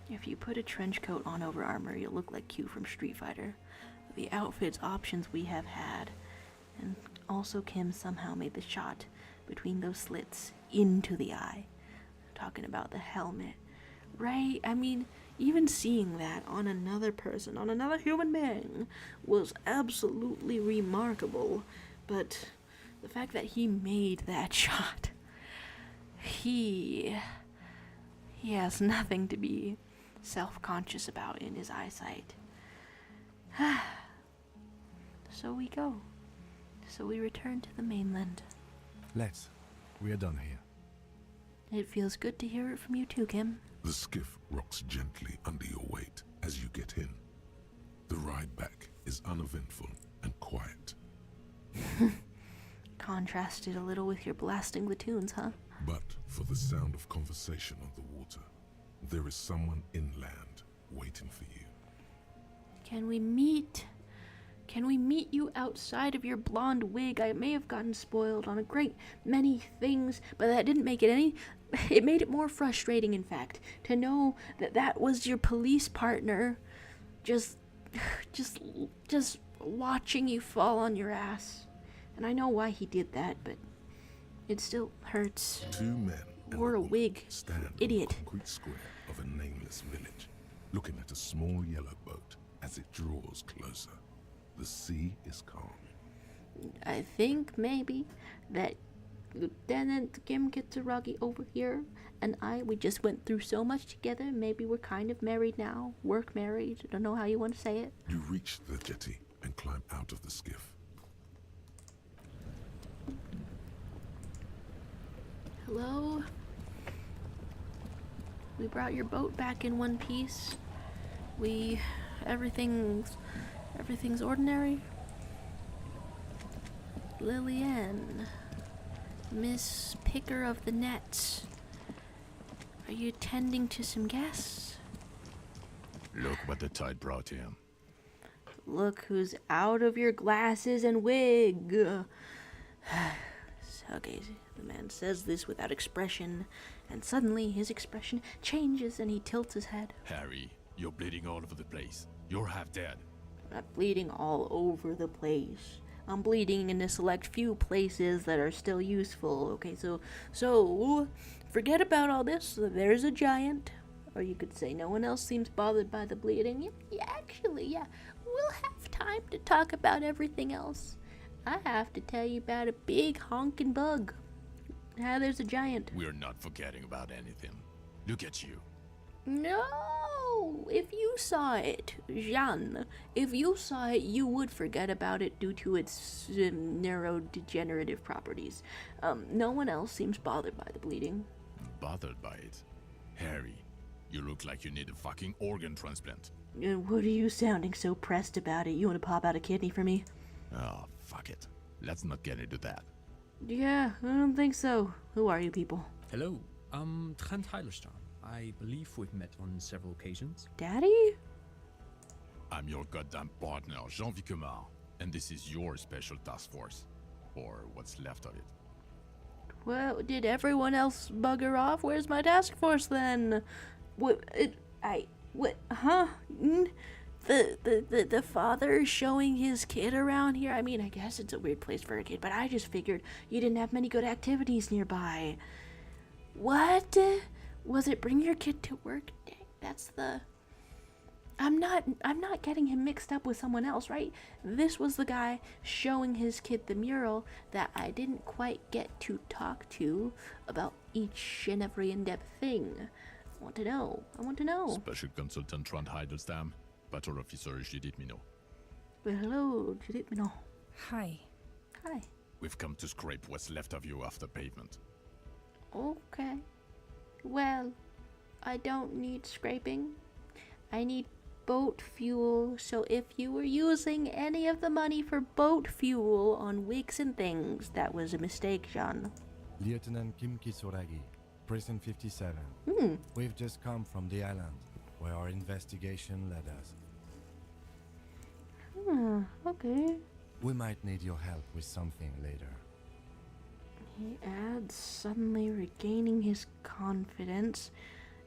If you put a trench coat on over armor, you'll look like Q from Street Fighter. The outfits options we have had, and also Kim somehow made the shot between those slits into the eye. Talking about the helmet, right? I mean, even seeing that on another person, on another human being, was absolutely remarkable. But the fact that he made that shot, he has nothing to be self-conscious about in his eyesight. So we go. So we return to the mainland. Let's. We are done here. It feels good to hear it from you too, Kim. The skiff rocks gently under your weight as you get in. The ride back is uneventful and quiet. Contrasted a little with your blasting the tunes, huh? But for the sound of conversation on the water, there is someone inland waiting for you. Can we meet you outside of your blonde wig? I may have gotten spoiled on a great many things, but that didn't make it it made it more frustrating, in fact, to know that was your police partner just watching you fall on your ass. And I know why he did that, but it still hurts. Two men Wore a wig. stand Idiot. on the concrete square of a nameless village, looking at a small yellow boat as it draws closer. The sea is calm. I think maybe that Lieutenant Kim Kitsuragi over here and we just went through so much together. Maybe we're kind of married now. Work married. I don't know how you want to say it. You reach the jetty and climb out of the skiff. Hello? We brought your boat back in one piece. Everything's ordinary. Lillian, Miss Picker of the Nets, are you tending to some guests? Look what the tide brought him. Look who's out of your glasses and wig. Okay, the man says this without expression, and suddenly his expression changes and he tilts his head. Harry, you're bleeding all over the place. You're half dead. I'm not bleeding all over the place. I'm bleeding in a select few places that are still useful. Okay, so forget about all this. There's a giant. Or you could say no one else seems bothered by the bleeding. Yeah. We'll have time to talk about everything else. I have to tell you about a big honking bug. There's a giant. We're not forgetting about anything. Look at you. No! If you saw it, Jean, if you saw it, you would forget about it due to its neurodegenerative properties. No one else seems bothered by the bleeding. Bothered by it? Harry, you look like you need a fucking organ transplant. What are you sounding so pressed about it? You want to pop out a kidney for me? Oh, fuck it. Let's not get into that. Yeah, I don't think so. Who are you people? Hello, Trent Heilerstein. I believe we've met on several occasions. Daddy? I'm your goddamn partner, Jean-Vic Quemar, and this is your special task force. Or what's left of it. Well, did everyone else bugger off? Where's my task force then? The father showing his kid around here? I mean, I guess it's a weird place for a kid, but I just figured you didn't have many good activities nearby. What? Was it bring your kid to work? That's the... I'm not getting him mixed up with someone else, right? This was the guy showing his kid the mural that I didn't quite get to talk to about each and every in-depth thing. I want to know. Special Consultant Trent Heidelstam, Patrol Officer Judith Minot. Well, hello, Judith Minot. Hi. Hi. We've come to scrape what's left of you after pavement. Okay. Well, I don't need scraping. I need boat fuel, so if you were using any of the money for boat fuel on wigs and things, that was a mistake, Jean. Lieutenant Kim Kisuragi, Prison 57. We've just come from the island, where our investigation led us. Okay. We might need your help with something later. He adds, suddenly regaining his confidence.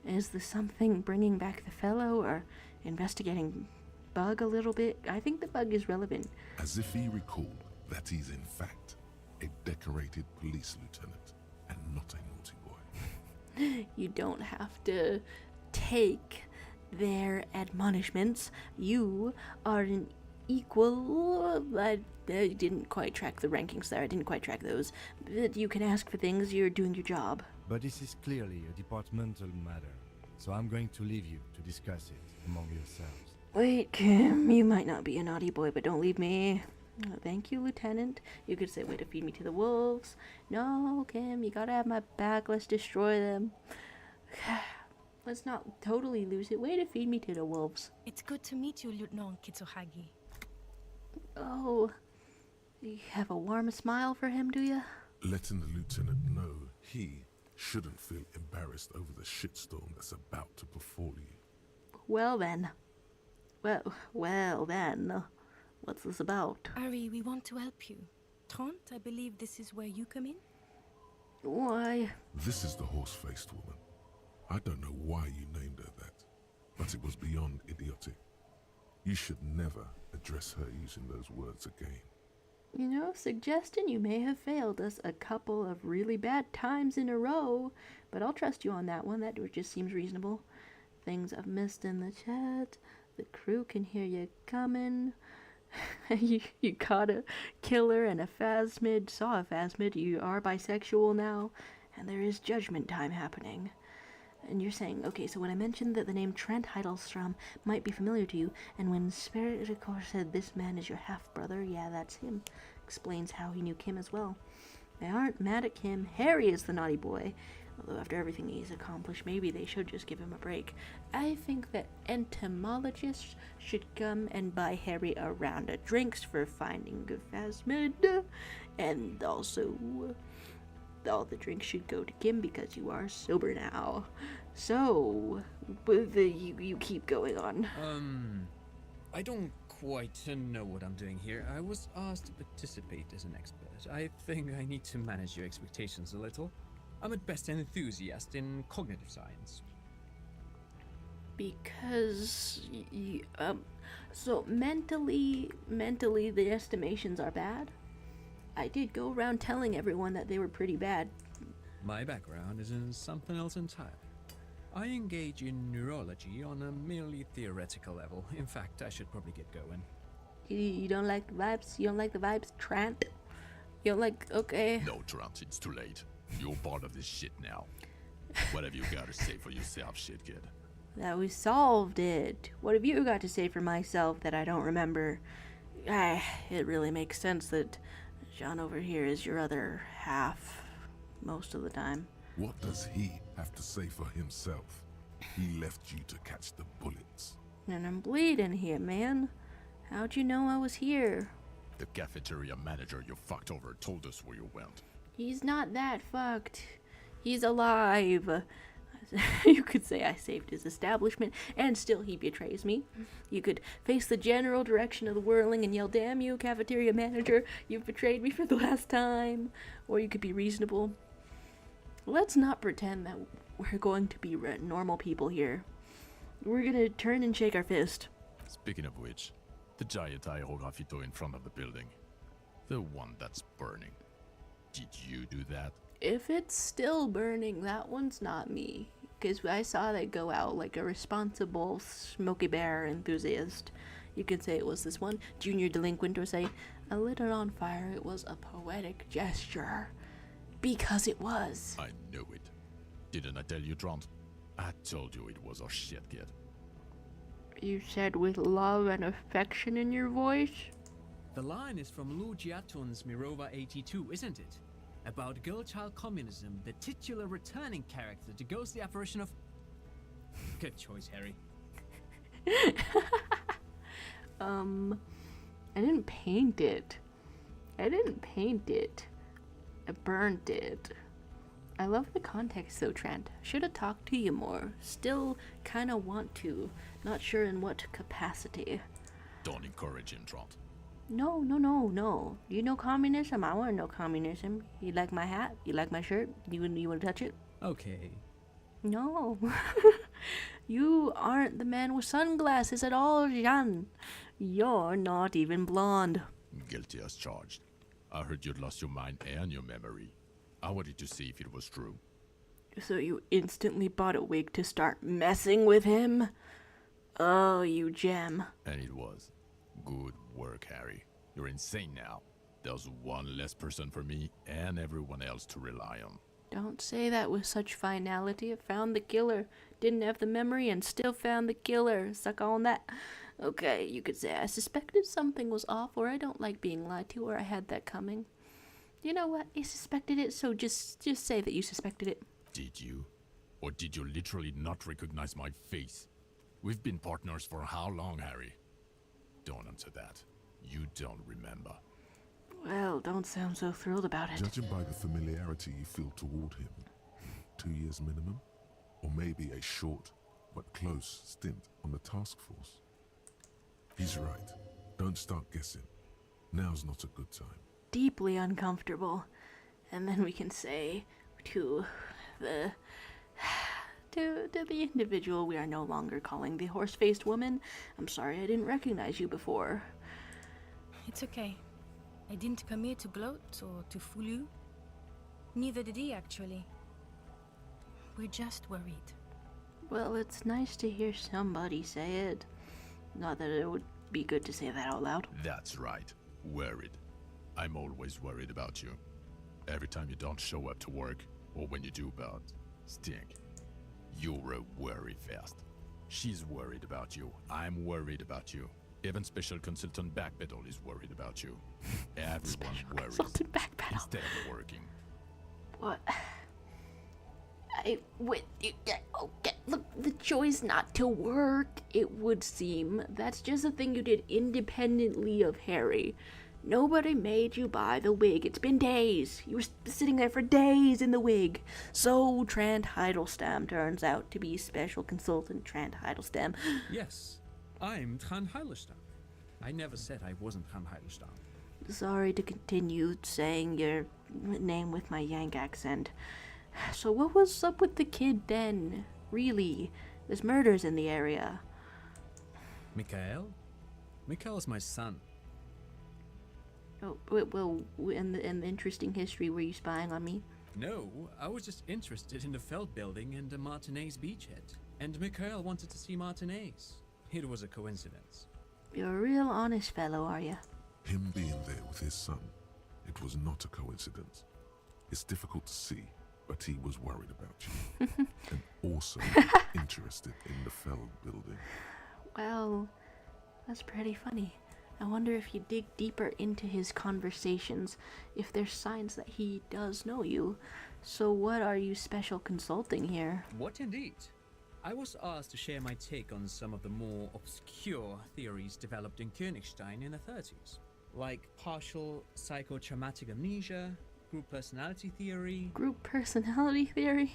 Is the something bringing back the fellow, or investigating Bug a little bit? I think the Bug is relevant. As if he recalled that he's in fact a decorated police lieutenant and not a naughty boy. You don't have to take their admonishments. You are an equal. I didn't quite track the rankings there. I didn't quite track those. But you can ask for things. You're doing your job. But this is clearly a departmental matter, so I'm going to leave you to discuss it among yourselves. Wait, Kim, you might not be a naughty boy, but don't leave me. Thank you, Lieutenant. You could say, way to feed me to the wolves. No, Kim, you gotta have my back. Let's destroy them. Let's not totally lose it. Way to feed me to the wolves. It's good to meet you, Lieutenant Kitsuhagi. Oh, you have a warm smile for him, do you? Letting the lieutenant know he shouldn't feel embarrassed over the shitstorm that's about to befall you. Well then. Well then. What's this about? Ari, we want to help you. Trent, I believe this is where you come in? Why? This is the horse-faced woman. I don't know why you named her that, but it was beyond idiotic. You should never address her using those words again. You know, suggesting you may have failed us a couple of really bad times in a row, but I'll trust you on that one. That just seems reasonable. Things I've missed in the chat. The crew can hear you coming. you caught a killer and a phasmid, saw a phasmid. You are bisexual now, and there is judgment time happening. And you're saying, okay, so when I mentioned that the name Trent Heidelstrom might be familiar to you, and when Spirit Record said this man is your half-brother, yeah, that's him. Explains how he knew Kim as well. They aren't mad at Kim. Harry is the naughty boy. Although after everything he's accomplished, maybe they should just give him a break. I think that entomologists should come and buy Harry a round of drinks for finding a phasmid. And also, all the drinks should go to Kim because you are sober now. So, you keep going on. I don't quite know what I'm doing here. I was asked to participate as an expert. I think I need to manage your expectations a little. I'm at best an enthusiast in cognitive science. Because so mentally the estimations are bad. I did go around telling everyone that they were pretty bad. My background is in something else entirely. I engage in neurology on a merely theoretical level. In fact, I should probably get going. You don't like the vibes? You don't like the vibes, Trent? You don't like, okay. No, Trant, it's too late. You're part of this shit now. What have you got to say for yourself, shit kid? That we solved it. What have you got to say for myself that I don't remember? It really makes sense that John over here is your other half most of the time. What does he have to say for himself? He left you to catch the bullets. And I'm bleeding here, man. How'd you know I was here? The cafeteria manager you fucked over told us where you went. He's not that fucked. He's alive. You could say I saved his establishment, and still he betrays me. You could face the general direction of the whirling and yell, "Damn you, cafeteria manager, you've betrayed me for the last time." Or you could be reasonable. Let's not pretend that we're going to be normal people here. We're gonna turn and shake our fist. Speaking of which, the giant aerografito in front of the building. The one that's burning. Did you do that? If it's still burning, that one's not me. Because I saw that go out like a responsible Smokey Bear enthusiast. You could say it was this one junior delinquent, or say, I lit it on fire. It was a poetic gesture. Because it was. I knew it. Didn't I tell you, Trant? I told you it was our shit, kid. You said with love and affection in your voice? The line is from Lu Jiatun's Mirova 82, isn't it? About girl-child communism, the titular returning character to ghost the apparition of... Good choice, Harry. I didn't paint it. I burnt it. I love the context though, Trent. Should have talked to you more. Still kinda want to. Not sure in what capacity. Don't encourage him, Trant. No. You know communism? I want to know communism. You like my hat? You like my shirt? You want to touch it? Okay. No. You aren't the man with sunglasses at all, Jean. You're not even blonde. Guilty as charged. I heard you'd lost your mind and your memory. I wanted to see if it was true. So you instantly bought a wig to start messing with him? Oh, you gem. And it was. Good work, Harry. You're insane now. There's one less person for me and everyone else to rely on. Don't say that with such finality. I found the killer. Didn't have the memory and still found the killer. Suck on that. Okay, you could say I suspected something was off, or I don't like being lied to, or I had that coming. You know what? You suspected it, so just say that you suspected it. Did you? Or did you literally not recognize my face? We've been partners for how long, Harry? Don't answer that. You don't remember. Well, don't sound so thrilled about it. Judging by the familiarity you feel toward him, 2 years minimum, or maybe a short but close stint on the task force. He's right. Don't start guessing. Now's not a good time. Deeply uncomfortable. And then we can say to the individual we are no longer calling the horse-faced woman, I'm sorry I didn't recognize you before. It's okay. I didn't come here to gloat or to fool you. Neither did he, actually. We're just worried. Well, it's nice to hear somebody say it. Not that it would be good to say that out loud. That's right. Worried. I'm always worried about you. Every time you don't show up to work, or when you do but stink. You're a worry fest. She's worried about you. I'm worried about you. Even Special Consultant Backpedal is worried about you. Everyone worries Consultant Backpedal. instead of working. What? Look, the choice not to work, it would seem. That's just a thing you did independently of Harry. Nobody made you buy the wig. It's been days. You were sitting there for days in the wig. So Trant Heidelstamm turns out to be Special Consultant Trant Heidelstamm. Yes, I'm Tran Heilestam. I never said I wasn't Van Heilstam. Sorry to continue saying your name with my Yank accent. So what was up with the kid then? Really? There's murders in the area. Mikhail? Mikhail's my son. Oh, well, in the interesting history, were you spying on me? No, I was just interested in the Feld building and the Martinez beachhead. And Mikhail wanted to see Martinez. It was a coincidence. You're a real honest fellow, are you? Him being there with his son, it was not a coincidence. It's difficult to see, but he was worried about you. And also interested in the Feld building. Well, that's pretty funny. I wonder if you dig deeper into his conversations, if there's signs that he does know you. So what are you special consulting here? What indeed? I was asked to share my take on some of the more obscure theories developed in Königstein in the 30s, like partial psychotraumatic amnesia, group personality theory. Group personality theory?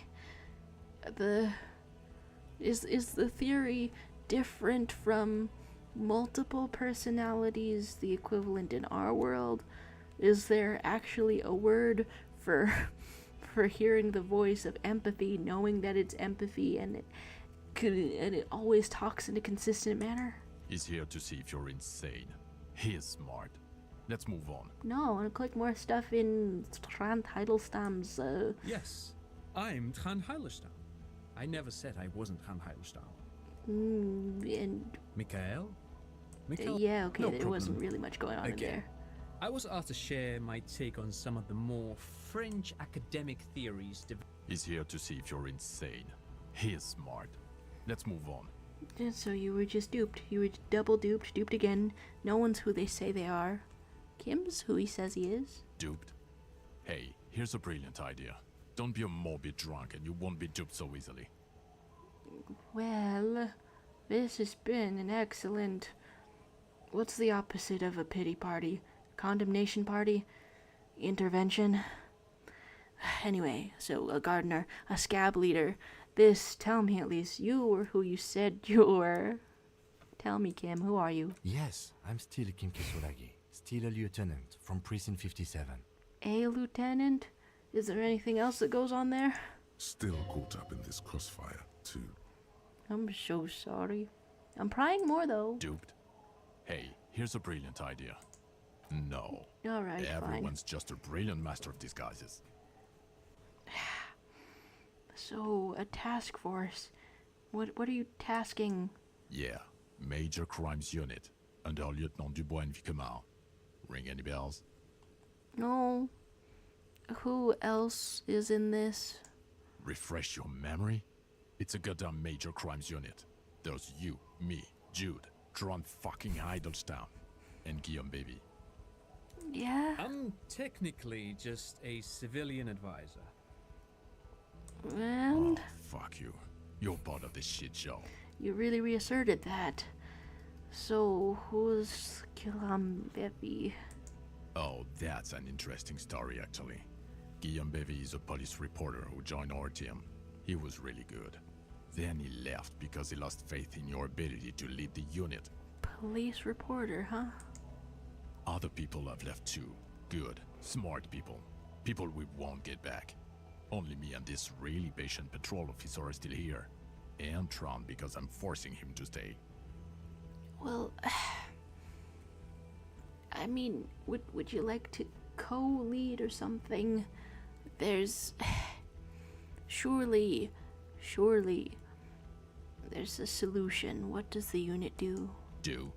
Is the theory different from multiple personalities, the equivalent in our world? Is there actually a word for hearing the voice of empathy, knowing that it's empathy, and it always talks in a consistent manner? He's here to see if you're insane. He is smart. Let's move on. No, I want to click more stuff in Strand Heidelstam's, Yes, I'm Van Heilstam. I never said I wasn't Van Heilstam. and Mikhail? Mikhail? yeah, okay, No there problem. wasn't really much going on in Again. there. I was asked to share my take on some of the more fringe academic theories. He's here to see if you're insane. He is smart. Let's move on. Yeah, so you were just duped. You were double duped, duped again. No one's who they say they are. Kim's who he says he is. Duped? Hey, here's a brilliant idea. Don't be a morbid drunk and you won't be duped so easily. Well, this has been an excellent... What's the opposite of a pity party? Condemnation party? Intervention? Anyway, so a gardener, a scab leader. Tell me at least, you were who you said you were. Tell me, Kim, who are you? Yes, I'm still Kim Kisuragi, still a lieutenant from Precinct 57. A lieutenant? Is there anything else that goes on there? Still caught up in this crossfire, too. I'm so sorry. I'm prying more, though. Duped? Hey, here's a brilliant idea. No. Alright, fine. Everyone's just a brilliant master of disguises. So, a task force. What are you tasking? Yeah, Major Crimes Unit, under Lieutenant Dubois and Vicomar. Ring any bells? No. Who else is in this? Refresh your memory? It's a goddamn Major Crimes Unit. There's you, me, Jude, Tron fucking Heidelstown, and Guillaume Baby. Yeah? I'm technically just a civilian advisor. And Oh, fuck you. You're part of this shit show. you really reasserted that. So, who's Guillaume Bevy? Oh, that's an interesting story, actually. Guillaume Bevy is a police reporter who joined our team. He was really good. Then he left because he lost faith in your ability to lead the unit. Police reporter, huh? Other people have left too. Good, smart people. People we won't get back. Only me and this really patient patrol officer are still here. And Tron because I'm forcing him to stay. Well, I mean, would you like to co-lead or something? There's... Surely, there's a solution. What does the unit do? Do?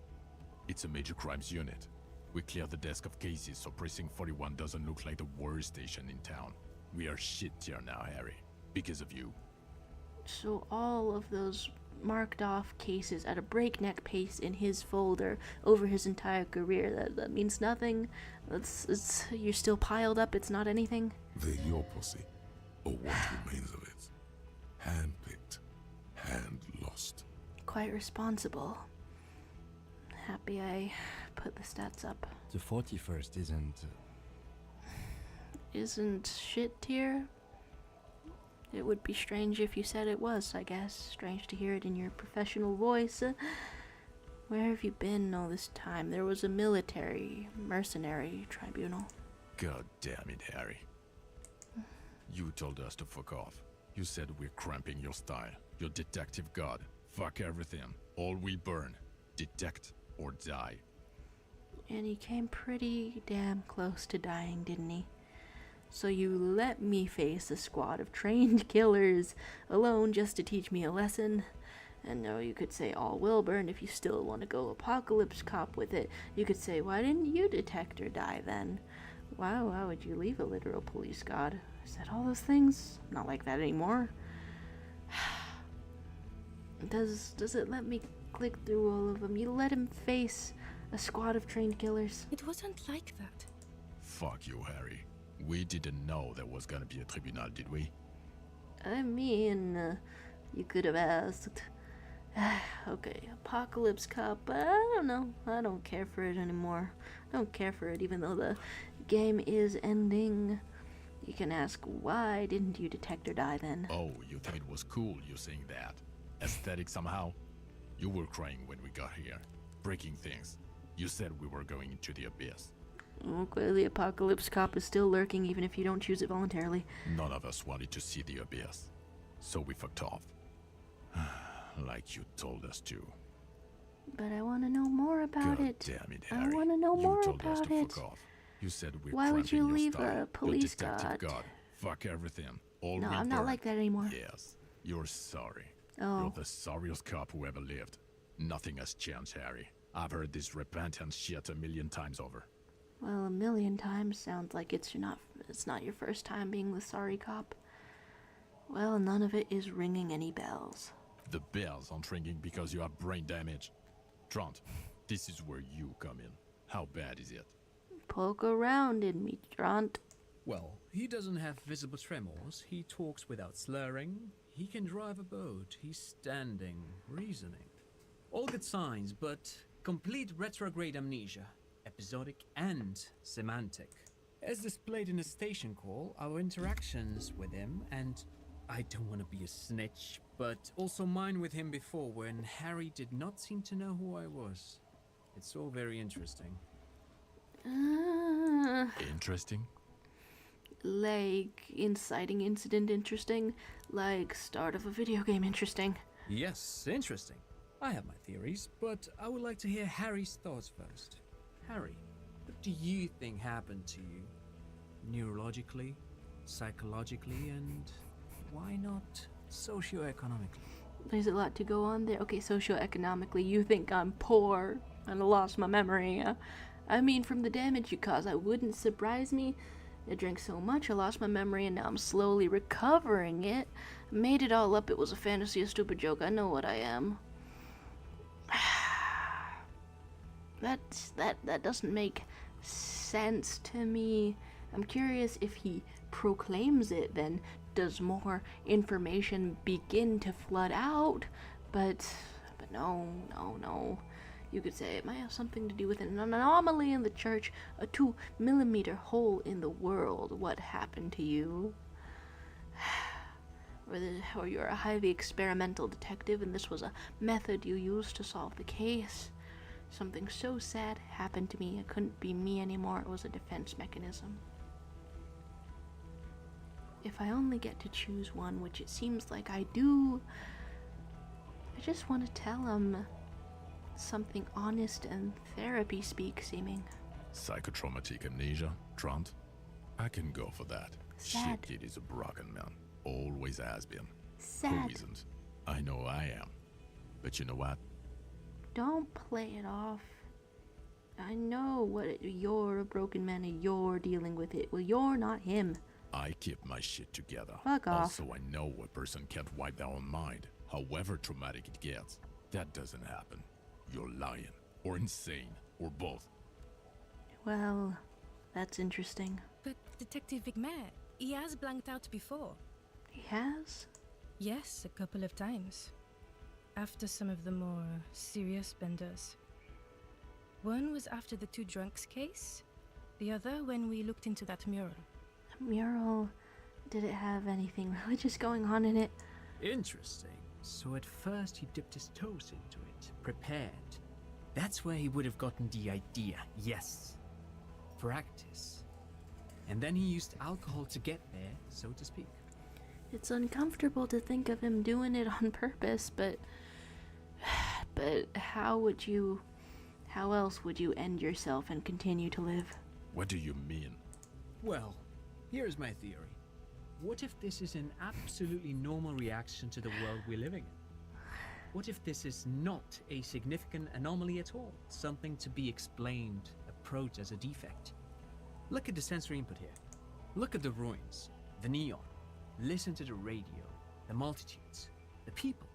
It's a major crimes unit. We clear the desk of cases so Precinct 41 doesn't look like the worst station in town. We are shit tier now, Harry. Because of you. So all of those marked off cases at a breakneck pace in his folder over his entire career, that means nothing? You're still piled up, it's not anything? They're your pussy, or what remains of it. Hand-picked, hand-lost. Quite responsible. Happy I put the stats up. The 41st Isn't shit tier? It would be strange if you said it was, I guess. Strange to hear it in your professional voice. Where have you been all this time? There was a mercenary tribunal. God damn it, Harry. You told us to fuck off. You said we're cramping your style. Your detective god. Fuck everything. All will burn. Detect or die. And he came pretty damn close to dying, didn't he? So you let me face a squad of trained killers alone just to teach me a lesson. And no, you could say all will burn if you still want to go apocalypse cop with it. You could say, why didn't you detect or die then? Why would you leave a literal police god? I said all those things. I'm not like that anymore. Does it let me click through all of them? You let him face a squad of trained killers. It wasn't like that. Fuck you, Harry. We didn't know there was gonna be a tribunal, did we? I mean, you could have asked. Okay, Apocalypse Cup, but I don't know. I don't care for it anymore. I don't care for it even though the game is ending. You can ask, why didn't you detect or die then? Oh, you think it was cool you saying that? Aesthetic somehow? You were crying when we got here. Breaking things. You said we were going into the abyss. Well, clearly Apocalypse Cop is still lurking even if you don't choose it voluntarily. None of us wanted to see the abyss. So we fucked off. Like you told us to. But I want to know more about God it. damn it, Harry. I want to know more you told us about to it. Fuck off. You said we're Why would you cramping your leave style. a police Your detective god? god? Fuck everything. All No, will I'm not burn. like that anymore. Yes, you're sorry. Oh. You're the sorriest cop who ever lived. Nothing has changed, Harry. I've heard this repentance shit a million times over. Well, a million times sounds like it's not your first time being the sorry cop. Well, none of it is ringing any bells. The bells aren't ringing because you have brain damage. Trant, this is where you come in. How bad is it? Poke around in me, Trant. Well, he doesn't have visible tremors, he talks without slurring, he can drive a boat, he's standing, reasoning. All good signs, but complete retrograde amnesia, episodic and semantic. As displayed in the station call, our interactions with him, and I don't want to be a snitch, but also mine with him before when Harry did not seem to know who I was. It's all very interesting. Interesting? Like inciting incident interesting, like start of a video game interesting. Yes, interesting. I have my theories, but I would like to hear Harry's thoughts first. Harry, what do you think happened to you? Neurologically, psychologically, and why not socioeconomically? There's a lot to go on there. Okay, socioeconomically, you think I'm poor and I lost my memory. I mean, from the damage you caused, that wouldn't surprise me. I drank so much, I lost my memory, and now I'm slowly recovering it. Made it all up, it was a fantasy, a stupid joke. I know what I am. That doesn't make sense to me. I'm curious if he proclaims it, then does more information begin to flood out? But no. You could say it might have something to do with an anomaly in the church, a 2-millimeter hole in the world. What happened to you? Or you're a highly experimental detective and this was a method you used to solve the case. Something so sad happened to me, it couldn't be me anymore, it was a defense mechanism. If I only get to choose one, which it seems like I do, I just want to tell him something honest and therapy speak seeming. Psychotraumatic amnesia, Trant? I can go for that. Sad. Shit, it is a broken man. Always has been. Sad. Who isn't? I know I am. But you know what? Don't play it off. I know you're a broken man and you're dealing with it. Well, you're not him. I keep my shit together. Fuck off. Also, I know a person can't wipe their own mind, however traumatic it gets. That doesn't happen. You're lying, or insane, or both. Well, that's interesting. But Detective Vigmer, he has blanked out before. He has? Yes, a couple of times. After some of the more serious benders. One was after the 2 drunks case, the other when we looked into that mural. The mural, did it have anything religious going on in it? Interesting. So at first he dipped his toes into it, prepared. That's where he would have gotten the idea, yes. Practice. And then he used alcohol to get there, so to speak. It's uncomfortable to think of him doing it on purpose, but how else would you end yourself and continue to live? What do you mean? Well, here's my theory. What if this is an absolutely normal reaction to the world we're living in? What if this is not a significant anomaly at all? Something to be explained, approached as a defect? Look at the sensory input here. Look at the ruins, the neon. Listen to the radio, the multitudes, the people.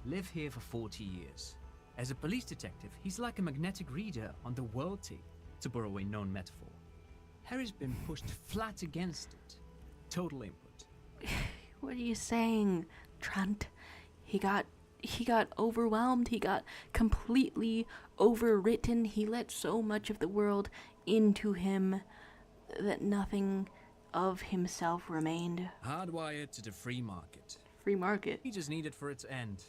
Live here for 40 years. As a police detective, he's like a magnetic reader on the world tape, to borrow a known metaphor. Harry's been pushed flat against it. Total input. What are you saying, Trent? He got overwhelmed. He got completely overwritten. He let so much of the world into him that nothing of himself remained. Hardwired to the free market. Free market. He just needed for its end.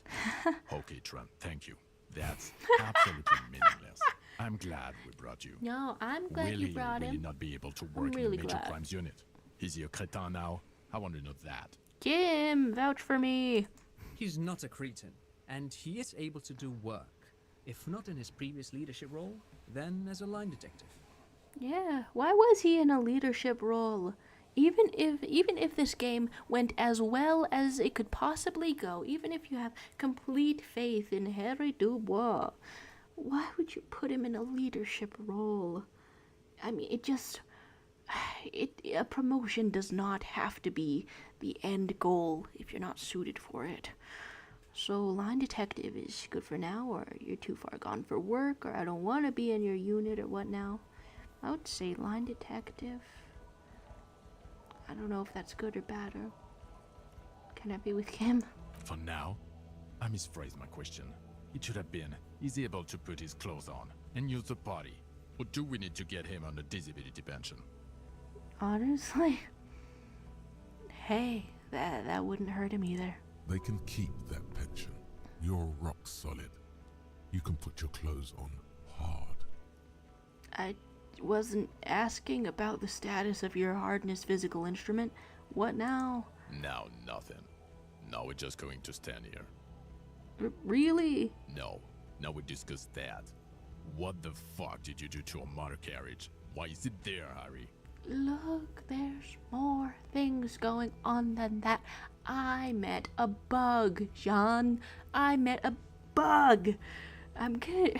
Okay, Trent, thank you. That's absolutely meaningless. I'm glad we brought you. No, I'm glad you brought Will him. he not be able to work really in the major glad. crimes unit? Is he a cretin now? I want to know that. Kim, vouch for me. He's not a cretin, and he is able to do work. If not in his previous leadership role, then as a line detective. Yeah, why was he in a leadership role? Even if this game went as well as it could possibly go, even if you have complete faith in Harry Dubois, why would you put him in a leadership role? I mean, a promotion does not have to be the end goal if you're not suited for it. So line detective is good for now, or you're too far gone for work, or I don't want to be in your unit, or what now? I would say line detective. I don't know if that's good or bad, or can I be with Kim? For now, I misphrased my question. It should have been, is he able to put his clothes on and use the party? Or do we need to get him on a disability pension? Honestly, hey, that wouldn't hurt him either. They can keep that pension. You're rock solid. You can put your clothes on hard. I wasn't asking about the status of your hardness physical instrument. What now? Now nothing. Now we're just going to stand here. Really? No. Now we discuss that. What the fuck did you do to a motor carriage? Why is it there, Harry? Look, there's more things going on than that. I met a bug, Jean. I met a bug. I'm gonna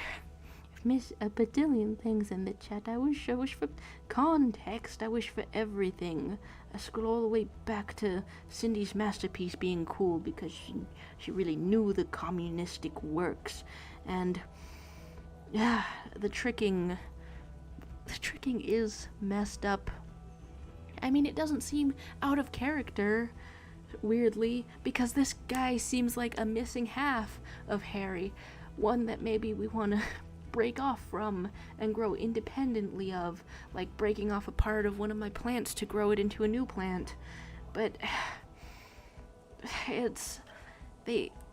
miss a badillion things in the chat. I wish for context. I wish for everything. I scroll all the way back to Cindy's masterpiece being cool because she really knew the communistic works. And the tricking is messed up. I mean, it doesn't seem out of character, weirdly, because this guy seems like a missing half of Harry, one that maybe we want to break off from and grow independently of, like breaking off a part of one of my plants to grow it into a new plant. But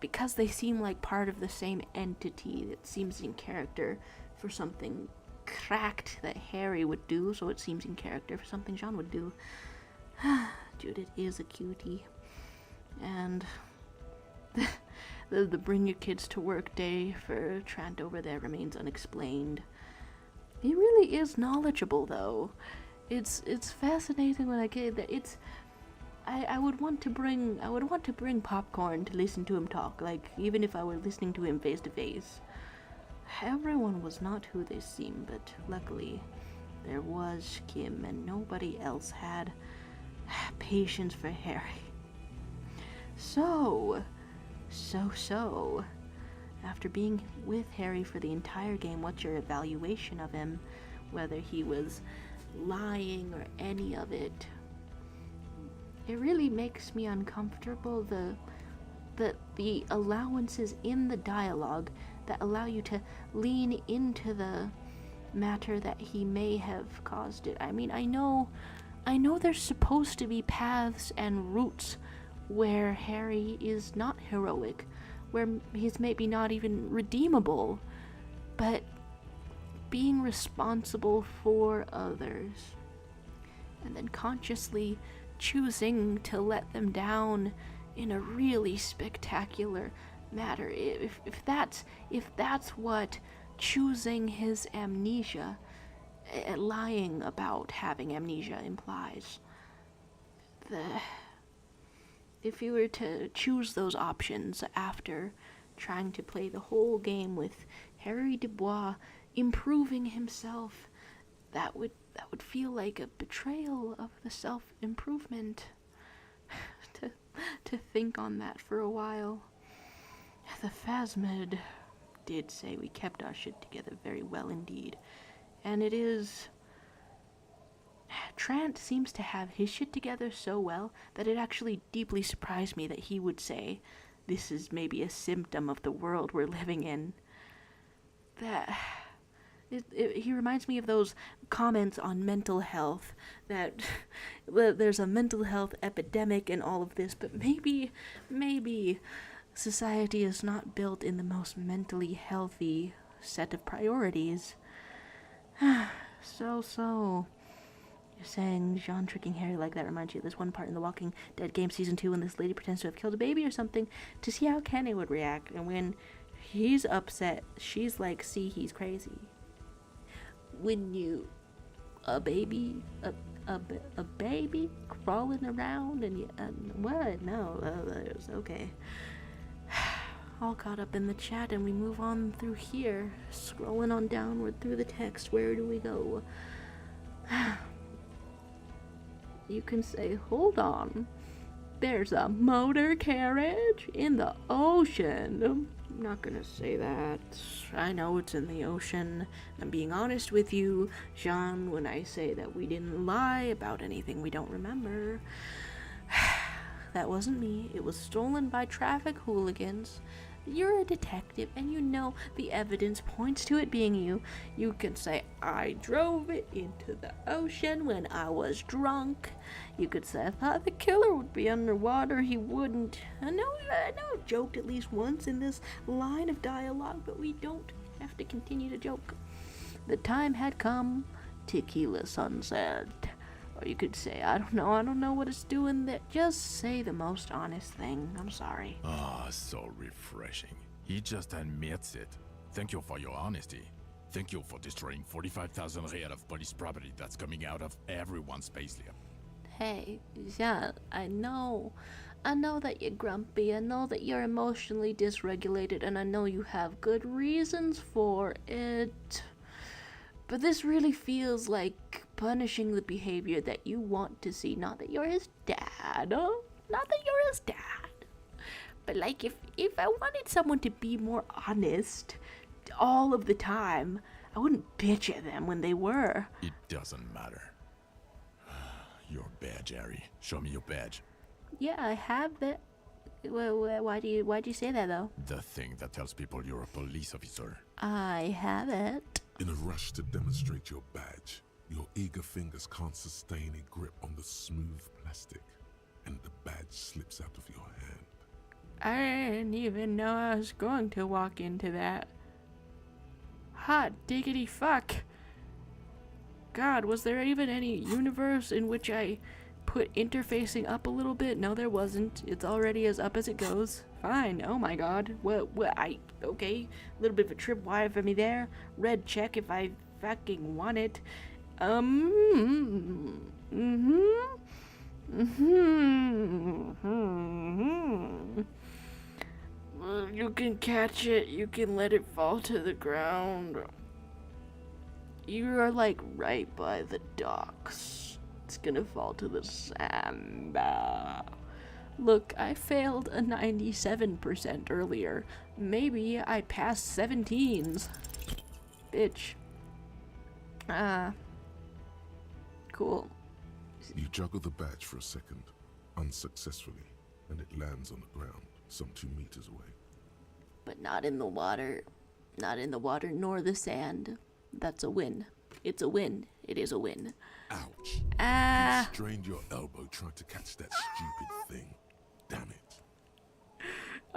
because they seem like part of the same entity, it seems in character for something cracked that Harry would do, so it seems in character for something Jean would do. Judith is a cutie. And the bring your kids to work day for Trent over there remains unexplained. He really is knowledgeable, though. It's fascinating when I get that. I would want to bring popcorn to listen to him talk, like even if I were listening to him face to face. Everyone was not who they seemed, but luckily there was Kim, and nobody else had patience for Harry. So, after being with Harry for the entire game, what's your evaluation of him? Whether he was lying or any of it? It really makes me uncomfortable, the allowances in the dialogue that allow you to lean into the matter that he may have caused it. I mean, I know there's supposed to be paths and routes where Harry is not heroic, where he's maybe not even redeemable. but being responsible for others and then consciously choosing to let them down in a really spectacular matter. If that's what choosing his amnesia, lying about having amnesia implies, if you were to choose those options after trying to play the whole game with Harry Dubois improving himself, that would feel like a betrayal of the self-improvement. to think on that for a while. The Phasmid did say we kept our shit together very well indeed. And it is... Trant seems to have his shit together so well that it actually deeply surprised me that he would say this is maybe a symptom of the world we're living in. That... he reminds me of those comments on mental health, that there's a mental health epidemic in all of this, but maybe society is not built in the most mentally healthy set of priorities. So, you're saying Jean tricking Harry like that reminds you of this one part in The Walking Dead game season 2 when this lady pretends to have killed a baby or something to see how Kenny would react, and when he's upset, she's like, see, he's crazy. When you, a baby crawling around and you, what? No, it's okay. All caught up in the chat, and we move on through here, scrolling on downward through the text. Where do we go? You can say, hold on, there's a motor carriage in the ocean. I'm not gonna say that. I know it's in the ocean. I'm being honest with you, Jean, when I say that we didn't lie about anything we don't remember. That wasn't me. It was stolen by traffic hooligans. You're a detective, and you know the evidence points to it being you. You can say, I drove it into the ocean when I was drunk. You could say, I thought the killer would be underwater. He wouldn't. I know I've joked at least once in this line of dialogue, but we don't have to continue to joke. The time had come. Tequila sunset. Or you could say, I don't know what it's doing there. Just say the most honest thing. I'm sorry. Ah, so refreshing. He just admits it. Thank you for your honesty. Thank you for destroying 45,000 real of police property that's coming out of everyone's payslip. Hey, Jean, I know that you're grumpy. I know that you're emotionally dysregulated, and I know you have good reasons for it. But this really feels like punishing the behavior that you want to see. Not that you're his dad. Not that you're his dad. But like if I wanted someone to be more honest all of the time, I wouldn't bitch at them when they were. It doesn't matter. Your badge, Harry. Show me your badge. Yeah, I have it. Well, why'd you say that though? The thing that tells people you're a police officer. I have it. In a rush to demonstrate your badge, your eager fingers can't sustain a grip on the smooth plastic, and the badge slips out of your hand. I didn't even know I was going to walk into that. Hot diggity fuck. God, was there even any universe in which I put interfacing up a little bit? No, there wasn't. It's already as up as it goes. Fine. Oh my god. Okay. A little bit of a tripwire for me there. Red check if I fucking want it. You can catch it. You can let it fall to the ground. You are like right by the docks. It's gonna fall to the sand. Look, I failed a 97% earlier. Maybe I passed 17s. Bitch. Cool. You juggle the badge for a second, unsuccessfully, and it lands on the ground, some 2 meters away. But not in the water. Not in the water nor the sand. That's a win. It's a win. It is a win. Ouch. Ah. You strained your elbow trying to catch that stupid thing. Damn it.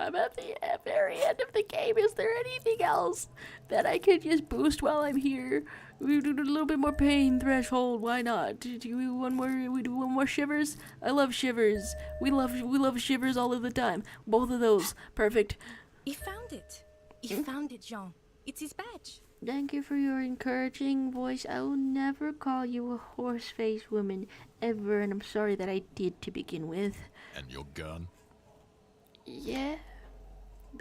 I'm at the very end of the game. Is there anything else that I could just boost while I'm here? We do a little bit more pain threshold. Why not? Do we one more? We do one more shivers. I love shivers. We love shivers all of the time. Both of those, perfect. He found it. He found it, Jean. It's his badge. Thank you for your encouraging voice. I will never call you a horse-faced woman ever, and I'm sorry that I did to begin with. And your gun? Yeah.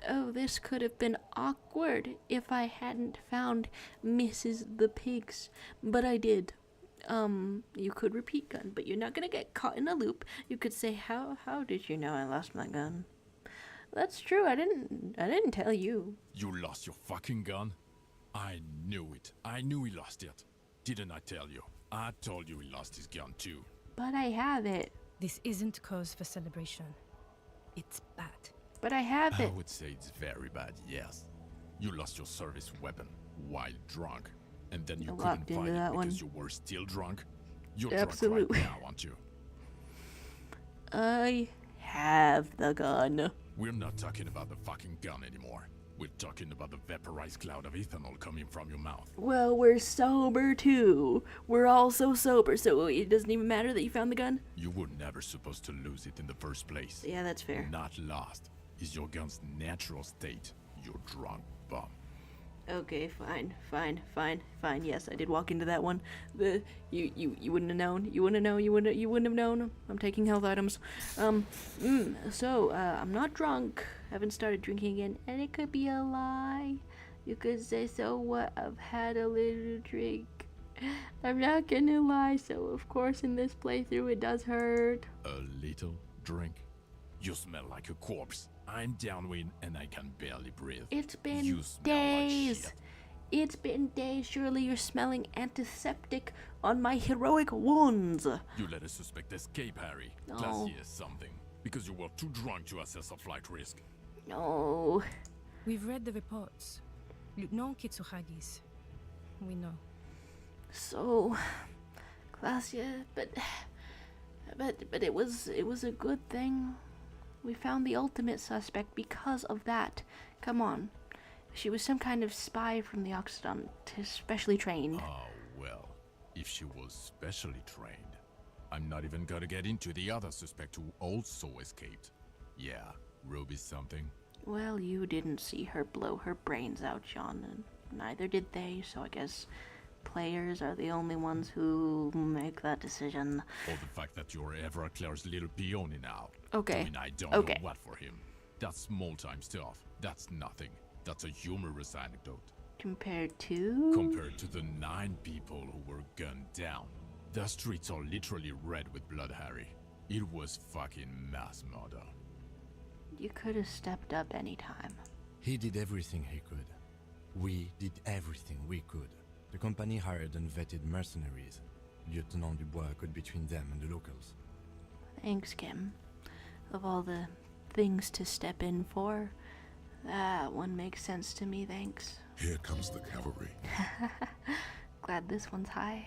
Oh, this could have been awkward if I hadn't found Mrs. the Pigs. But I did. You could repeat gun, but you're not gonna get caught in a loop. You could say, how did you know I lost my gun? That's true, I didn't tell you. You lost your fucking gun? I knew it. I knew he lost it. Didn't I tell you? I told you he lost his gun too. But I have it. This isn't cause for celebration. It's bad. But I have I it. would say it's very bad, yes. You lost your service weapon while drunk, and then you I couldn't walked into find it that because one. you were still drunk. You're Absolutely. drunk right now, aren't you? I have the gun. We're not talking about the fucking gun anymore. We're talking about the vaporized cloud of ethanol coming from your mouth. Well, we're sober too. We're all so sober, so it doesn't even matter that you found the gun? You were never supposed to lose it in the first place. Yeah, that's fair. Not lost. Is your gun's natural state. You're drunk bum. Okay, fine. Yes, I did walk into that one. You wouldn't have known. You wouldn't have known. I'm taking health items. So I'm not drunk. Haven't started drinking again, and it could be a lie. You could say, so what? I've had a little drink. I'm not gonna lie. So of course, in this playthrough, it does hurt. A little drink? You smell like a corpse. I'm downwind and I can barely breathe. It's been You smell days. like shit. It's been days. Surely you're smelling antiseptic on my heroic wounds. You let a suspect escape, Harry. No. Classy as something. Because you were too drunk to assess a flight risk. No. We've read the reports. Lieutenant Kitsuhagi's. We know. So, Glacia, but it was a good thing. We found the ultimate suspect because of that. Come on. She was some kind of spy from the Occident, specially trained. Oh, well. If she was specially trained. I'm not even gonna get into the other suspect who also escaped. Yeah, Ruby's something. Well, you didn't see her blow her brains out, John, and neither did they, so I guess players are the only ones who make that decision. Or the fact that you're Everclear's little peony now. Okay. Doing I don't Okay. know what for him. That's small-time stuff. That's nothing. That's a humorous anecdote. Compared to? Compared to the 9 people who were gunned down. The streets are literally red with blood, Harry. It was fucking mass murder. You could have stepped up anytime. He did everything he could. We did everything we could. The company hired and vetted mercenaries. Lieutenant Dubois got between them and the locals. Thanks, Kim. Of all the things to step in for, that one makes sense to me, thanks. Here comes the cavalry. Glad this one's high.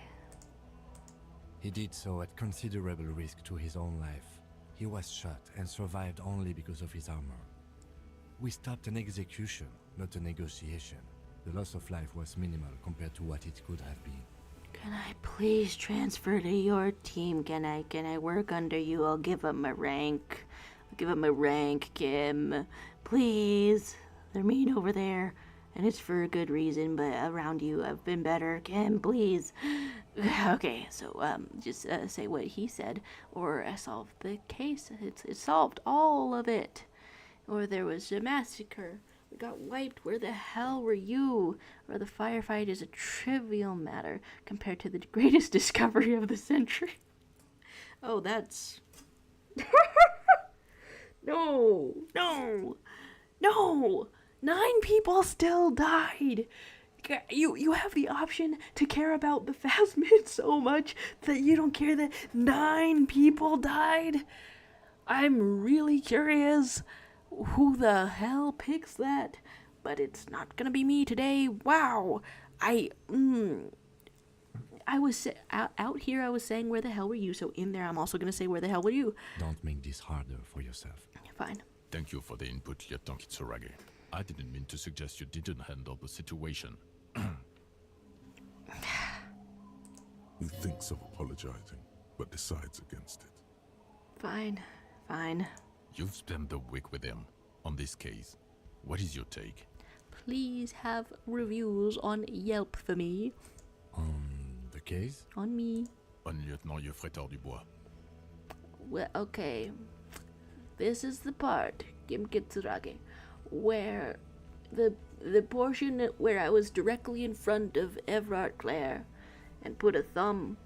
He did so at considerable risk to his own life. He was shot and survived only because of his armor. We stopped an execution, not a negotiation. The loss of life was minimal compared to what it could have been. Can I please transfer to your team? Can I work under you? I'll give up my rank. I'll give up my rank, Kim. Please. They're mean over there, and it's for a good reason, but around you I've been better. Kim, please. Okay, so just say what he said, or I solved the case. It's solved, all of it. Or there was a massacre. We got wiped. Where the hell were you? Or the firefight is a trivial matter compared to the greatest discovery of the century. Oh, that's... No! 9 people still died. You have the option to care about the Phasmid so much that you don't care that 9 people died. I'm really curious who the hell picks that, but it's not gonna be me today. Wow. I was out here. I was saying, where the hell were you? So in there, I'm also gonna say, where the hell were you? Don't make this harder for yourself. Fine. Thank you for the input, Lieutenant Kitsuragi. I didn't mean to suggest you didn't handle the situation. He thinks of apologizing, but decides against it. Fine, fine. You've spent the week with him on this case. What is your take? Please have reviews on Yelp for me. On the case? On me. On Lieutenant Yofretor Dubois. Well, okay. This is the part, Kim Kitsuragi, where the portion where I was directly in front of Everard Clare and put a thumb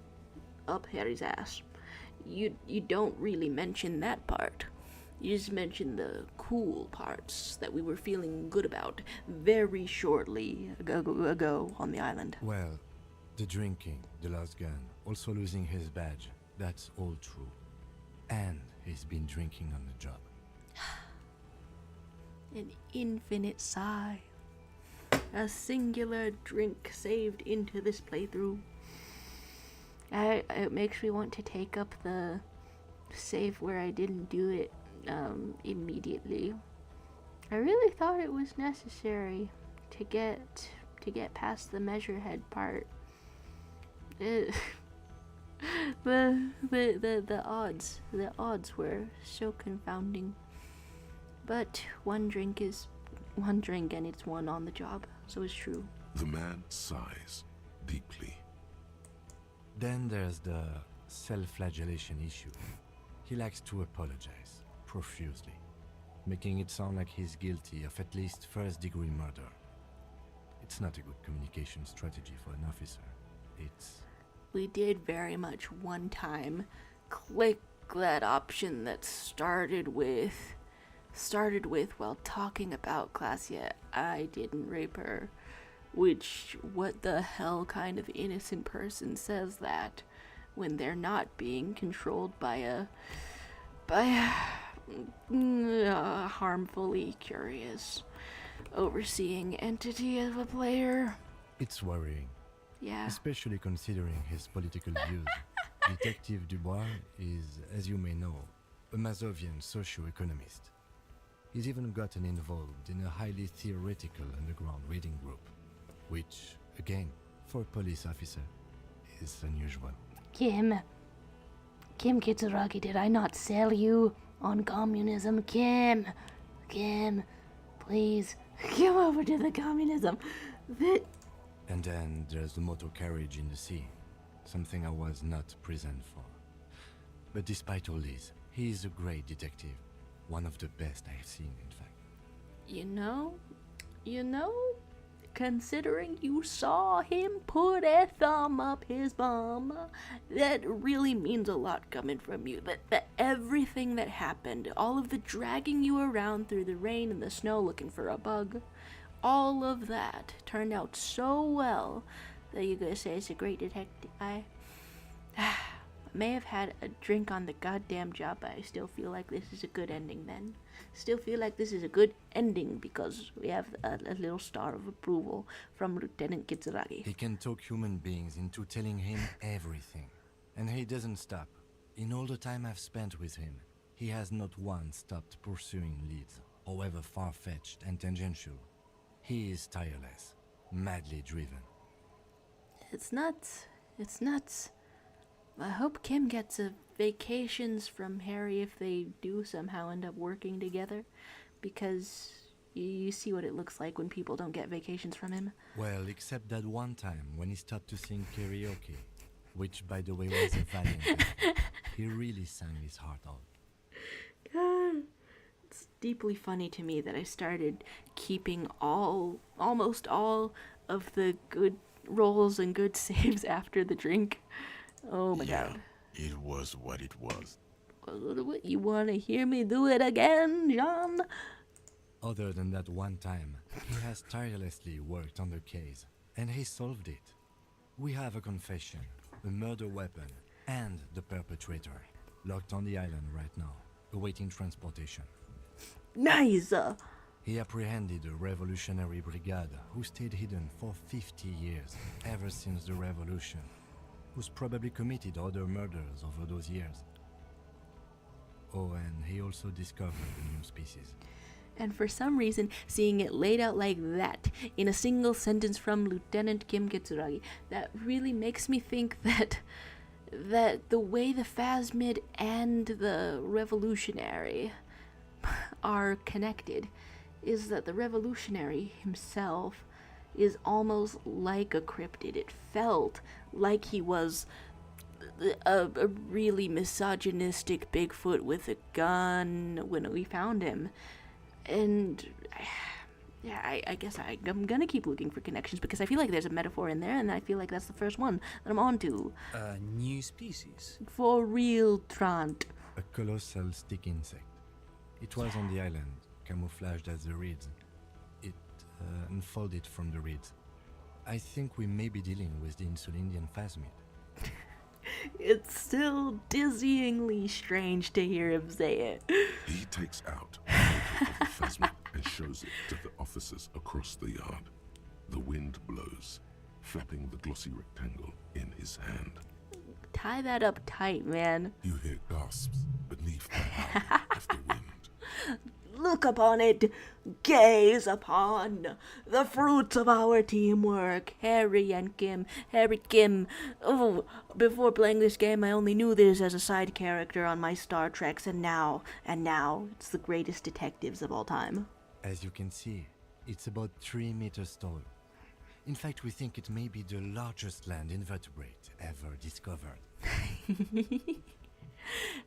up Harry's ass. You don't really mention that part. You just mention the cool parts that we were feeling good about very shortly ago on the island. Well, the drinking, the last gun, also losing his badge, that's all true. And he's been drinking on the job. An infinite sigh. A singular drink saved into this playthrough. It makes me want to take up the save where I didn't do it immediately. I really thought it was necessary to get past the measurehead part. The odds were so confounding. But one drink is one drink and it's one on the job, so it's true. The man sighs deeply. Then there's the self-flagellation issue. He likes to apologize profusely, making it sound like he's guilty of at least first-degree murder. It's not a good communication strategy for an officer. We did very much one time click that option that started with while talking about Classia, I didn't rape her. Which, what the hell kind of innocent person says that when they're not being controlled by a harmfully curious overseeing entity of a player? It's worrying. Yeah. Especially considering his political views. Detective Dubois is, as you may know, a Mazovian socio-economist. He's even gotten involved in a highly theoretical underground reading group, which, again, for a police officer, is unusual. Kim Kitsuragi, did I not sell you on communism? Kim, please, come over to the communism. And then there's the motor carriage in the sea, something I was not present for. But despite all this, he is a great detective, one of the best I've seen, in fact. You know, considering you saw him put a thumb up his bum, that really means a lot coming from you. That everything that happened, all of the dragging you around through the rain and the snow looking for a bug, all of that turned out so well that you're gonna say it's a great detective. I may have had a drink on the goddamn job, but I still feel like this is a good ending then. Still feel like this is a good ending because we have a little star of approval from Lieutenant Kitsuragi. He can talk human beings into telling him everything. And he doesn't stop. In all the time I've spent with him, he has not once stopped pursuing leads, however far-fetched and tangential. He is tireless, madly driven. It's nuts. I hope Kim gets a vacations from Harry if they do somehow end up working together, because you see what it looks like when people don't get vacations from him. Well, except that one time when he stopped to sing karaoke, which, by the way, was a valiant effort. He really sang his heart out. God, it's deeply funny to me that I started keeping almost all of the good rolls and good saves after the drink. Oh my god. It was what it was. You want to hear me do it again, John? Other than that one time, he has tirelessly worked on the case, and he solved it. We have a confession, a murder weapon, and the perpetrator, locked on the island right now, awaiting transportation. Nice! He apprehended a revolutionary brigade who stayed hidden for 50 years, ever since the revolution, who's probably committed other murders over those years. Oh, and he also discovered a new species. And for some reason, seeing it laid out like that, in a single sentence from Lieutenant Kim Kitsuragi, that really makes me think that the way the Phasmid and the Revolutionary are connected is that the Revolutionary himself is almost like a cryptid. It felt like he was a really misogynistic Bigfoot with a gun when we found him. And yeah, I guess I'm gonna keep looking for connections because I feel like there's a metaphor in there, and I feel like that's the first one that I'm on to. A new species? For real, Trant. A colossal stick insect. It was on the island, camouflaged as the reeds. It unfolded from the reeds. I think we may be dealing with the Insulindian phasmid. It's still dizzyingly strange to hear him say it. He takes out a photo of the phasmid and shows it to the officers across the yard. The wind blows, flapping the glossy rectangle in his hand. Tie that up tight, man. You hear gasps beneath the howl of the wind. Look upon it, gaze upon the fruits of our teamwork. Harry Kim. Oh, before playing this game, I only knew this as a side character on my Star Treks, and now, it's the greatest detectives of all time. As you can see, it's about 3 meters tall. In fact, we think it may be the largest land invertebrate ever discovered.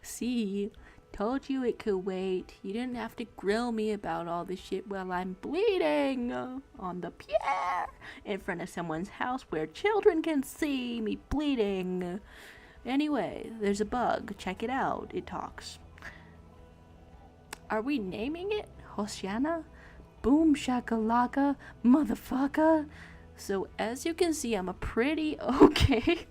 See, told you it could wait. You didn't have to grill me about all this shit while I'm bleeding on the pier in front of someone's house where children can see me bleeding. Anyway, there's a bug. Check it out. It talks. Are we naming it Hosiana? Boom shakalaka, motherfucker. So as you can see, I'm a pretty okay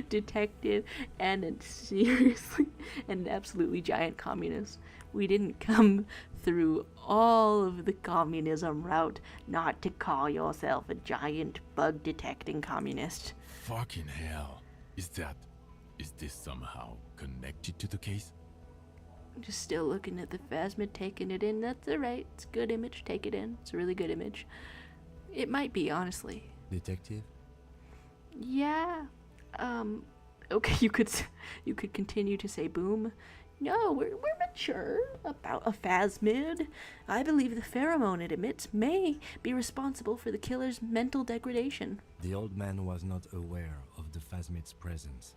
detective and an absolutely giant communist. We didn't come through all of the communism route not to call yourself a giant bug detecting communist. Fucking hell. Is this somehow connected to the case? I'm just still looking at the Phasmid, taking it in. That's alright. It's a good image. Take it in. It's a really good image. It might be, honestly. Detective? Yeah. Okay, you could continue to say boom. No, we're mature about a phasmid. I believe the pheromone it emits may be responsible for the killer's mental degradation. The old man was not aware of the phasmid's presence.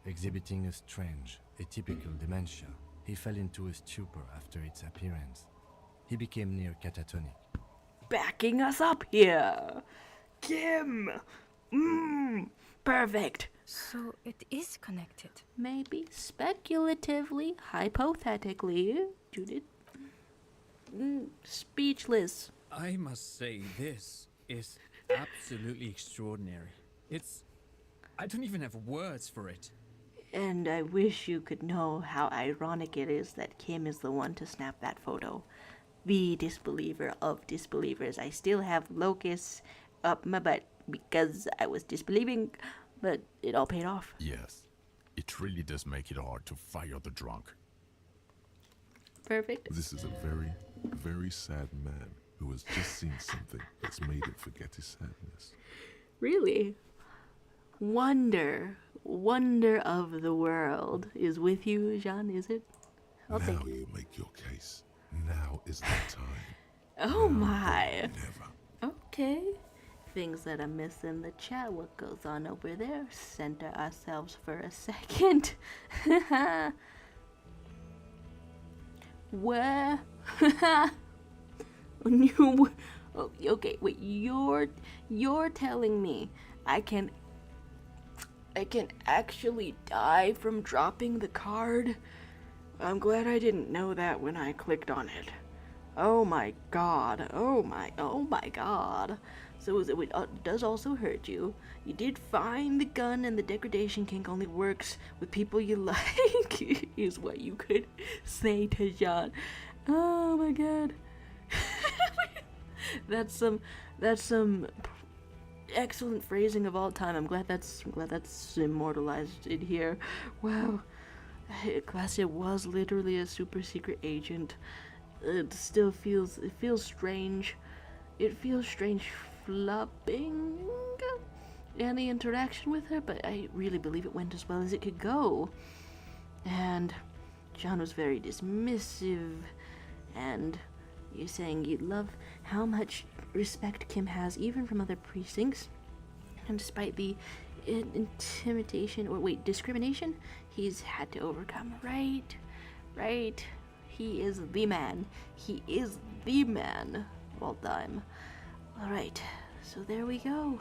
Exhibiting a strange, atypical dementia, he fell into a stupor after its appearance. He became near catatonic. Backing us up here. Kim! Perfect. So it is connected. Maybe speculatively, hypothetically, Judith. Speechless. I must say, this is absolutely extraordinary. I don't even have words for it. And I wish you could know how ironic it is that Kim is the one to snap that photo. The disbeliever of disbelievers. I still have locusts up my butt because I was disbelieving, but it all paid off. Yes. It really does make it hard to fire the drunk. Perfect. This is a very, very sad man who has just seen something that's made him forget his sadness. Really? Wonder of the world is with you, Jean, is it? I'll Now take it. you make your case. Now is the time. Oh Now my. or never. Okay. Things that I miss in the chat. What goes on over there? Center ourselves for a second. Where? You, okay, wait. You're telling me I can actually die from dropping the card? I'm glad I didn't know that when I clicked on it. Oh my god. Oh my god. So it does also hurt you. You did find the gun, and the degradation kink only works with people you like, is what you could say to Jean. Oh my god. That's some excellent phrasing of all time. I'm glad that's immortalized in here. Wow. Class, it was literally a super secret agent. It still feels strange. It feels strange flubbing and the interaction with her, but I really believe it went as well as it could go. And John was very dismissive, and you're saying you love how much respect Kim has, even from other precincts. And despite the intimidation, or wait, discrimination, he's had to overcome. Right. He is the man. He is the man of all time. All right, so there we go.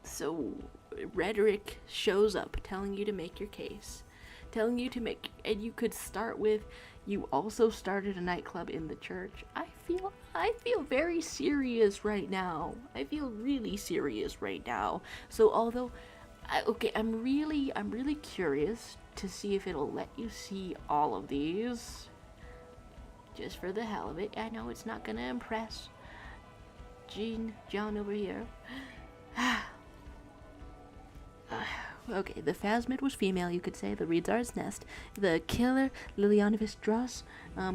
So rhetoric shows up telling you to make your case, telling you to make, and you could start with, you also started a nightclub in the church. I feel very serious right now. I feel really serious right now. So although I'm really curious to see if it'll let you see all of these, just for the hell of it. I know it's not gonna impress John over here. Okay, the Phasmid was female, you could say, the Reedzar's Nest. The killer, Lilianovis Dross,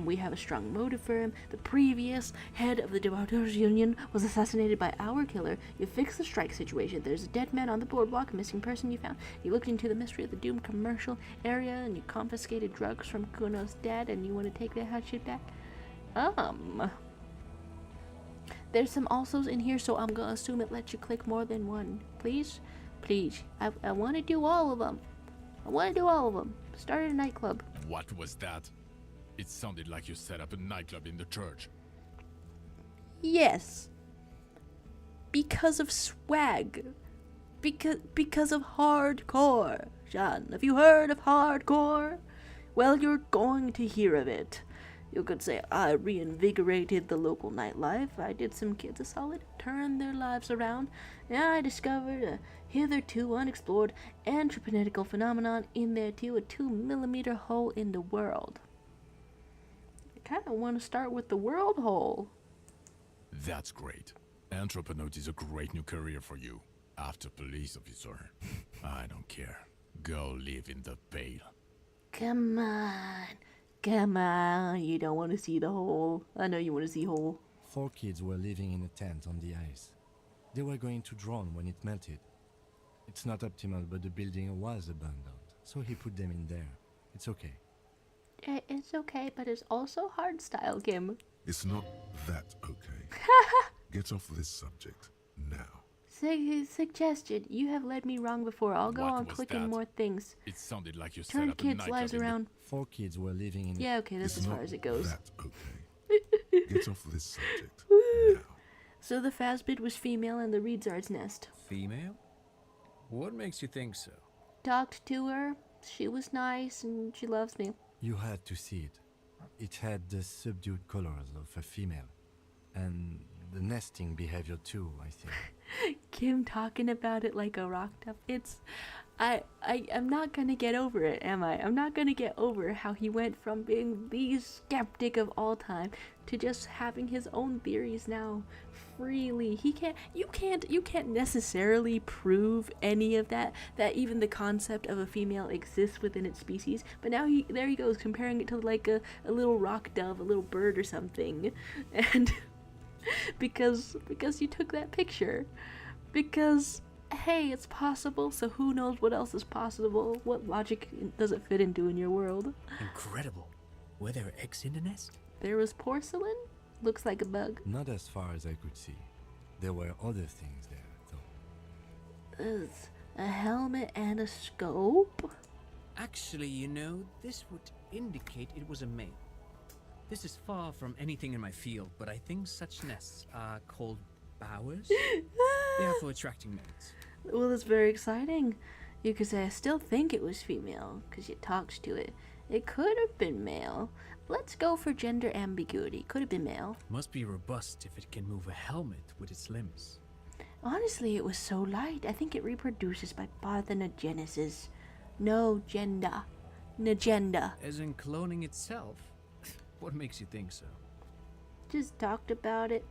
we have a strong motive for him. The previous head of the Devouters Union was assassinated by our killer. You fixed the strike situation. There's a dead man on the boardwalk, a missing person you found. You looked into the mystery of the doomed commercial area, and you confiscated drugs from Kuno's dad, and you want to take that hot shit back? There's some alsos in here, so I'm gonna assume it lets you click more than one. Please? Please. I want to do all of them. Started a nightclub. What was that? It sounded like you set up a nightclub in the church. Yes. Because of swag. Because of hardcore. John, have you heard of hardcore? Well, you're going to hear of it. You could say, I reinvigorated the local nightlife. I did some kids a solid, turned their lives around, and I discovered a hitherto unexplored anthropogenical phenomenon in there too, a 2mm hole in the world. I kind of want to start with the world hole. That's great. Anthroponaut is a great new career for you. After police officer. I don't care. Go live in the Pale. Come on, you don't want to see the hole. I know you want to see hole. 4 kids were living in a tent on the ice. They were going to drown when it melted. It's not optimal, but the building was abandoned, so he put them in there. It's okay. It's okay, but it's also hard style, Kim. It's not that okay. Get off this subject now. Suggestion. You have led me wrong before. I'll go What on was clicking that? more things. It sounded like you set Turn up a kids' nightclub lives in the around. 4 kids were living in Yeah, okay, that's It's as far not as it goes. that okay. Get off this subject now. So the Phasmid was female in the Reedzar's Nest. Female? What makes you think so? Talked to her. She was nice and she loves me. You had to see it. It had the subdued colors of a female. And the nesting behavior too, I think. Kim talking about it like a rock top. I'm not gonna get over it, am I? I'm not gonna get over how he went from being the skeptic of all time to just having his own theories now freely. You can't necessarily prove any of that even the concept of a female exists within its species, but now there he goes comparing it to like a little rock dove, a little bird or something. And because you took that picture. Because hey, it's possible, so who knows what else is possible? What logic does it fit into in your world? Incredible. Were there eggs in the nest? There was porcelain? Looks like a bug. Not as far as I could see. There were other things there, though. Ugh, a helmet and a scope? Actually, you know, this would indicate it was a male. This is far from anything in my field, but I think such nests are called bowers. They are for attracting mates. Well, that's very exciting. You could say I still think it was female, because you talked to it. It could have been male. Let's go for gender ambiguity. Could have been male. Must be robust if it can move a helmet with its limbs. Honestly, it was so light. I think it reproduces by parthenogenesis. No gender. Nagenda. As in cloning itself? What makes you think so? Just talked about it.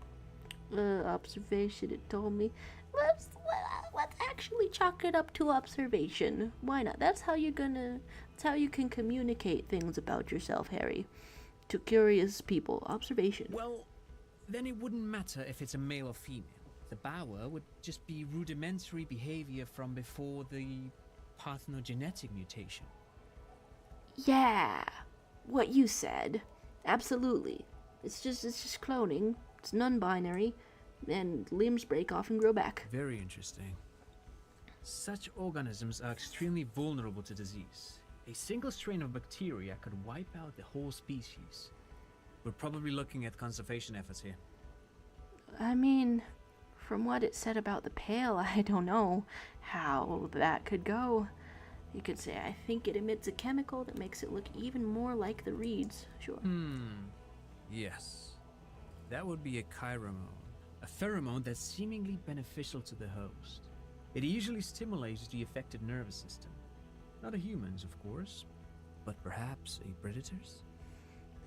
Observation, it told me. let's actually chalk it up to observation. Why not? That's how you can communicate things about yourself, Harry. To curious people. Observation. Well, then it wouldn't matter if it's a male or female. The Bower would just be rudimentary behavior from before the parthenogenetic mutation. Yeah, what you said. Absolutely. It's just cloning. It's non-binary, and limbs break off and grow back. Very interesting. Such organisms are extremely vulnerable to disease. A single strain of bacteria could wipe out the whole species. We're probably looking at conservation efforts here. I mean, from what it said about the pail, I don't know how that could go. You could say, I think it emits a chemical that makes it look even more like the reeds. Sure. Yes. That would be a chiromone. A pheromone that's seemingly beneficial to the host. It usually stimulates the affected nervous system. Not a human's, of course, but perhaps a predator's?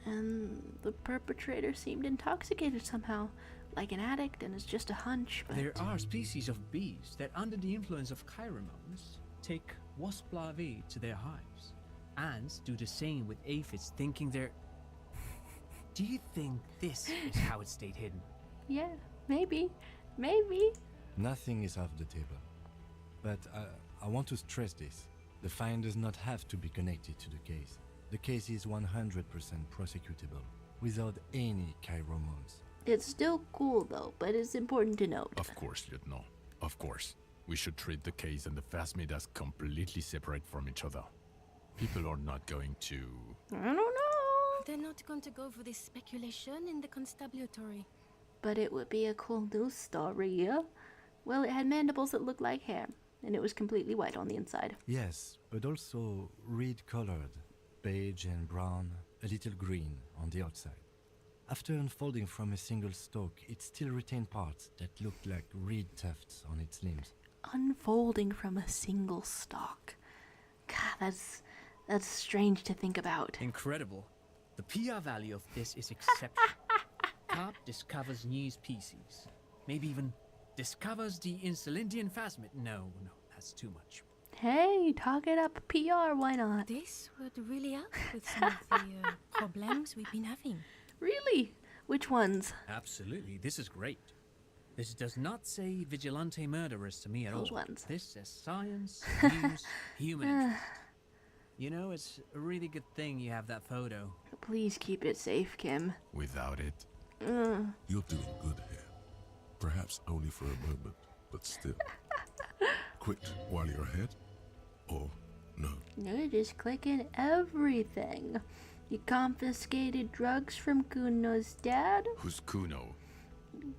And the perpetrator seemed intoxicated somehow, like an addict, and it's just a hunch, but... There are species of bees that, under the influence of chiromones, take wasp larvae to their hives. Ants do the same with aphids, thinking they're... Do you think this is how it stayed hidden? Yeah, maybe. Maybe. Nothing is off the table. But I want to stress this. The find does not have to be connected to the case. The case is 100% prosecutable, without any chiromones. It's still cool, though, but it's important to note. Of course, Lieutenant. Of course. We should treat the case and the phasmid as completely separate from each other. People are not going to... I don't know. They're not going to go for this speculation in the constabulary. But it would be a cool news story, yeah? Well, it had mandibles that looked like hair, and it was completely white on the inside. Yes, but also reed-colored, beige and brown, a little green on the outside. After unfolding from a single stalk, it still retained parts that looked like reed tufts on its limbs. Unfolding from a single stalk. God, that's strange to think about. Incredible. The PR value of this is exceptional. Carp discovers new species. Maybe even discovers the Insulindian phasmid. No, that's too much. Hey, talk it up PR, why not? This would really help with some of the problems we've been having. Really? Which ones? Absolutely, this is great. This does not say vigilante murderers to me at Those all. ones. This says science, news, human interest. You know, it's a really good thing you have that photo. Please keep it safe, Kim. Without it, You're doing good here. Perhaps only for a moment, but still. Quit while you're ahead? Or no? You're just clicking everything. You confiscated drugs from Kuno's dad? who's Kuno?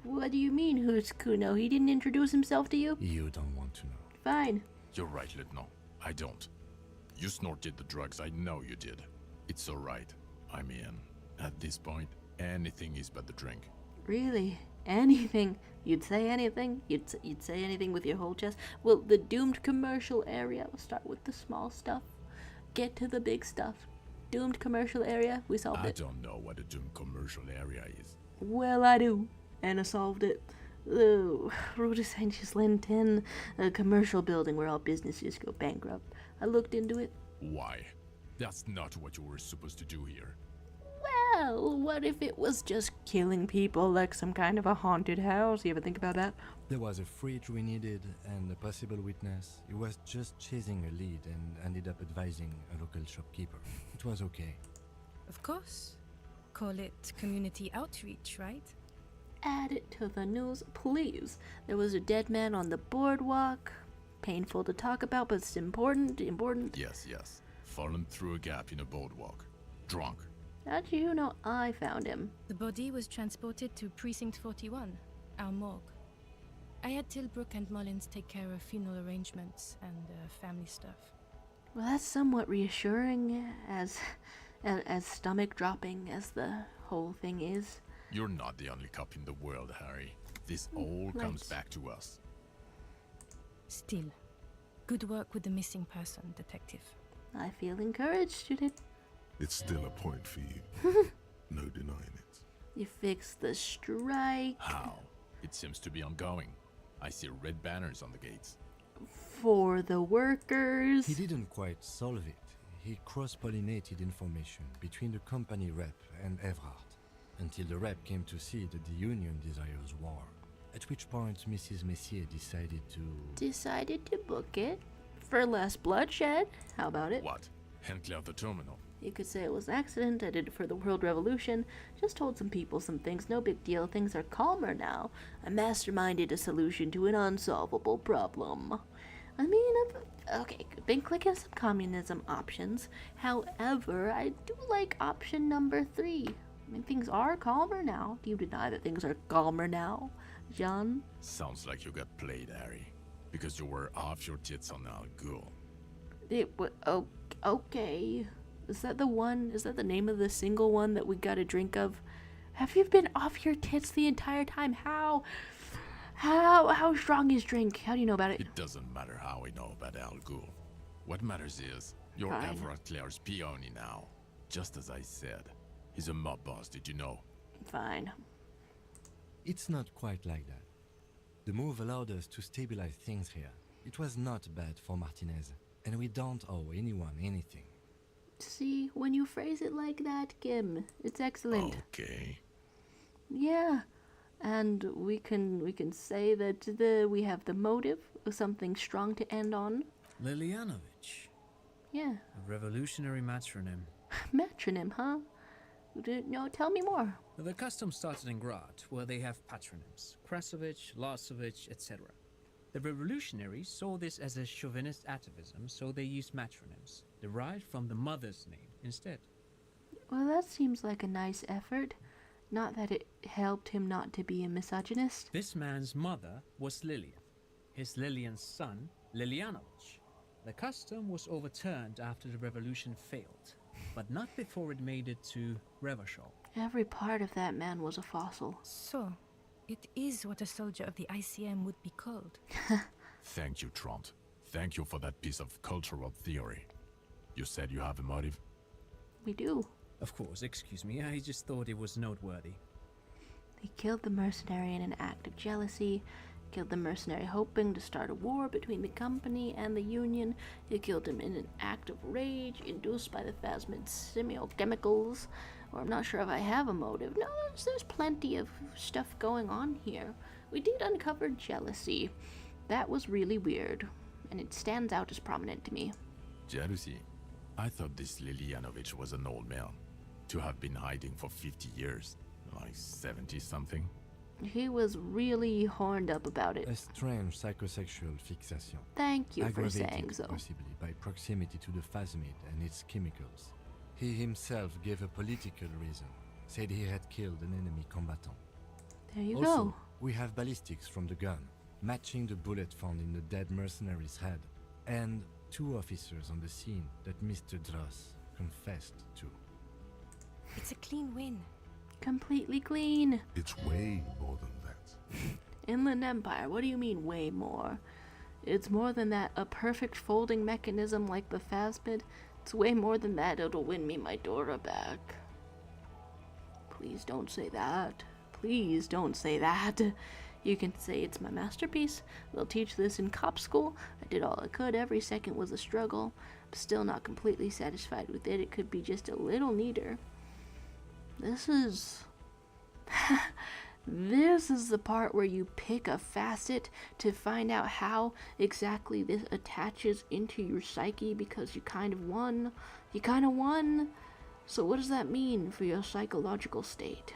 What do you mean, who's Kuno? He didn't introduce himself to you? You don't want to know. Fine. You're right, Lieutenant. I don't. You snorted the drugs, I know you did. It's alright. I mean, at this point, anything is but the drink. Really? Anything? You'd say anything? You'd say anything with your whole chest? Well, the doomed commercial area. We'll start with the small stuff. Get to the big stuff. Doomed commercial area. We solved I it. don't know what a doomed commercial area is. Well, I do. And I solved it. The Rue Saint Ghislain 10, a commercial building where all businesses go bankrupt. I looked into it. Why? That's not what you were supposed to do here. Well, what if it was just killing people like some kind of a haunted house? You ever think about that? There was a fridge we needed and a possible witness. He was just chasing a lead and ended up advising a local shopkeeper. It was okay. Of course. Call it community outreach, right? Add it to the news, please. There was a dead man on the boardwalk. Painful to talk about, but it's important. Yes. Fallen through a gap in a boardwalk. Drunk. How do you know I found him? The body was transported to Precinct 41, our morgue. I had Tilbrook and Mullins take care of funeral arrangements and family stuff. Well, that's somewhat reassuring, as stomach dropping as the whole thing is. You're not the only cop in the world, Harry. This all comes Right. back to us. Still, good work with the missing person, detective. I feel encouraged, Judith. It's still a point for you. No denying it. You fixed the strike. How? It seems to be ongoing. I see red banners on the gates. For the workers. He didn't quite solve it. He cross-pollinated information between the company rep and Evrard, until the rep came to see that the Union desires war, at which point Mrs. Messier Decided to book it for less bloodshed. How about it? What? Hand clear the terminal. You could say it was an accident. I did it for the World Revolution. Just told some people some things. No big deal. Things are calmer now. I masterminded a solution to an unsolvable problem. I mean, okay, been clicking some communism options. However, I do like option number 3. I mean, things are calmer now. Do you deny that things are calmer now, John? Sounds like you got played, Harry. Because you were off your tits on Al Ghul. Okay. Is that the one? Is that the name of the single one that we got a drink of? Have you been off your tits the entire time? How strong is drink? How do you know about it? It doesn't matter how we know about Al Ghul. What matters is, you're Fine. Everard Claire's peony now. Just as I said. He's a mob boss, did you know? Fine. It's not quite like that. The move allowed us to stabilize things here. It was not bad for Martinez, and we don't owe anyone anything. See, when you phrase it like that, Kim, it's excellent. Okay. Yeah, and we can say that we have the motive of something strong to end on. Lilianovich. Yeah, A revolutionary matronym. metronym, huh? No, tell me more. The custom started in Grad, where they have patronyms. Krasovich, Lasovich, etc. The revolutionaries saw this as a chauvinist atavism, so they used matronyms, derived from the mother's name instead. Well, that seems like a nice effort. Not that it helped him not to be a misogynist. This man's mother was Lilian. His Lilian's son, Lilianovich. The custom was overturned after the revolution failed, but not before it made it to Revachol. Every part of that man was a fossil. So, it is what a soldier of the ICM would be called. Thank you, Trant. Thank you for that piece of cultural theory. You said you have a motive? We do. Of course, excuse me, I just thought it was noteworthy. He killed the mercenary in an act of jealousy. Killed the mercenary hoping to start a war between the company and the Union. He killed him in an act of rage induced by the phasmid semiochemicals. Or I'm not sure if I have a motive. No, there's plenty of stuff going on here. We did uncover jealousy. That was really weird, and it stands out as prominent to me. Jealousy? I thought this Lilianovich was an old man. To have been hiding for 50 years. Like 70-something. He was really horned up about it. A strange psychosexual fixation. Thank you for Aggravated, saying so. possibly by proximity to the phasmid and its chemicals. He himself gave a political reason, said he had killed an enemy combatant. There you Also, go. we have ballistics from the gun, matching the bullet found in the dead mercenary's head, and 2 officers on the scene that Mr. Dross confessed to. It's a clean win. Completely clean. It's way more than that. Inland Empire, what do you mean way more? It's more than that. A perfect folding mechanism like the phasmid. It's way more than that. It'll win me my Dora back. Please don't say that. Please don't say that. You can say it's my masterpiece. They'll teach this in cop school. I did all I could. Every second was a struggle. I'm still not completely satisfied with it. It could be just a little neater. This is the part where you pick a facet to find out how exactly this attaches into your psyche, because you kind of won. So what does that mean for your psychological state?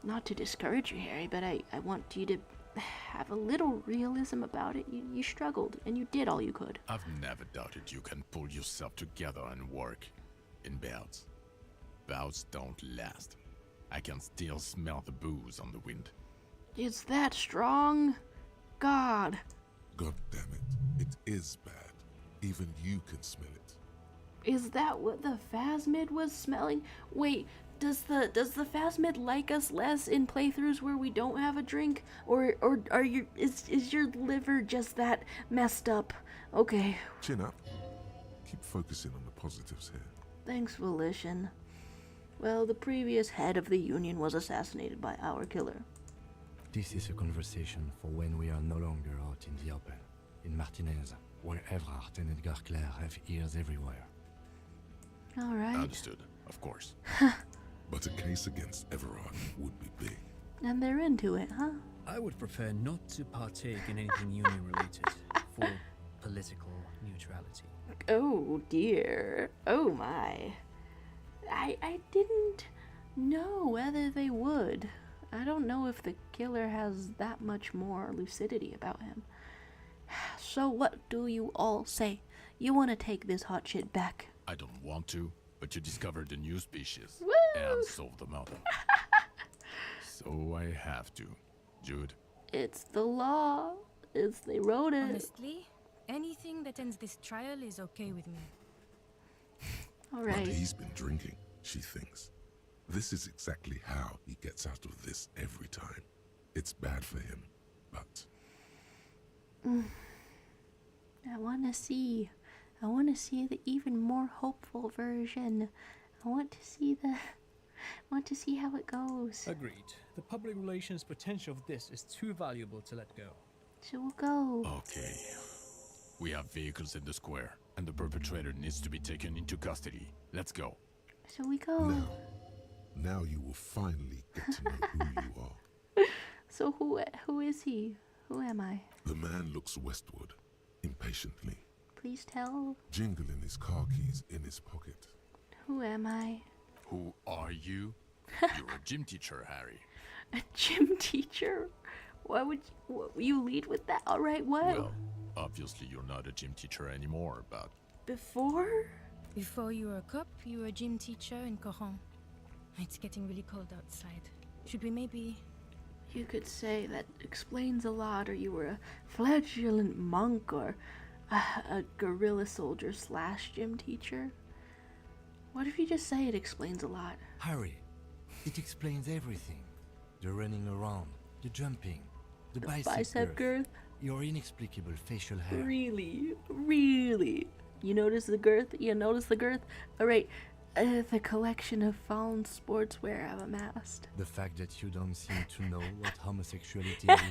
Not to discourage you, Harry, but I want you to have a little realism about it. You struggled, and you did all you could. I've never doubted you can pull yourself together and work. In bouts. Bouts don't last. I can still smell the booze on the wind. It's that strong? God. God damn it. It is bad. Even you can smell it. Is that what the phasmid was smelling? Wait, does the phasmid like us less in playthroughs where we don't have a drink? Or is your liver just that messed up? Okay. Chin up. Keep focusing on the positives here. Thanks, Volition. Well, the previous head of the Union was assassinated by our killer. This is a conversation for when we are no longer out in the open. In Martinez, where Evrard and Edgar Clare have ears everywhere. All right. Understood, of course. But a case against Everard would be big. And they're into it, huh? I would prefer not to partake in anything union-related for political neutrality. Oh dear. Oh my. I didn't know whether they would. I don't know if the killer has that much more lucidity about him. So what do you all say? You want to take this hot shit back? I don't want to, but you discovered a new species Woo! and solved the matter. So I have to. Jude, It's the law. They wrote it. Honestly, anything that ends this trial is okay with me. All But right. he's been drinking, she thinks. This is exactly how he gets out of this every time. It's bad for him, but I want to see the even more hopeful version. I want to see how it goes. Agreed. The public relations potential of this is too valuable to let go. So we'll go. okay. We have vehicles in the square, and the perpetrator needs to be taken into custody. Let's go. So we go. now you will finally get to know who you are. So who is he? Who am I? The man looks westward, impatiently, Please tell. jingling his car keys in his pocket. Who am I? Who are you? You're a gym teacher, Harry. A gym teacher? Why would you lead with that? All right, what? Well, obviously you're not a gym teacher anymore, but Before? Before you were a cop, you were a gym teacher in Coron. It's getting really cold outside. Should we maybe... You could say that explains a lot, or you were a flagellant monk, or a guerrilla soldier / gym teacher. What if you just say it explains a lot? Harry, it explains everything. The running around, the jumping, the bicep girth, your inexplicable facial hair. Really? Really? You notice the girth? You notice the girth? Alright, the collection of fallen sportswear I've amassed. The fact that you don't seem to know what homosexuality is,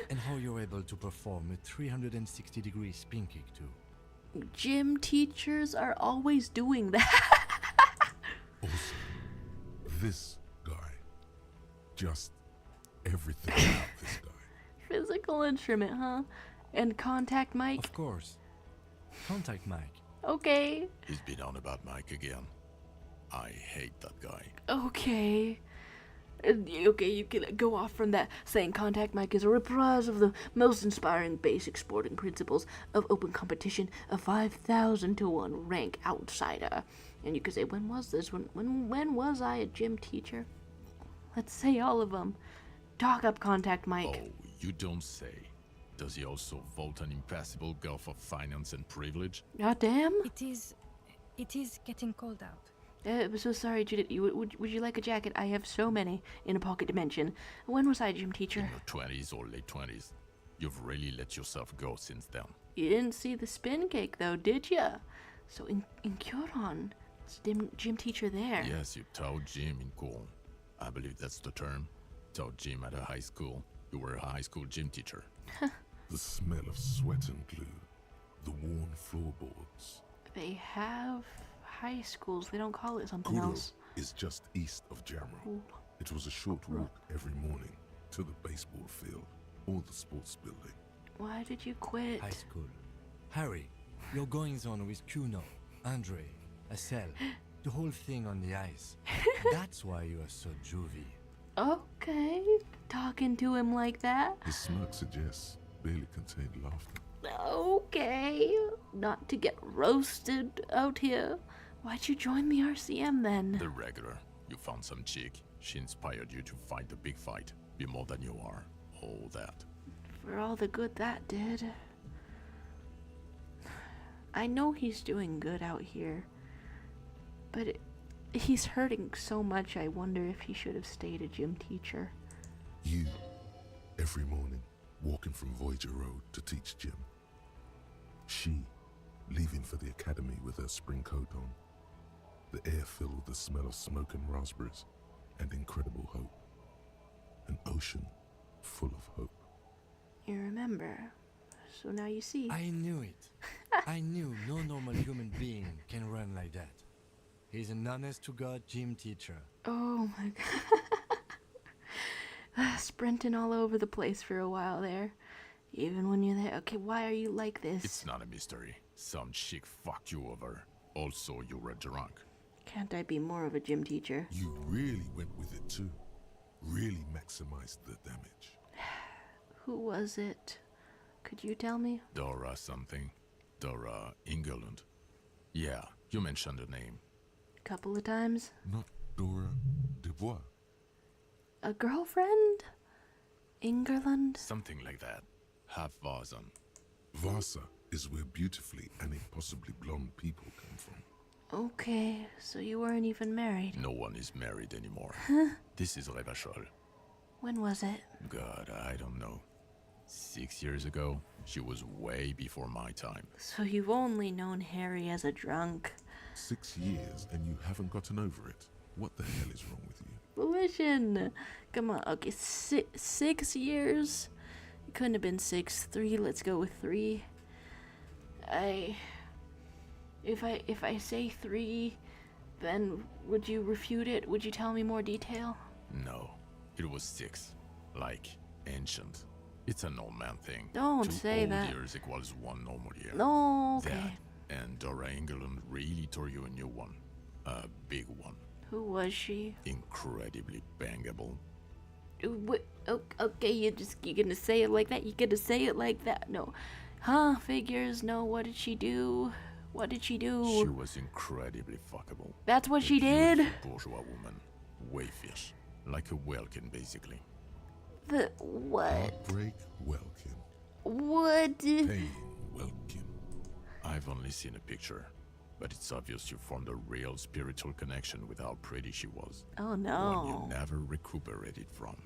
and how you're able to perform a 360-degree spin kick too. Gym teachers are always doing that. Also, this guy. Just everything about this guy. Physical instrument, huh? And contact mic? Of course. Contact Mike. Okay. he's been on about Mike again. I hate that guy. Okay. Okay, you can go off from that, saying Contact Mike is a reprise of the most inspiring basic sporting principles of open competition, a 5,000 to 1 rank outsider. And you could say, when was this? When was I a gym teacher? Let's say all of them. Talk up, Contact Mike. Oh, you don't say. Does he also vault an impassable gulf of finance and privilege? Goddamn. It is getting cold out. I'm so sorry, Judith. Would you like a jacket? I have so many in a pocket dimension. When was I a gym In teacher? your 20s or late 20s. You've really let yourself go since then. You didn't see the spin cake, though, did ya? So in Kyoron, it's a gym teacher there. Yes, you taught gym in Cool. I believe that's the term. Taught gym at a high school. You were a high school gym teacher. The smell of sweat and glue. The worn floorboards. They have high schools. They don't call it something Kuro else. is just east of Jamro. Ooh. It was a short walk every morning to the baseball field or the sports building. Why did you quit? High school. Harry, your goings on with Kuno, Andre, Acel, the whole thing on the ice. That's why you are so juvie. Okay, talking to him like that. His smirk suggests barely contained laughter. Okay, not to get roasted out here. Why'd you join the RCM then? The regular. You found some chick. She inspired you to fight the big fight. Be more than you are. All that. For all the good that did. I know he's doing good out here, but he's hurting so much. I wonder if he should have stayed a gym teacher. You, every morning, walking from Voyager Road to teach gym. She, leaving for the academy with her spring coat on. The air filled with the smell of smoke and raspberries and incredible hope. An ocean full of hope. You remember. So now you see. I knew it. I knew no normal human being can run like that. He's an honest-to-God gym teacher. Oh my god. Sprinting all over the place for a while there. Even when you're there. Okay, why are you like this? It's not a mystery. Some chick fucked you over. Also, you were drunk. Can't I be more of a gym teacher? You really went with it too. Really maximized the damage. Who was it? Could you tell me? Dora something. Dora England. Yeah, you mentioned her name. A couple of times? Not Dora Dubois. A girlfriend? England? Something like that. Half Vazan. Vasa is where beautifully and impossibly blonde people come from. Okay, so you weren't even married. No one is married anymore. This is Revachol. When was it? God, I don't know. 6 years ago, she was way before my time. So you've only known Harry as a drunk. 6 years and you haven't gotten over it. What the hell is wrong with you? Volition! Come on, okay, 6 years? It couldn't have been 6. 3, let's go with 3. If I say 3, then would you refute it? Would you tell me more detail? No, it was 6. Like, ancient. It's a normal man thing. Don't 2 say old that. years equals 1 normal year. No, okay. That, and Dora England really tore you a new one. A big one. Who was she? Incredibly bangable. Okay, you're gonna say it like that? You're gonna say it like that? No. Huh, figures, no, what did she do? What did she do? She was incredibly fuckable. That's what A she did? beautiful bourgeois woman. Wayfish. Like a Welkin, basically. The what? Heartbreak Welkin. What? Pain Welkin. I've only seen a picture, but it's obvious you formed a real spiritual connection with how pretty she was. Oh One no. you never recuperated from.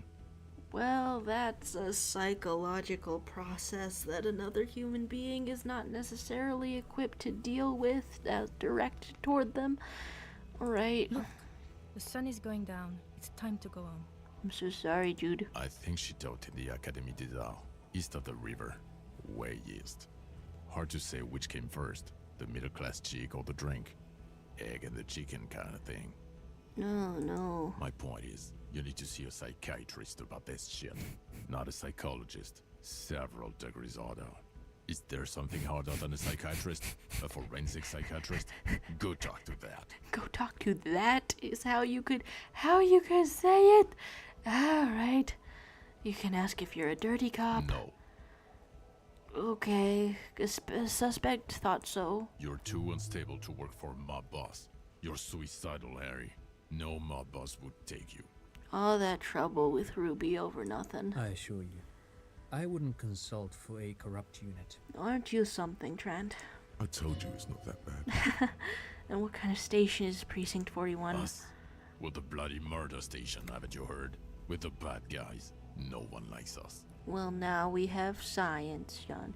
Well, that's a psychological process that another human being is not necessarily equipped to deal with as directed toward them. Alright. Look, the sun is going down. It's time to go home. I'm so sorry, Jude. I think she taught in the Académie des Arts, east of the river. Way east. Hard to say which came first, the middle-class chick or the drink. Egg and the chicken kind of thing. No. My point is, you need to see a psychiatrist about this shit. Not a psychologist. Several degrees harder. Is there something harder than a psychiatrist? A forensic psychiatrist? Go talk to that. Go talk to that is how you could say it. Alright. You can ask if you're a dirty cop. No, Okay. Suspect thought so. you're too unstable to work for a mob boss. You're suicidal, Harry. No mob boss would take you. All that trouble with Ruby over nothing. I assure you, I wouldn't consult for a corrupt unit. Aren't you something, Trent? I told you it's not that bad. And what kind of station is Precinct 41? Us? We're the bloody murder station, haven't you heard? With the bad guys. No one likes us. Well, now we have science, John.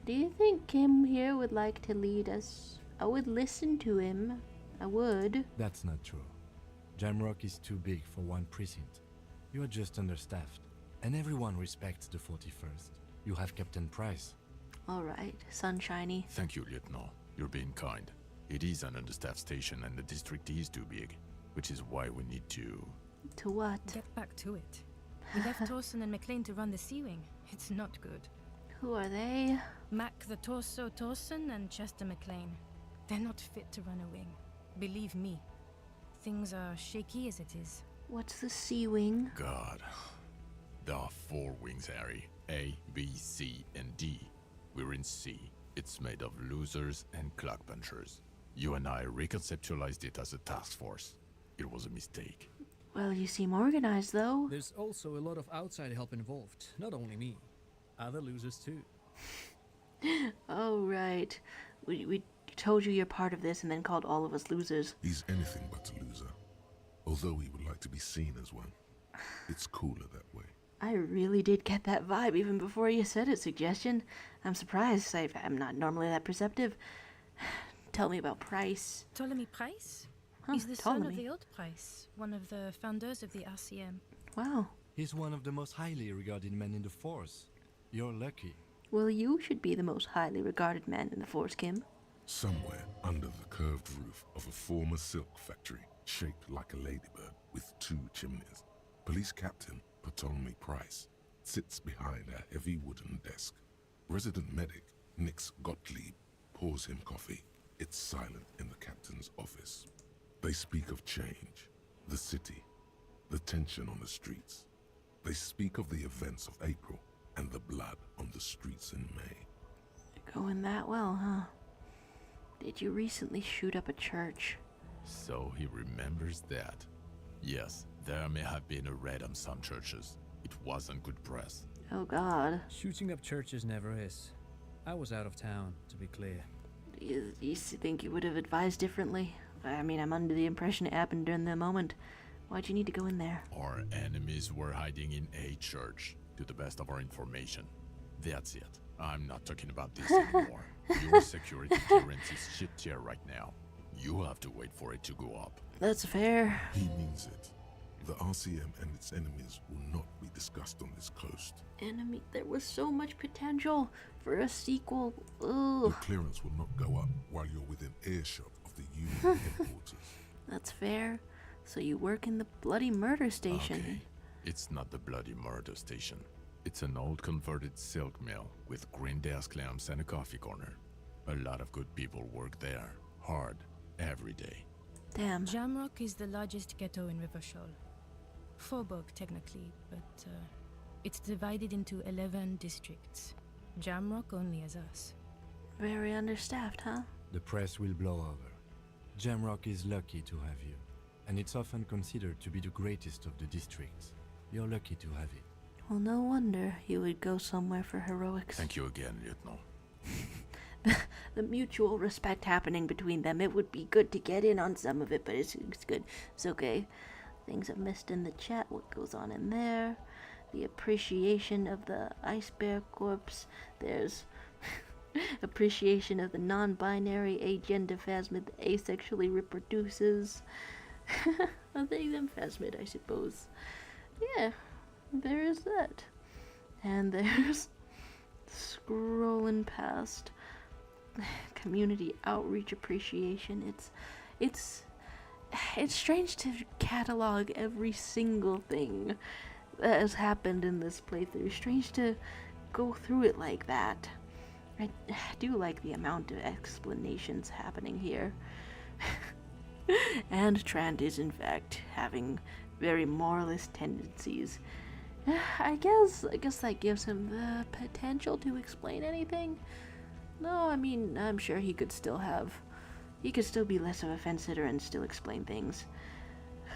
Do you think Kim here would like to lead us? I would listen to him. I would. That's not true. Jamrock is too big for one precinct. You are just understaffed, and everyone respects the 41st. You have Captain Price. Alright, sunshiny. Thank you, Lieutenant. You're being kind. It is an understaffed station and the district is too big, which is why we need to... To what? Get back to it. We left Torson and McLean to run the Sea Wing. It's not good. Who are they? Mac the Torso Torson and Chester McLean. They're not fit to run a wing. Believe me. Things are shaky as it is. What's the Sea Wing? God. There are 4 wings, Harry. A, B, C, and D. We're in C. It's made of losers and clock punchers. You and I reconceptualized it as a task force. It was a mistake. Well, you seem organized, though. There's also a lot of outside help involved, not only me. Other losers too. Oh, right. We told you you're part of this and then called all of us losers. He's anything but a loser. Although he would like to be seen as one. It's cooler that way. I really did get that vibe even before you said it, Suggestion. I'm surprised. I'm not normally that perceptive. Tell me about Price. Ptolemy Price? Huh, He's the son of Ptolemy. the old Price, one of the founders of the RCM. Wow. He's one of the most highly regarded men in the force. You're lucky. Well, you should be the most highly regarded man in the force, Kim. Somewhere under the curved roof of a former silk factory, shaped like a ladybird with 2 chimneys, Police Captain Ptolemy Price sits behind a heavy wooden desk. Resident medic Nix Gottlieb pours him coffee. It's silent in the captain's office. They speak of change, the city, the tension on the streets. They speak of the events of April and the blood on the streets in May. Going that well, huh? Did you recently shoot up a church? So he remembers that. Yes, there may have been a raid on some churches. It wasn't good press. Oh God. Shooting up churches never is. I was out of town, to be clear. You think you would have advised differently? I mean, I'm under the impression it happened during the moment. Why'd you need to go in there? Our enemies were hiding in a church, to the best of our information. That's it. I'm not talking about this anymore. Your security clearance is shit tier right now. You have to wait for it to go up. That's fair. He means it. The RCM and its enemies will not be discussed on this coast. Enemy, there was so much potential for a sequel. Your Ugh. clearance will not go up while you're within earshot of the Union headquarters. That's fair. So you work in the bloody murder station. Okay. It's not the bloody murder station. It's an old converted silk mill with green desk lamps and a coffee corner. A lot of good people work there, hard, every day. Damn. Jamrock is the largest ghetto in Rivershoal. Faubourg, technically, but it's divided into 11 districts. Jamrock only has us. Very understaffed, huh? The press will blow over. Jamrock is lucky to have you, and it's often considered to be the greatest of the districts. You're lucky to have it. Well, no wonder you would go somewhere for heroics. Thank you again, Lieutenant. The mutual respect happening between them. It would be good to get in on some of it, but it's good. It's okay. Things I've missed in the chat. What goes on in there? The appreciation of the Ice Bear Corpse. There's appreciation of the non-binary agender phasmid that asexually reproduces. I think them phasmid, I suppose. Yeah, there is that. And there's scrolling past community outreach appreciation. It's strange to catalog every single thing that has happened in this playthrough. Strange to go through it like that. I do like the amount of explanations happening here. And Trant is in fact having very moralist tendencies. I guess that gives him the potential to explain anything. No, I mean, I'm sure he could still be less of a fence sitter and still explain things.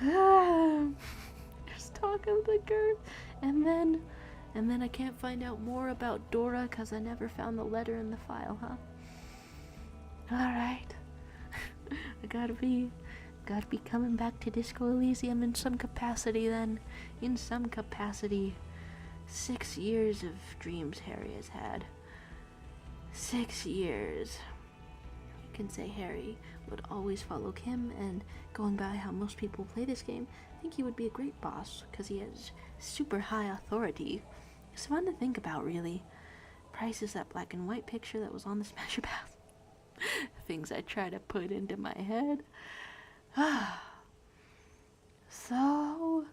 Just talk of the girth. And then I can't find out more about Dora because I never found the letter in the file, huh? Alright. I gotta be coming back to Disco Elysium in some capacity then. In some capacity. 6 years of dreams Harry has had. 6 years. You can say Harry would always follow Kim, and going by how most people play this game, I think he would be a great boss, because he has super high authority. It's fun to think about, really. Price is that black and white picture that was on the Smasher Pass. Things I try to put into my head. So,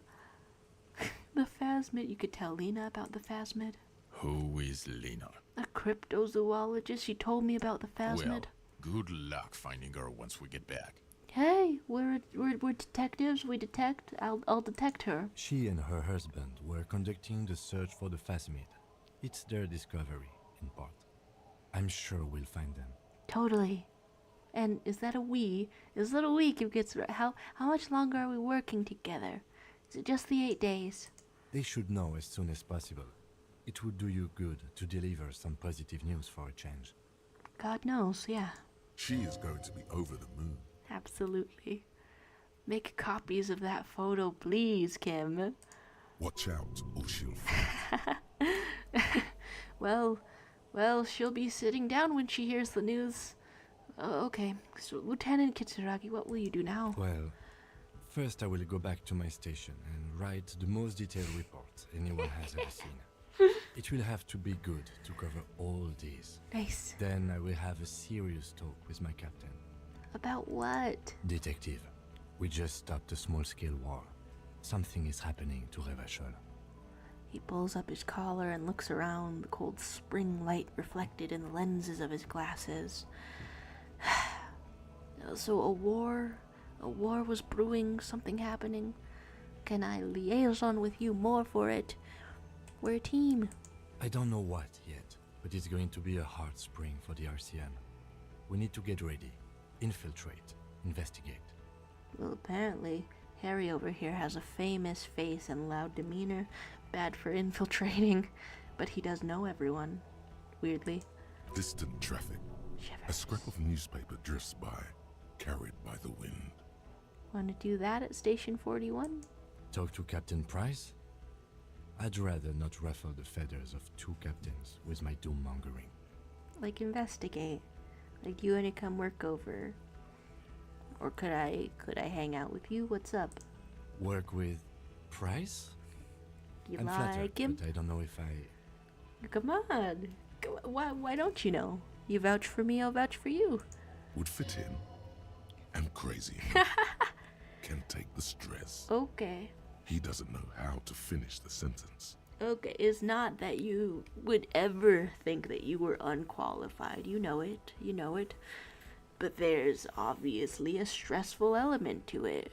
the phasmid, you could tell Lena about the phasmid. Who is Lena? A cryptozoologist. She told me about the phasmid. Well, good luck finding her once we get back. Hey, we're detectives. We detect. I'll detect her. She and her husband were conducting the search for the phasmid. It's their discovery, in part. I'm sure we'll find them. Totally. And is that a we? Is that a week? It gets how much longer are we working together? Is it just the 8 days? They should know as soon as possible. It would do you good to deliver some positive news for a change. God knows, yeah. She is going to be over the moon. Absolutely. Make copies of that photo, please, Kim. Watch out, or she'll fight. Well, she'll be sitting down when she hears the news. Okay, so Lieutenant Kitsuragi, what will you do now? Well, First, I will go back to my station and write the most detailed report anyone has ever seen. It will have to be good to cover all these. Nice. Then I will have a serious talk with my captain. About what? Detective, we just stopped a small-scale war. Something is happening to Revachol. He pulls up his collar and looks around, the cold spring light reflected in the lenses of his glasses. So a war was brewing, something happening. Can I liaison with you more for it? We're a team. I don't know what yet, but it's going to be a hard spring for the RCM. We need to get ready, infiltrate, investigate. Well, apparently, Harry over here has a famous face and loud demeanor, bad for infiltrating, but he does know everyone, weirdly. Distant traffic. A scrap of newspaper drifts by, carried by the wind. Want to do that at Station 41? Talk to Captain Price? I'd rather not ruffle the feathers of two captains with my doom-mongering. Like investigate. Like, do you want to come work over? Or could I hang out with you? What's up? Work with Price? You I'm like flattered, him? but I don't know if I... Come on. Why don't you know? You vouch for me, I'll vouch for you. Would fit in. I'm crazy. Can take the stress. Okay. He doesn't know how to finish the sentence. Okay, it's not that you would ever think that you were unqualified. You know it. But there's obviously a stressful element to it.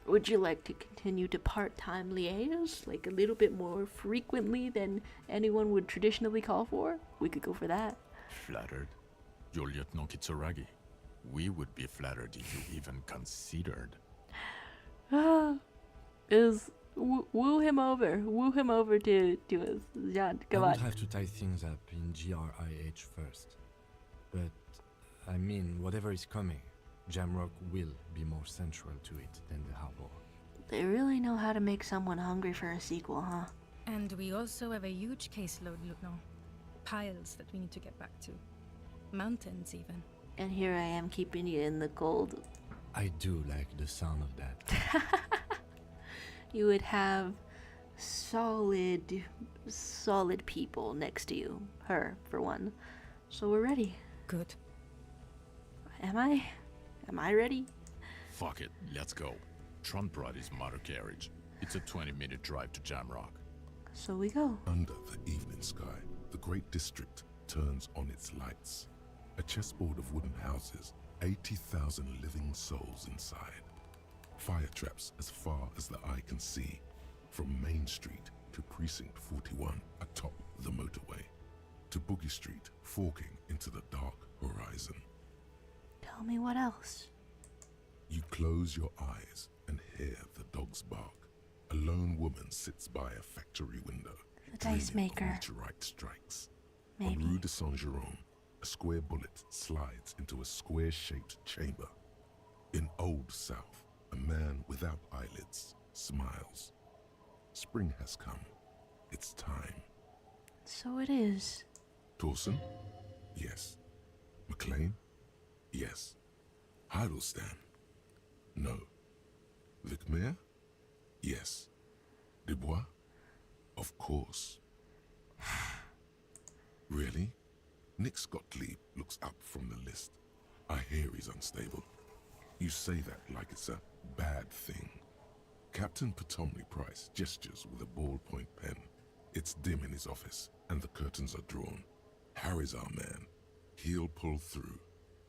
Would you like to continue to part-time liaise? Like a little bit more frequently than anyone would traditionally call for? We could go for that. Flattered? Your Lieutenant Kitsuragi. We would be flattered if you even considered. Woo him over to us. John, come I on. would have to tie things up in GRIH first. But, I mean, whatever is coming, Jamrock will be more central to it than the harbor. They really know how to make someone hungry for a sequel, huh? And we also have a huge caseload, Lieutenant. Piles that we need to get back to. Mountains, even. And here I am keeping you in the cold. I do like the sound of that. You would have solid people next to you. Her, for one. So we're ready. Good. Am I ready? Fuck it, let's go. Tron brought his motor carriage. It's a 20-minute drive to Jamrock. So we go. Under the evening sky, the great district turns on its lights. A chessboard of wooden houses, 80,000 living souls inside. Fire traps as far as the eye can see, from Main Street to Precinct 41 atop the motorway, to Boogie Street forking into the dark horizon. Tell me what else. You close your eyes and hear the dogs bark. A lone woman sits by a factory window. The dice dreaming of maker. meteorite strikes. Maybe. On Rue de Saint-Jérôme, a square bullet slides into a square-shaped chamber. In Old South, a man without eyelids smiles. Spring has come. It's time. So it is. Torsen? Yes. McLean? Yes. Heidelstein? No. Vicmair? Yes. Dubois? Of course. Really? Nick Gottlieb looks up from the list. I hear he's unstable. You say that like it's a bad thing. Captain Potomley Price gestures with a ballpoint pen. It's dim in his office, and the curtains are drawn. Harry's our man. He'll pull through.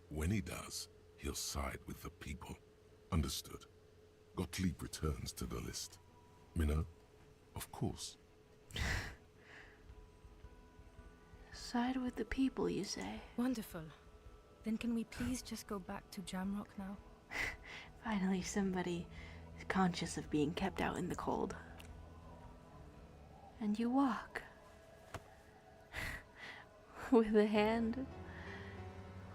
When he does, he'll side with the people. Understood. Gottlieb returns to the list. Minnow? Of course. Side with the people, you say? Wonderful. Then can we please just go back to Jamrock now? Finally, somebody is conscious of being kept out in the cold. And you walk. With a hand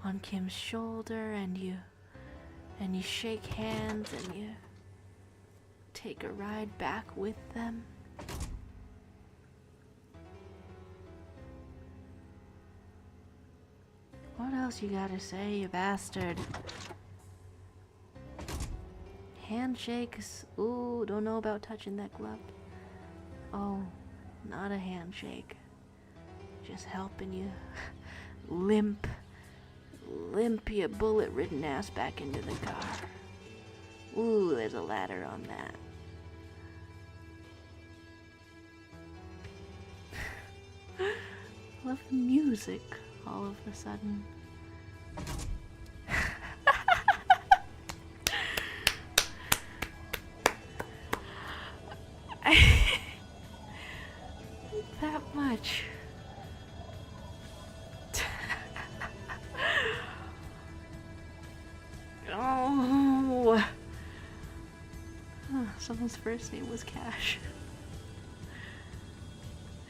on Kim's shoulder, and you shake hands, and you take a ride back with them. What else you gotta say, you bastard? Handshakes. Ooh, don't know about touching that glove. Oh, not a handshake. Just helping you limp your bullet-ridden ass back into the car. Ooh, there's a ladder on that. Love the music all of a sudden. That much. Oh. Huh, someone's first name was Cash.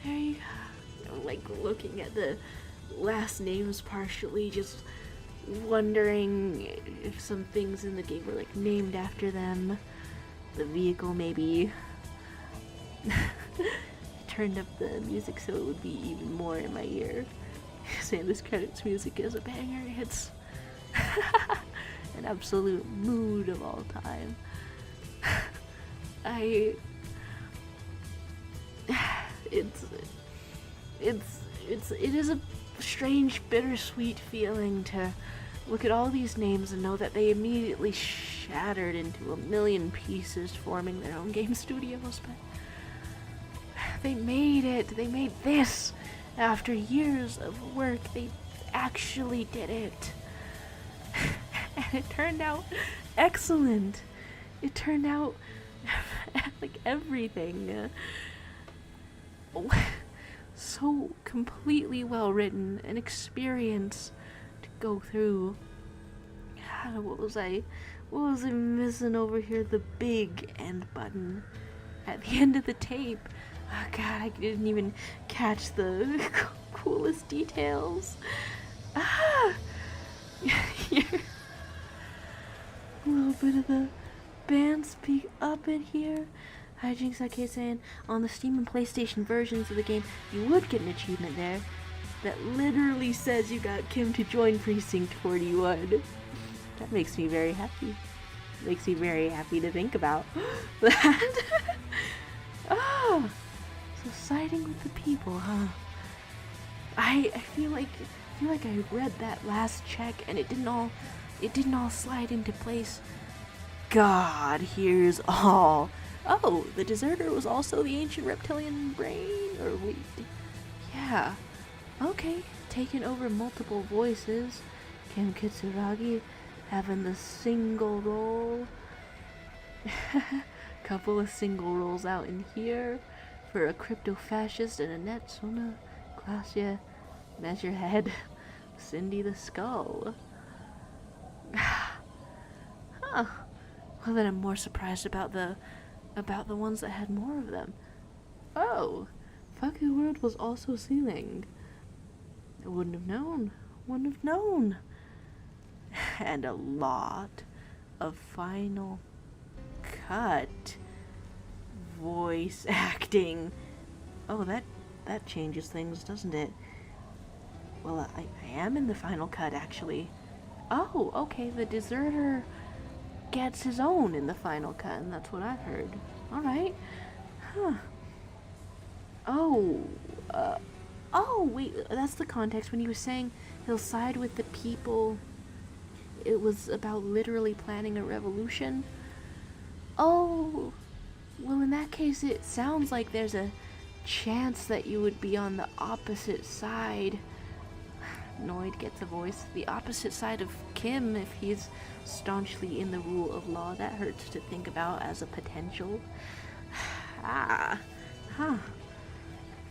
There you go. I'm like looking at the last names partially, just wondering if some things in the game were like named after them. The vehicle maybe. Turned up the music so it would be even more in my ear. Saying this credits music is a banger. It's an absolute mood of all time. It is a strange, bittersweet feeling to look at all these names and know that they immediately shattered into a million pieces, forming their own game studios, but they made it. They made this after years of work. They actually did it. And it turned out excellent. It turned out like everything. So completely well written, an experience to go through. God, what was I missing over here? The big end button at the end of the tape. Oh God, I didn't even catch the coolest details. Ah! Here. A little bit of the band speak up in here. Hijinks Arcade saying, on the Steam and PlayStation versions of the game, you would get an achievement there that literally says you got Kim to join Precinct 41. That makes me very happy. Makes me very happy to think about that. Oh! So siding with the people, huh? I feel like I read that last check and it didn't all slide into place. God, here's all. Oh, the deserter was also the ancient reptilian brain? Or wait, yeah. Okay, taking over multiple voices. Kim Kitsuragi having the single role. Couple of single roles out in here for a crypto-fascist and Annette Sona, Glacia, Measurehead, Cindy the Skull. Huh. Well, then I'm more surprised about the ones that had more of them. Oh, Fuku World was also sealing. I wouldn't have known. And a lot of Final Cut voice acting. Oh, that changes things, doesn't it? Well, I am in the Final Cut, actually. Oh, okay, the deserter gets his own in the Final Cut, and that's what I've heard. Alright. Huh. Oh, wait, that's the context. When he was saying he'll side with the people, it was about literally planning a revolution? Oh, well, in that case, it sounds like there's a chance that you would be on the opposite side. Noid gets a voice. The opposite side of Kim if he's staunchly in the rule of law. That hurts to think about as a potential. Huh.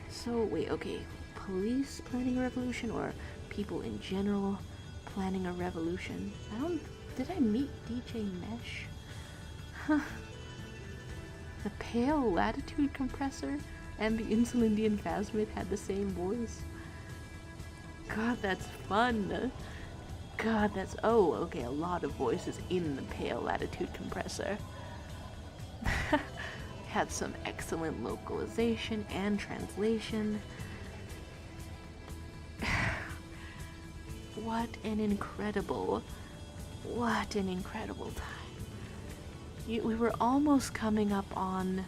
So, wait, okay. Police planning a revolution or people in general planning a revolution? Did I meet DJ Mesh? Huh. The Pale Latitude Compressor and the Insulindian Phasmid had the same voice. God, that's fun. God, that's... Oh, okay, a lot of voices in the Pale Latitude Compressor. Had some excellent localization and translation. What an incredible time. we were almost coming up on,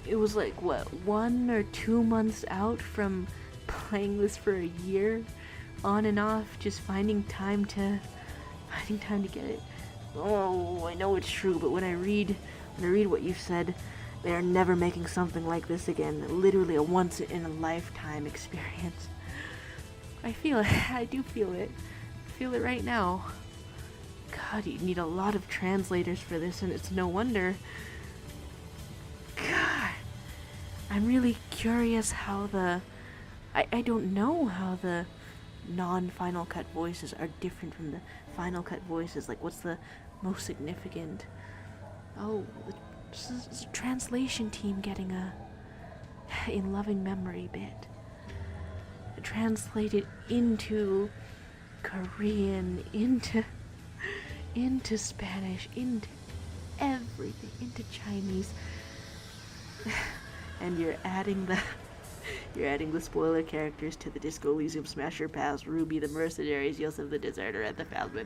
it was like what, 1 or 2 months out from playing this for a year, on and off, just finding time to get it. Oh, I know it's true, but when I read what you've said, they are never making something like this again. Literally a once in a lifetime experience. I feel it. I do feel it. I feel it right now. God, you need a lot of translators for this, and it's no wonder. God, I'm really curious how I don't know how the non-Final Cut voices are different from the Final Cut voices. Like, what's the most significant? Oh, this is a translation team getting a in loving memory bit translated into Korean, into Spanish, into everything, into Chinese. And you're adding the spoiler characters to the Disco Elysium Smasher Pass, Ruby the Mercenaries, Yosef the Deserter, and the Phasma.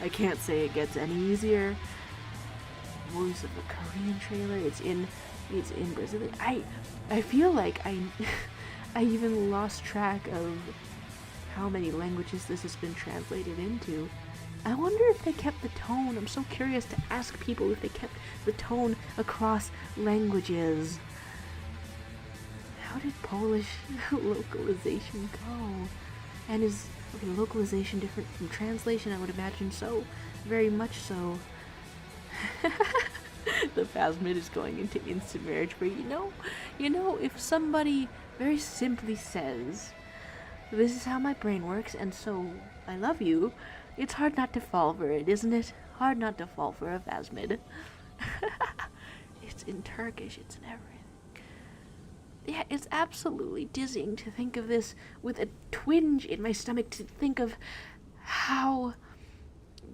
I can't say it gets any easier. Voice of a Korean trailer. It's in Brazilian. I feel like I even lost track of how many languages this has been translated into. I wonder if they kept the tone. I'm so curious to ask people if they kept the tone across languages. How did Polish localization go? And is localization different from translation? I would imagine so. Very much so. The Phasmid is going into instant marriage for you know, if somebody very simply says, this is how my brain works, and so I love you, it's hard not to fall for it, isn't it? Hard not to fall for a Phasmid. It's in Turkish, it's in everything. Yeah, it's absolutely dizzying to think of this with a twinge in my stomach, to think of how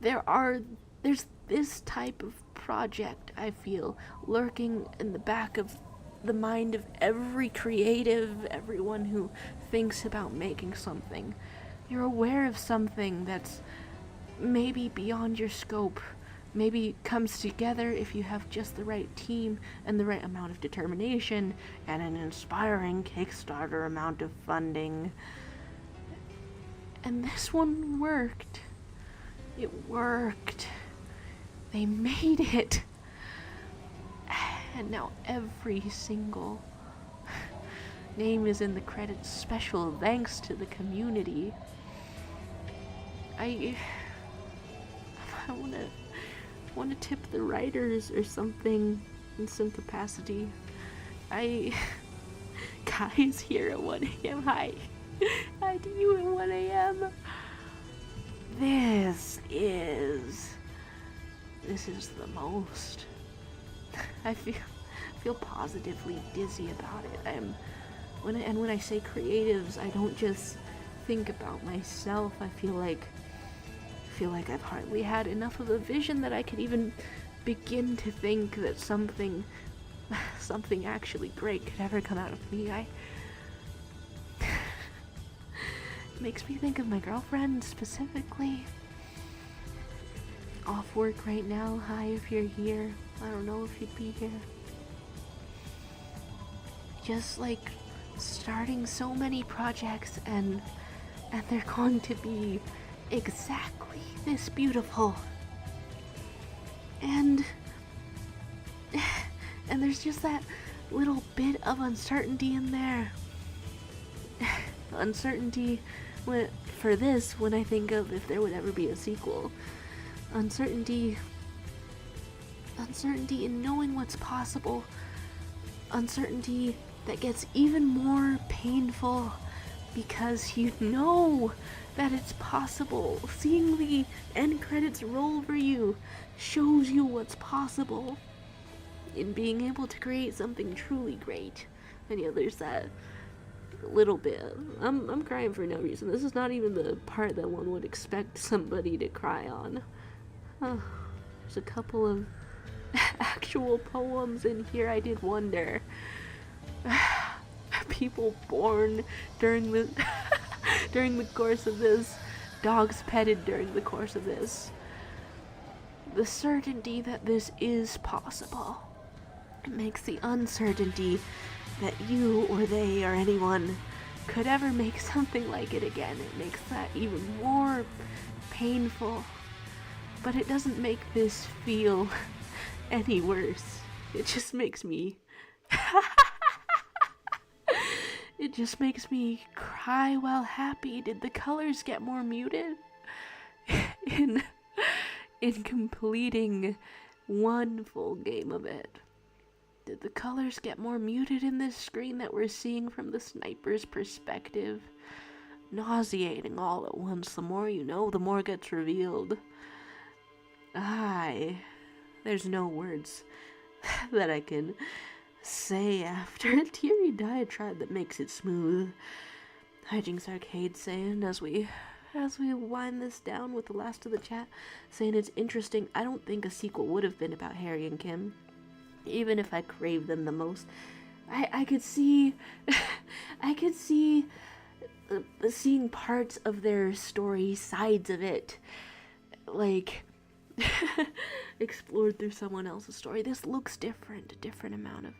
there's this type of project, I feel, lurking in the back of the mind of every creative, everyone who thinks about making something. You're aware of something that's maybe beyond your scope, maybe comes together if you have just the right team and the right amount of determination and an inspiring Kickstarter amount of funding. And this one worked. It worked. They made it. And now every single name is in the credits. Special thanks to the community. I wanna tip the writers or something in some capacity. Guys here at 1 a.m. Hi to you at 1 a.m. This is the most. I feel positively dizzy about it. When I say creatives, I don't just think about myself. I feel like I've hardly had enough of a vision that I could even begin to think that something actually great could ever come out of me. It makes me think of my girlfriend specifically. Off work right now. Hi, if you're here. I don't know if you'd be here. Just like starting so many projects and they're going to be exactly this beautiful. And there's just that little bit of uncertainty in there. Uncertainty for this when I think of if there would ever be a sequel. Uncertainty in knowing what's possible. Uncertainty that gets even more painful because you know that it's possible. Seeing the end credits roll for you shows you what's possible in being able to create something truly great. And yeah, there's that little bit. I'm crying for no reason. This is not even the part that one would expect somebody to cry on. There's a couple of actual poems in here. I did wonder. People born during the during the course of this, dogs petted during the course of this. the certainty that this is possible. It makes the uncertainty that you or they or anyone could ever make something like it again. It makes that even more painful. But it doesn't make this feel any worse. It just makes me... It just makes me cry while happy. Did the colors get more muted? in completing one full game of it. Did the colors get more muted in this screen that we're seeing from the sniper's perspective? Nauseating all at once. The more you know, the more gets revealed. There's no words that I can say after a teary diatribe that makes it smooth. Hijinks Arcade saying as we wind this down with the last of the chat, saying it's interesting. I don't think a sequel would have been about Harry and Kim, even if I craved them the most. I could see seeing parts of their story, sides of it, like explored through someone else's story. This looks different. A different amount of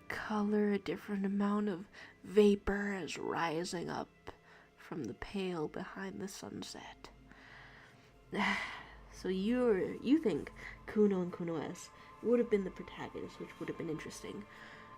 color, a different amount of vapor is rising up from the pale behind the sunset. So you think Kuno and Kuno S would have been the protagonist, which would have been interesting.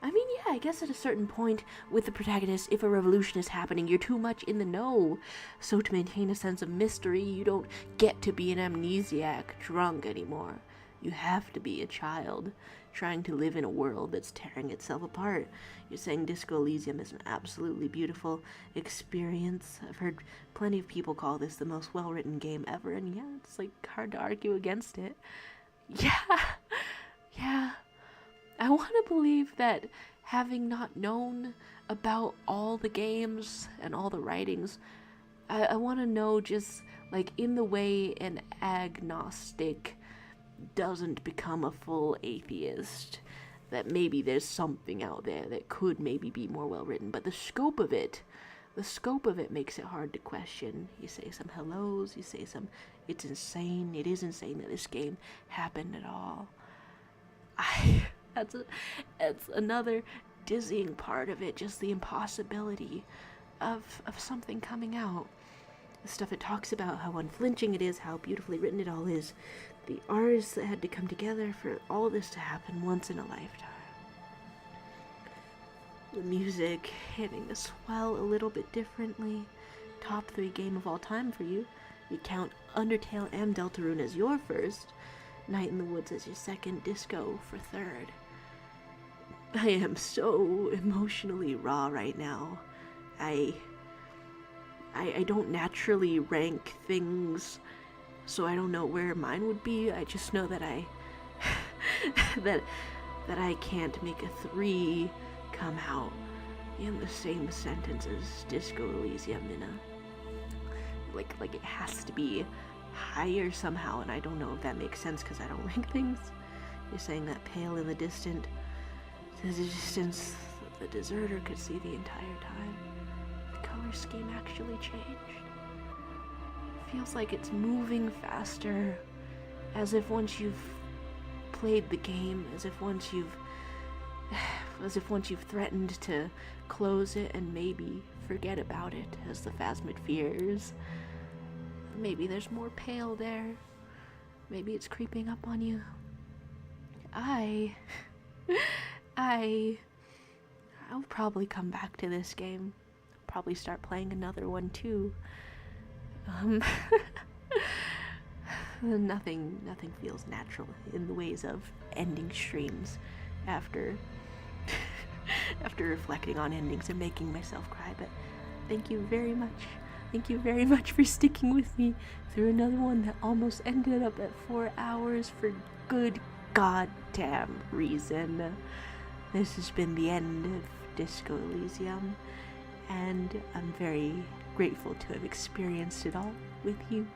I mean, yeah, I guess at a certain point with the protagonist, if a revolution is happening, you're too much in the know. So to maintain a sense of mystery, you don't get to be an amnesiac drunk anymore. You have to be a child trying to live in a world that's tearing itself apart. You're saying Disco Elysium is an absolutely beautiful experience. I've heard plenty of people call this the most well-written game ever, and yeah, it's like hard to argue against it. Yeah. I want to believe that having not known about all the games and all the writings, I want to know just like in the way an agnostic doesn't become a full atheist, that maybe there's something out there that could maybe be more well written, but the scope of it makes it hard to question. You say some hellos, you say some, it is insane that this game happened at all. That's another dizzying part of it, just the impossibility of something coming out. The stuff it talks about, how unflinching it is, how beautifully written it all is. The artists that had to come together for all this to happen once in a lifetime. The music hitting the swell a little bit differently. Top 3 game of all time for you. You count Undertale and Deltarune as your first. Night in the Woods as your second. Disco for third. I am so emotionally raw right now. I don't naturally rank things, so I don't know where mine would be. I just know that that I can't make a 3 come out in the same sentence as Disco Elysium in a like it has to be higher somehow, and I don't know if that makes sense because I don't rank things. You're saying that pale in the distance the deserter could see the entire time. The color scheme actually changed. It feels like it's moving faster, as if once you've played the game, as if once you've threatened to close it and maybe forget about it, as the Phasmid fears. Maybe there's more pale there. Maybe it's creeping up on you. I'll probably come back to this game. Probably start playing another one too. Nothing feels natural in the ways of ending streams after reflecting on endings and making myself cry, but thank you very much. Thank you very much for sticking with me through another one that almost ended up at 4 hours for good goddamn reason. This has been the end of Disco Elysium, and I'm very grateful to have experienced it all with you.